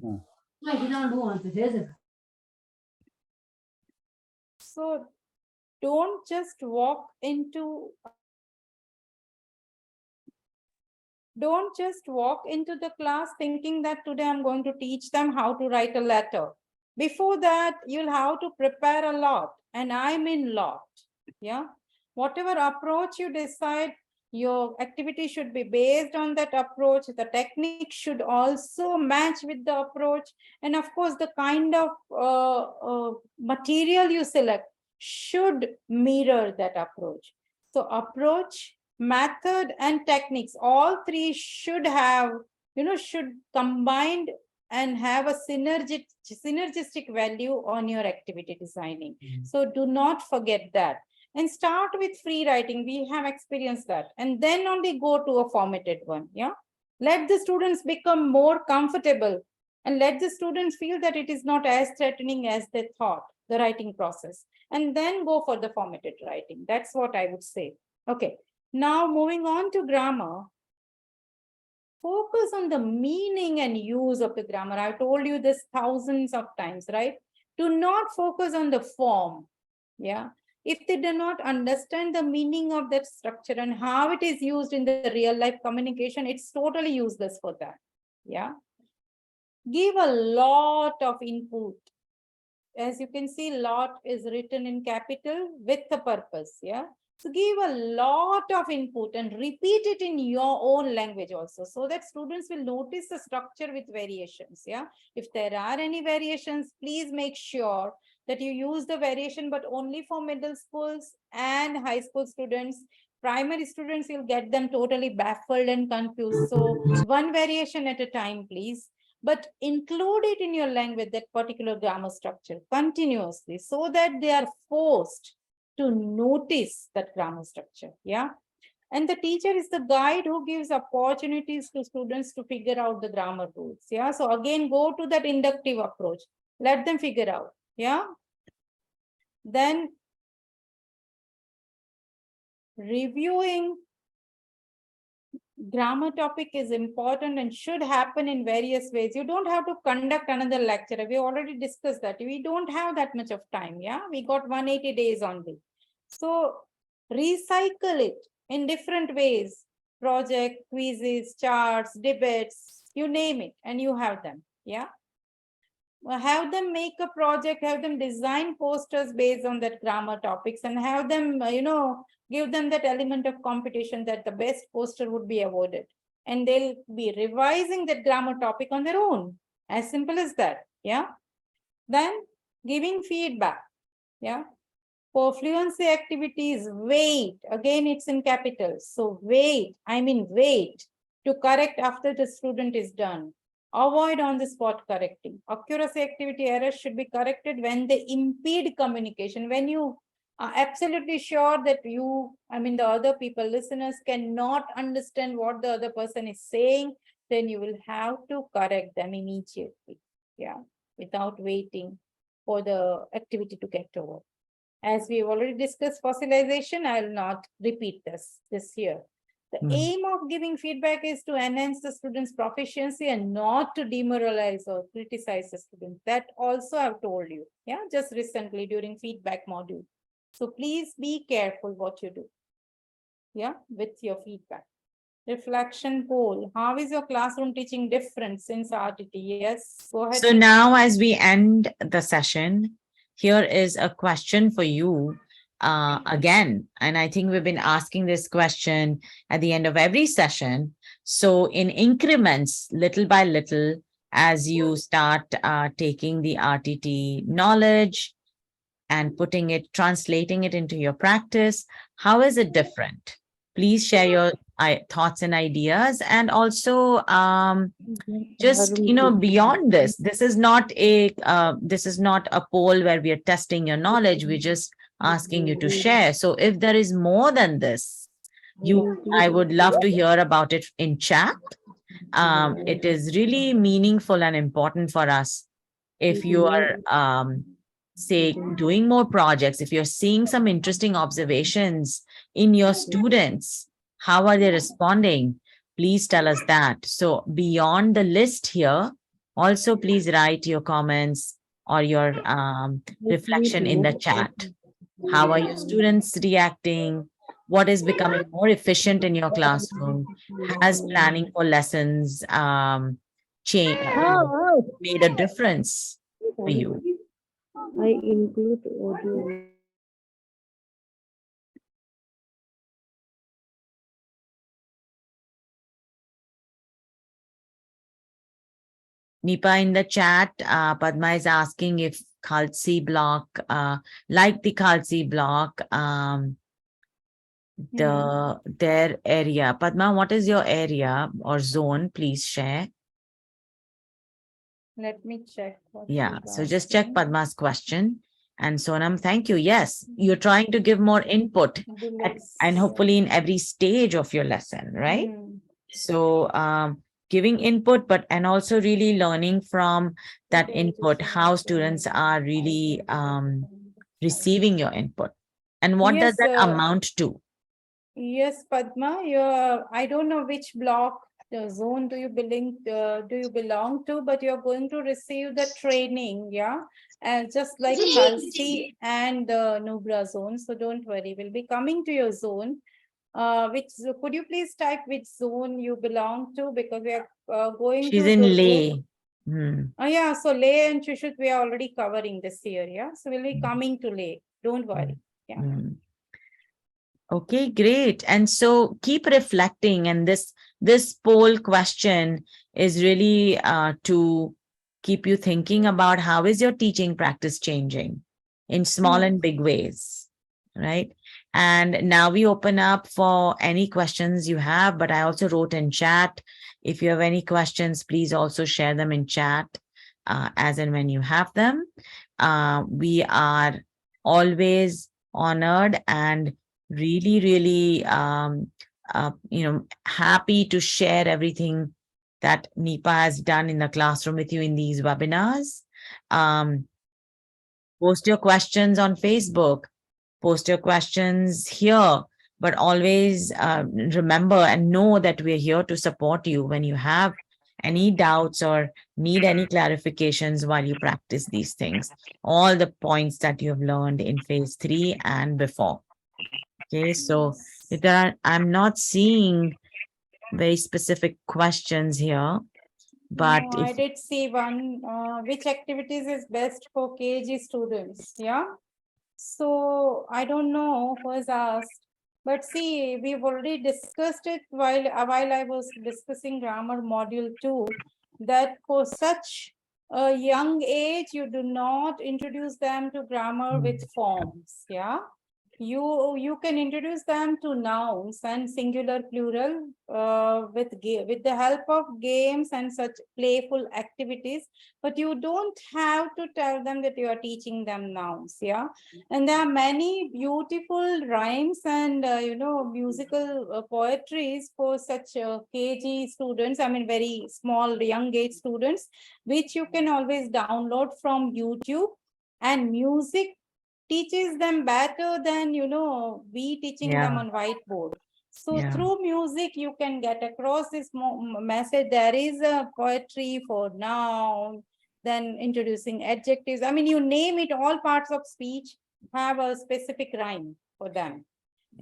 So don't just walk into the class thinking that today I'm going to teach them how to write a letter. Before that, you'll have to prepare a lot, and I mean lot. Yeah. Whatever approach you decide, your activity should be based on that approach. The technique should also match with the approach. And of course, the kind of material you select should mirror that approach. So approach, method, and techniques, all three should have, should combined and have a synergistic value on your activity designing. So do not forget that. And start with free writing. We have experienced that. And then only go to a formatted one. Yeah. Let the students become more comfortable and let the students feel that it is not as threatening as they thought, the writing process. And then go for the formatted writing. That's what I would say. Okay. Now moving on to grammar. Focus on the meaning and use of the grammar. I told you this thousands of times, right? Do not focus on the form. Yeah. If they do not understand the meaning of that structure and how it is used in the real life communication, it's totally useless for that. Yeah. Give a lot of input. As you can see, lot is written in capital with a purpose. Yeah. So give a lot of input and repeat it in your own language also, so that students will notice the structure with variations. Yeah. If there are any variations, please make sure that you use the variation, but only for middle schools and high school students. Primary students, you'll get them totally baffled and confused. So one variation at a time, please. But include it in your language, that particular grammar structure continuously, so that they are forced to notice that grammar structure. Yeah. And the teacher is the guide who gives opportunities to students to figure out the grammar rules. Yeah. So again, go to that inductive approach. Let them figure out. Yeah. Then reviewing grammar topic is important and should happen in various ways. You don't have to conduct another lecture. We already discussed that. We don't have that much of time. Yeah. We got 180 days only. So recycle it in different ways. Project, quizzes, charts, debates, you name it, and you have them. Yeah. Have them make a project, have them design posters based on that grammar topics, and have them, give them that element of competition that the best poster would be awarded. And they'll be revising that grammar topic on their own. As simple as that. Yeah. Then giving feedback. Yeah. For fluency activities, wait. Again, it's in capitals. So wait to correct after the student is done. Avoid on the spot correcting. Accuracy activity errors should be corrected when they impede communication. When you are absolutely sure that the other people, listeners, cannot understand what the other person is saying, then you will have to correct them immediately. Yeah, without waiting for the activity to get over. As we've already discussed fossilization, I will not repeat this here. The aim of giving feedback is to enhance the student's proficiency and not to demoralize or criticize the student. That also I've told you, yeah, just recently during feedback module. So please be careful what you do, yeah, with your feedback. Reflection poll. How is your classroom teaching different since RTT? Yes, go ahead. So now as we end the session, here is a question for you. Again, and I think we've been asking this question at the end of every session. So in increments, little by little, as you start taking the RTT knowledge and translating it into your practice, how is it different? Please share your thoughts and ideas. And also just, beyond this, this is not a poll where we are testing your knowledge. We're just asking you to share. So if there is more than this, I would love to hear about it in chat. It is really meaningful and important for us. If you are, say, doing more projects, if you're seeing some interesting observations in your students, how are they responding? Please tell us that. So beyond the list here, also please write your comments or your reflection in the chat. How are your students reacting? What is becoming more efficient in your classroom? Has planning for lessons made a difference for you? I include audio. Nipa, in the chat, Padma is asking if Khalsi block, like the Khalsi block, their area. Padma, what is your area or zone? Please share. Let me check. Yeah, so just check Padma's question. And Sonam, thank you. Yes, you're trying to give more input and hopefully in every stage of your lesson, right? So giving input, and also really learning from that input, how students are really receiving your input. And what does that amount to? Yes, Padma, I don't know which block, the zone do you belong to, but you're going to receive the training, yeah, and just like Khalsi and the Nubra zone. So don't worry, we'll be coming to your zone. Could you please type which zone you belong to, because we are going She's to in Leh. Yeah, so Leh and Chushut we are already covering this year, yeah, so we'll be coming to Leh, don't worry. Yeah. Okay, great. And so keep reflecting, and this poll question is really to keep you thinking about how is your teaching practice changing. in small and big ways, right? And now we open up for any questions you have, but I also wrote in chat. If you have any questions, please also share them in chat as and when you have them. We are always honored and really, happy to share everything that Nipa has done in the classroom with you in these webinars. Post your questions on Facebook, post your questions here, but always remember and know that we're here to support you when you have any doubts or need any clarifications while you practice these things, all the points that you have learned in phase 3 and before. Okay, so I'm not seeing very specific questions here, but No, I did see one, which activities is best for KG students, yeah? So I don't know who has asked, but see, we've already discussed it while I was discussing grammar module 2, that for such a young age, you do not introduce them to grammar with forms, yeah? You can introduce them to nouns and singular plural with the help of games and such playful activities, but you don't have to tell them that you are teaching them nouns, yeah? And there are many beautiful rhymes and musical poetries for such KG students, I mean very small young age students, which you can always download from YouTube. And music teaches them better than we teaching them on whiteboard. So through music you can get across this message. There is a poetry for noun, then introducing adjectives, I mean you name it, all parts of speech have a specific rhyme for them.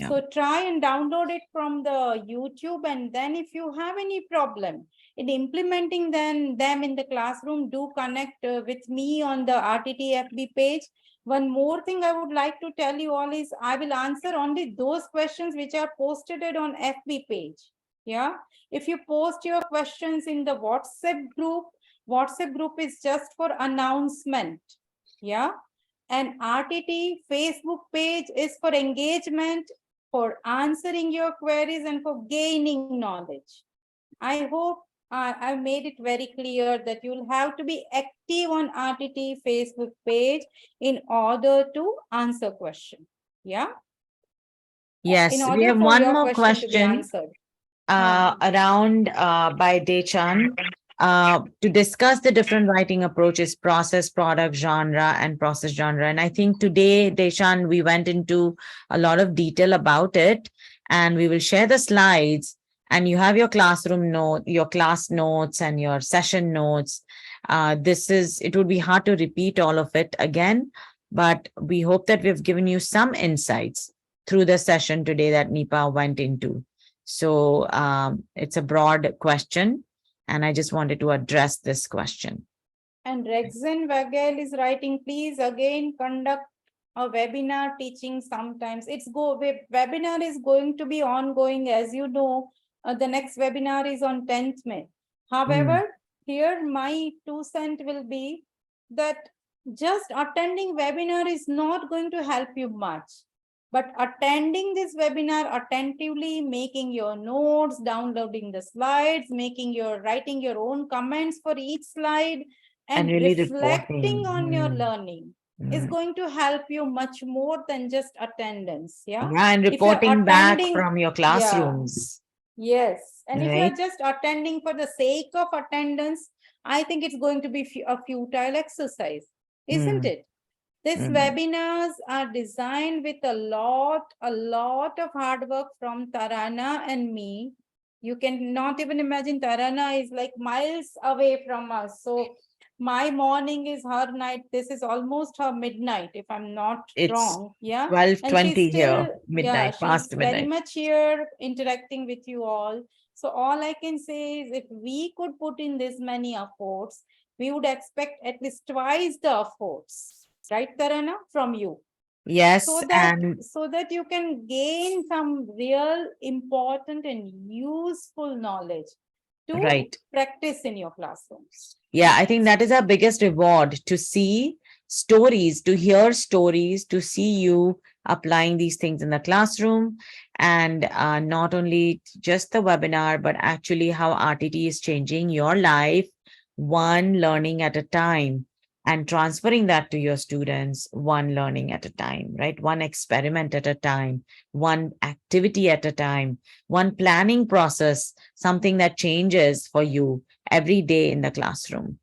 So try and download it from the YouTube, and then if you have any problem in implementing them in the classroom, do connect with me on the RTT FB page. One more thing I would like to tell you all is I will answer only those questions which are posted on FB page. Yeah, if you post your questions in the WhatsApp group is just for announcement. Yeah, and RTT Facebook page is for engagement, for answering your queries and for gaining knowledge. I hope I've made it very clear that you'll have to be active on RTT Facebook page in order to answer question. Yeah. yes, In we order have for one your more question to be question answered. around by Dechan to discuss the different writing approaches, process, product, genre, and process genre. And I think today, Deshan, we went into a lot of detail about it, and we will share the slides. And you have your classroom note, your class notes, and your session notes. It would be hard to repeat all of it again, but we hope that we've given you some insights through the session today that Nipa went into. So it's a broad question, and I just wanted to address this question. And Rexen Vagel is writing, please again conduct a webinar teaching sometimes. Webinar is going to be ongoing, as you know. The next webinar is on 10th May. However, here my 2 cents will be that just attending webinar is not going to help you much. But attending this webinar attentively, making your notes, downloading the slides, writing your own comments for each slide, and really reflecting reporting. on your learning is going to help you much more than just attendance. Yeah. And reporting back from your classrooms. Yes. And if right? you're just attending for the sake of attendance, I think it's going to be a futile exercise, isn't it? These webinars are designed with a lot of hard work from Tarana and me. You can not even imagine, Tarana is like miles away from us. So my morning is her night. This is almost her midnight, if I'm not wrong. Yeah. 12:20 here, midnight, she's very much here interacting with you all. So all I can say is if we could put in this many efforts, we would expect at least twice the efforts. Right, Tarana, from you. Yes. So that you can gain some real important and useful knowledge to practice in your classrooms. Yeah, I think that is our biggest reward, to see stories, to hear stories, to see you applying these things in the classroom, and not only just the webinar, but actually how RTT is changing your life, one learning at a time, and transferring that to your students, one learning at a time, right? One experiment at a time, one activity at a time, one planning process, something that changes for you every day in the classroom.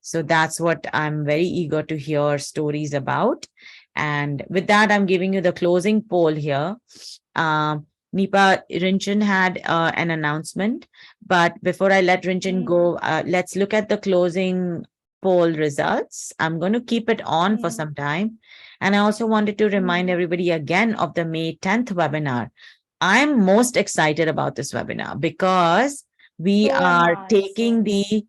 So that's what I'm very eager to hear stories about. And with that, I'm giving you the closing poll here. Nipa, Rinchan had an announcement, but before I let Rinchan go, let's look at the closing poll results. I'm going to keep it on for some time. And I also wanted to remind everybody again of the May 10th webinar. I'm most excited about this webinar because we So am are I, taking so- the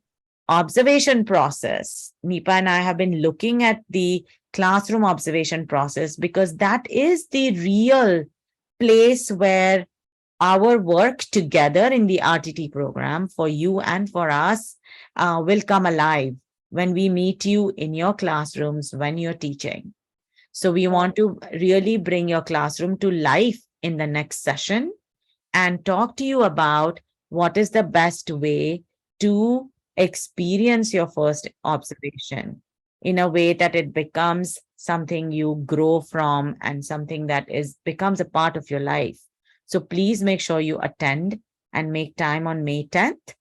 observation process. Nipa and I have been looking at the classroom observation process because that is the real place where our work together in the RTT program for you and for us will come alive when we meet you in your classrooms when you're teaching. So we want to really bring your classroom to life in the next session and talk to you about what is the best way to experience your first observation in a way that it becomes something you grow from and something that becomes a part of your life. So please make sure you attend and make time on May 10th.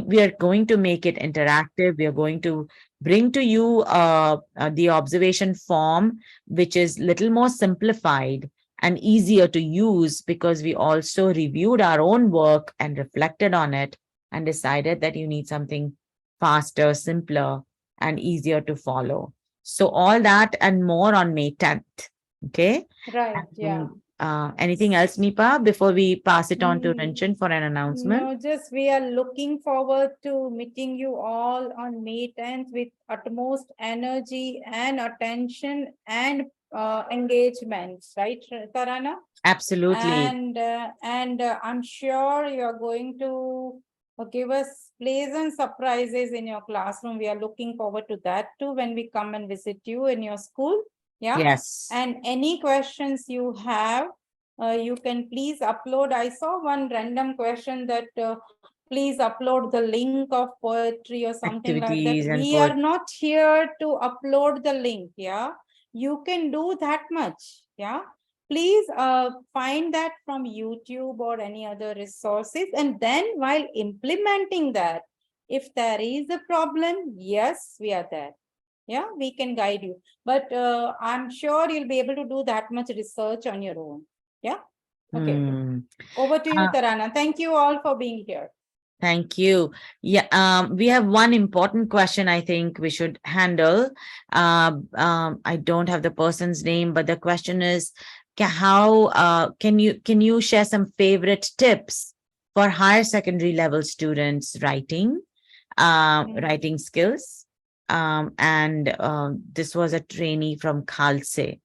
We are going to make it interactive. We are going to bring to you the observation form, which is little more simplified and easier to use because we also reviewed our own work and reflected on it and decided that you need something faster, simpler, and easier to follow. So all that and more on May 10th. Okay. Right, yeah. Anything else, Nipa, before we pass it on to Mm, Rinchan for an announcement? No, just we are looking forward to meeting you all on May 10th with utmost energy and attention and engagement, right, Tarana? Absolutely. And I'm sure you're going to give us pleasant surprises in your classroom. We are looking forward to that too when we come and visit you in your school. Yeah. Yes. And any questions you have, you can please upload. I saw one random question that please upload the link of poetry or something like that. Activities and We are not here to upload the link. Yeah. You can do that much. Yeah. Please find that from YouTube or any other resources. And then while implementing that, if there is a problem, yes, we are there. Yeah, we can guide you. But I'm sure you'll be able to do that much research on your own. Yeah. Okay. Over to you, Tarana. Thank you all for being here. Thank you. Yeah, we have one important question I think we should handle. I don't have the person's name, but the question is, can you share some favorite tips for higher secondary level students writing, writing skills? And this was a trainee from Khalse.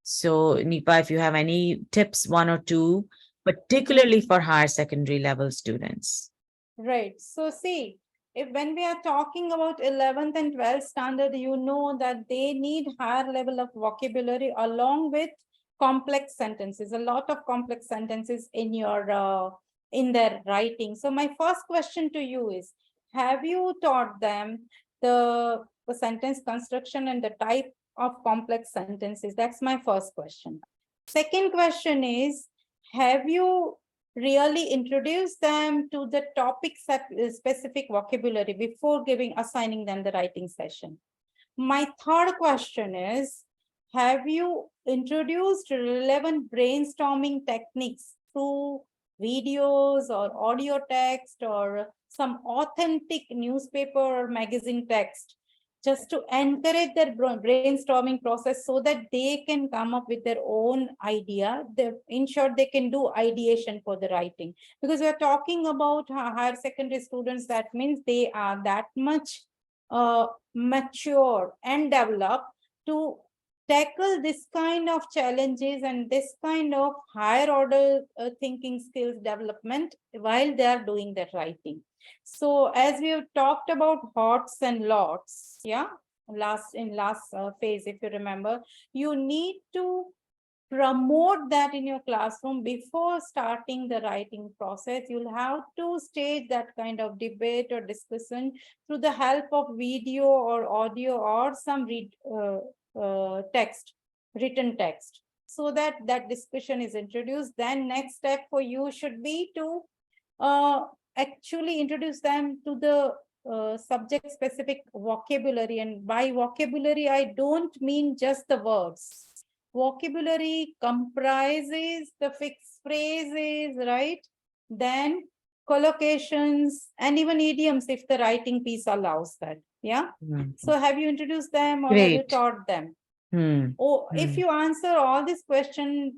So Nipa, if you have any tips, one or two, particularly for higher secondary level students. Right. So see, if when we are talking about 11th and 12th standard, you know that they need higher level of vocabulary along with complex sentences, a lot of complex sentences in your in their writing. So my first question to you is, have you taught them the sentence construction and the type of complex sentences? That's my first question. Second question is, have you really introduce them to the topics that specific vocabulary before assigning them the writing session? My third question is, have you introduced relevant brainstorming techniques through videos or audio text or some authentic newspaper or magazine text, just to encourage their brainstorming process so that they can come up with their own idea? In short, they can do ideation for the writing. Because we're talking about higher secondary students, that means they are that much mature and developed to tackle this kind of challenges and this kind of higher order thinking skills development while they are doing that writing. So as we have talked about HOTS and LOTS, yeah, last phase, if you remember, you need to promote that in your classroom before starting the writing process. You'll have to stage that kind of debate or discussion through the help of video or audio or some written text, so that that discussion is introduced. Then next step for you should be to actually introduce them to the subject specific vocabulary. And by vocabulary, I don't mean just the words. Vocabulary comprises the fixed phrases, right? Then collocations and even idioms if the writing piece allows that. Yeah. So have you introduced them or have you Great. taught them? Hmm. Oh, if you answer all these questions,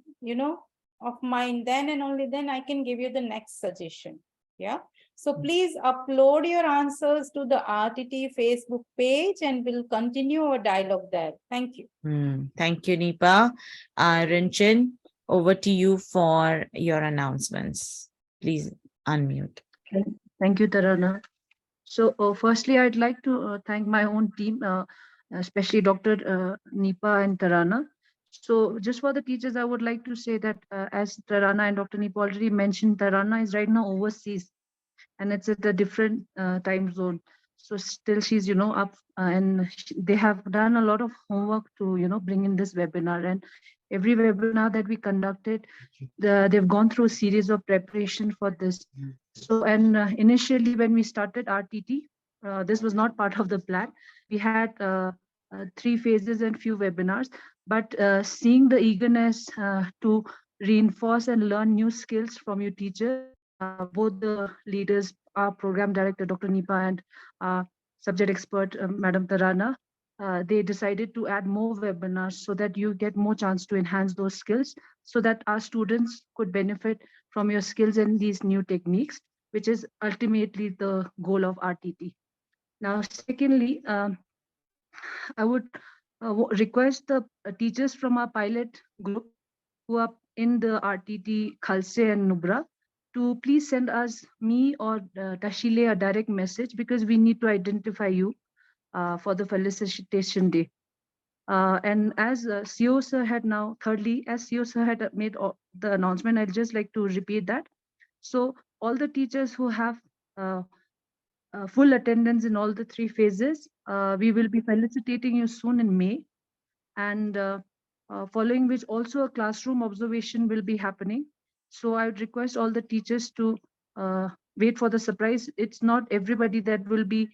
of mine, then and only then I can give you the next suggestion. Yeah. So please upload your answers to the RTT Facebook page and we'll continue our dialogue there. Thank you. Thank you, Nipa. Rinchin, over to you for your announcements. Please unmute. Thank you, Tarana. So firstly, I'd like to thank my own team, especially Dr. Nipa and Tarana. So just for the teachers, I would like to say that as Tarana and Dr. Nipa already mentioned, Tarana is right now overseas and it's at a different time zone. So still she's, up and they have done a lot of homework to, bring in this webinar. And every webinar that we conducted, they've gone through a series of preparation for this. So, and initially when we started RTT, this was not part of the plan. We had 3 phases and few webinars, but seeing the eagerness to reinforce and learn new skills from your teachers, both the leaders, our program director, Dr. Nipa, and subject expert, Madam Tarana, they decided to add more webinars so that you get more chance to enhance those skills so that our students could benefit from your skills and these new techniques, which is ultimately the goal of RTT. Now, secondly, I would request the teachers from our pilot group who are in the RTT Khalse and Nubra to please send us, me or Tashile, a direct message because we need to identify you for the felicitation day. And as CEO sir had now, thirdly, as CEO sir had made the announcement, I'd just like to repeat that. So all the teachers who have full attendance in all the 3 phases, we will be felicitating you soon in May. And following which also a classroom observation will be happening. So I would request all the teachers to wait for the surprise. It's not everybody that will be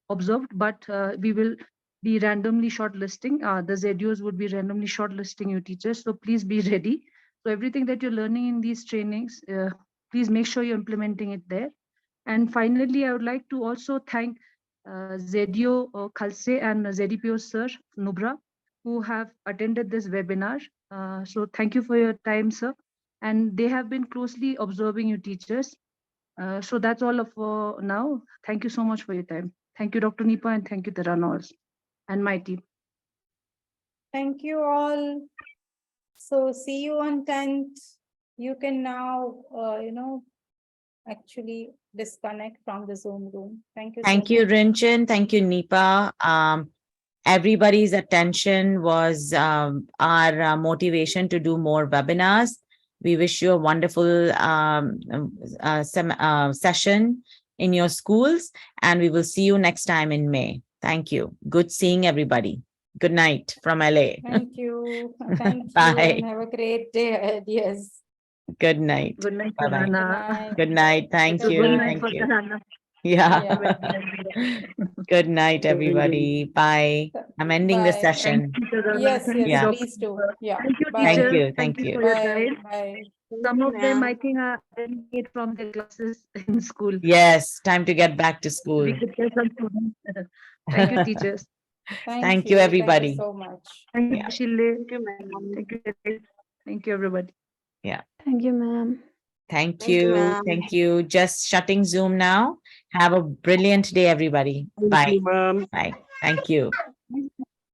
observed, but we will be randomly shortlisting. The ZUs would be randomly shortlisting you teachers. So please be ready. So everything that you're learning in these trainings, please make sure you're implementing it there. And finally, I would like to also thank ZDO Khalse and ZDPO Sir Nubra, who have attended this webinar. So thank you for your time, sir. And they have been closely observing you teachers. So that's all for now. Thank you so much for your time. Thank you, Dr. Nipa, and thank you, Tarana also, and my team. Thank you all. So see you on 10th. You can now, actually disconnect from the Zoom room. Thank you. Thank so you, much. Rinchin. Thank you, Nipa. Everybody's attention was our motivation to do more webinars. We wish you a wonderful session in your schools, and we will see you next time in May. Thank you. Good seeing everybody. Good night from LA. Thank you. Thank you. Bye. And have a great day ahead. Yes. Good night. Good night, Bye-bye. Good Tarana. night. Good night. Thank Good you. night. Thank for you. Tarana. Yeah. Yeah. Good night, everybody. Bye. I'm ending the Bye. session. Thank you, Tarana. Yes, Thank yes, you, Yeah. Dr. please do. Nipa. Yeah. Thank you, Bye. Thank teachers. you. Thank Thank you you. for your Bye. time. Bye. Some of them, I think, are attending it from their classes in school. Yes, time to get back to school. We could get some students. Thank you, teachers. Thank you, everybody. Thank you so much. Thank you, Yeah. Shile. Thank you, ma'am. Thank you. Thank you, everybody. Thank you, ma'am. Thank Thank you, you. ma'am. Thank you. Just shutting Zoom now. Have a brilliant day, everybody. Bye. Thank you, ma'am. Bye. Thank you.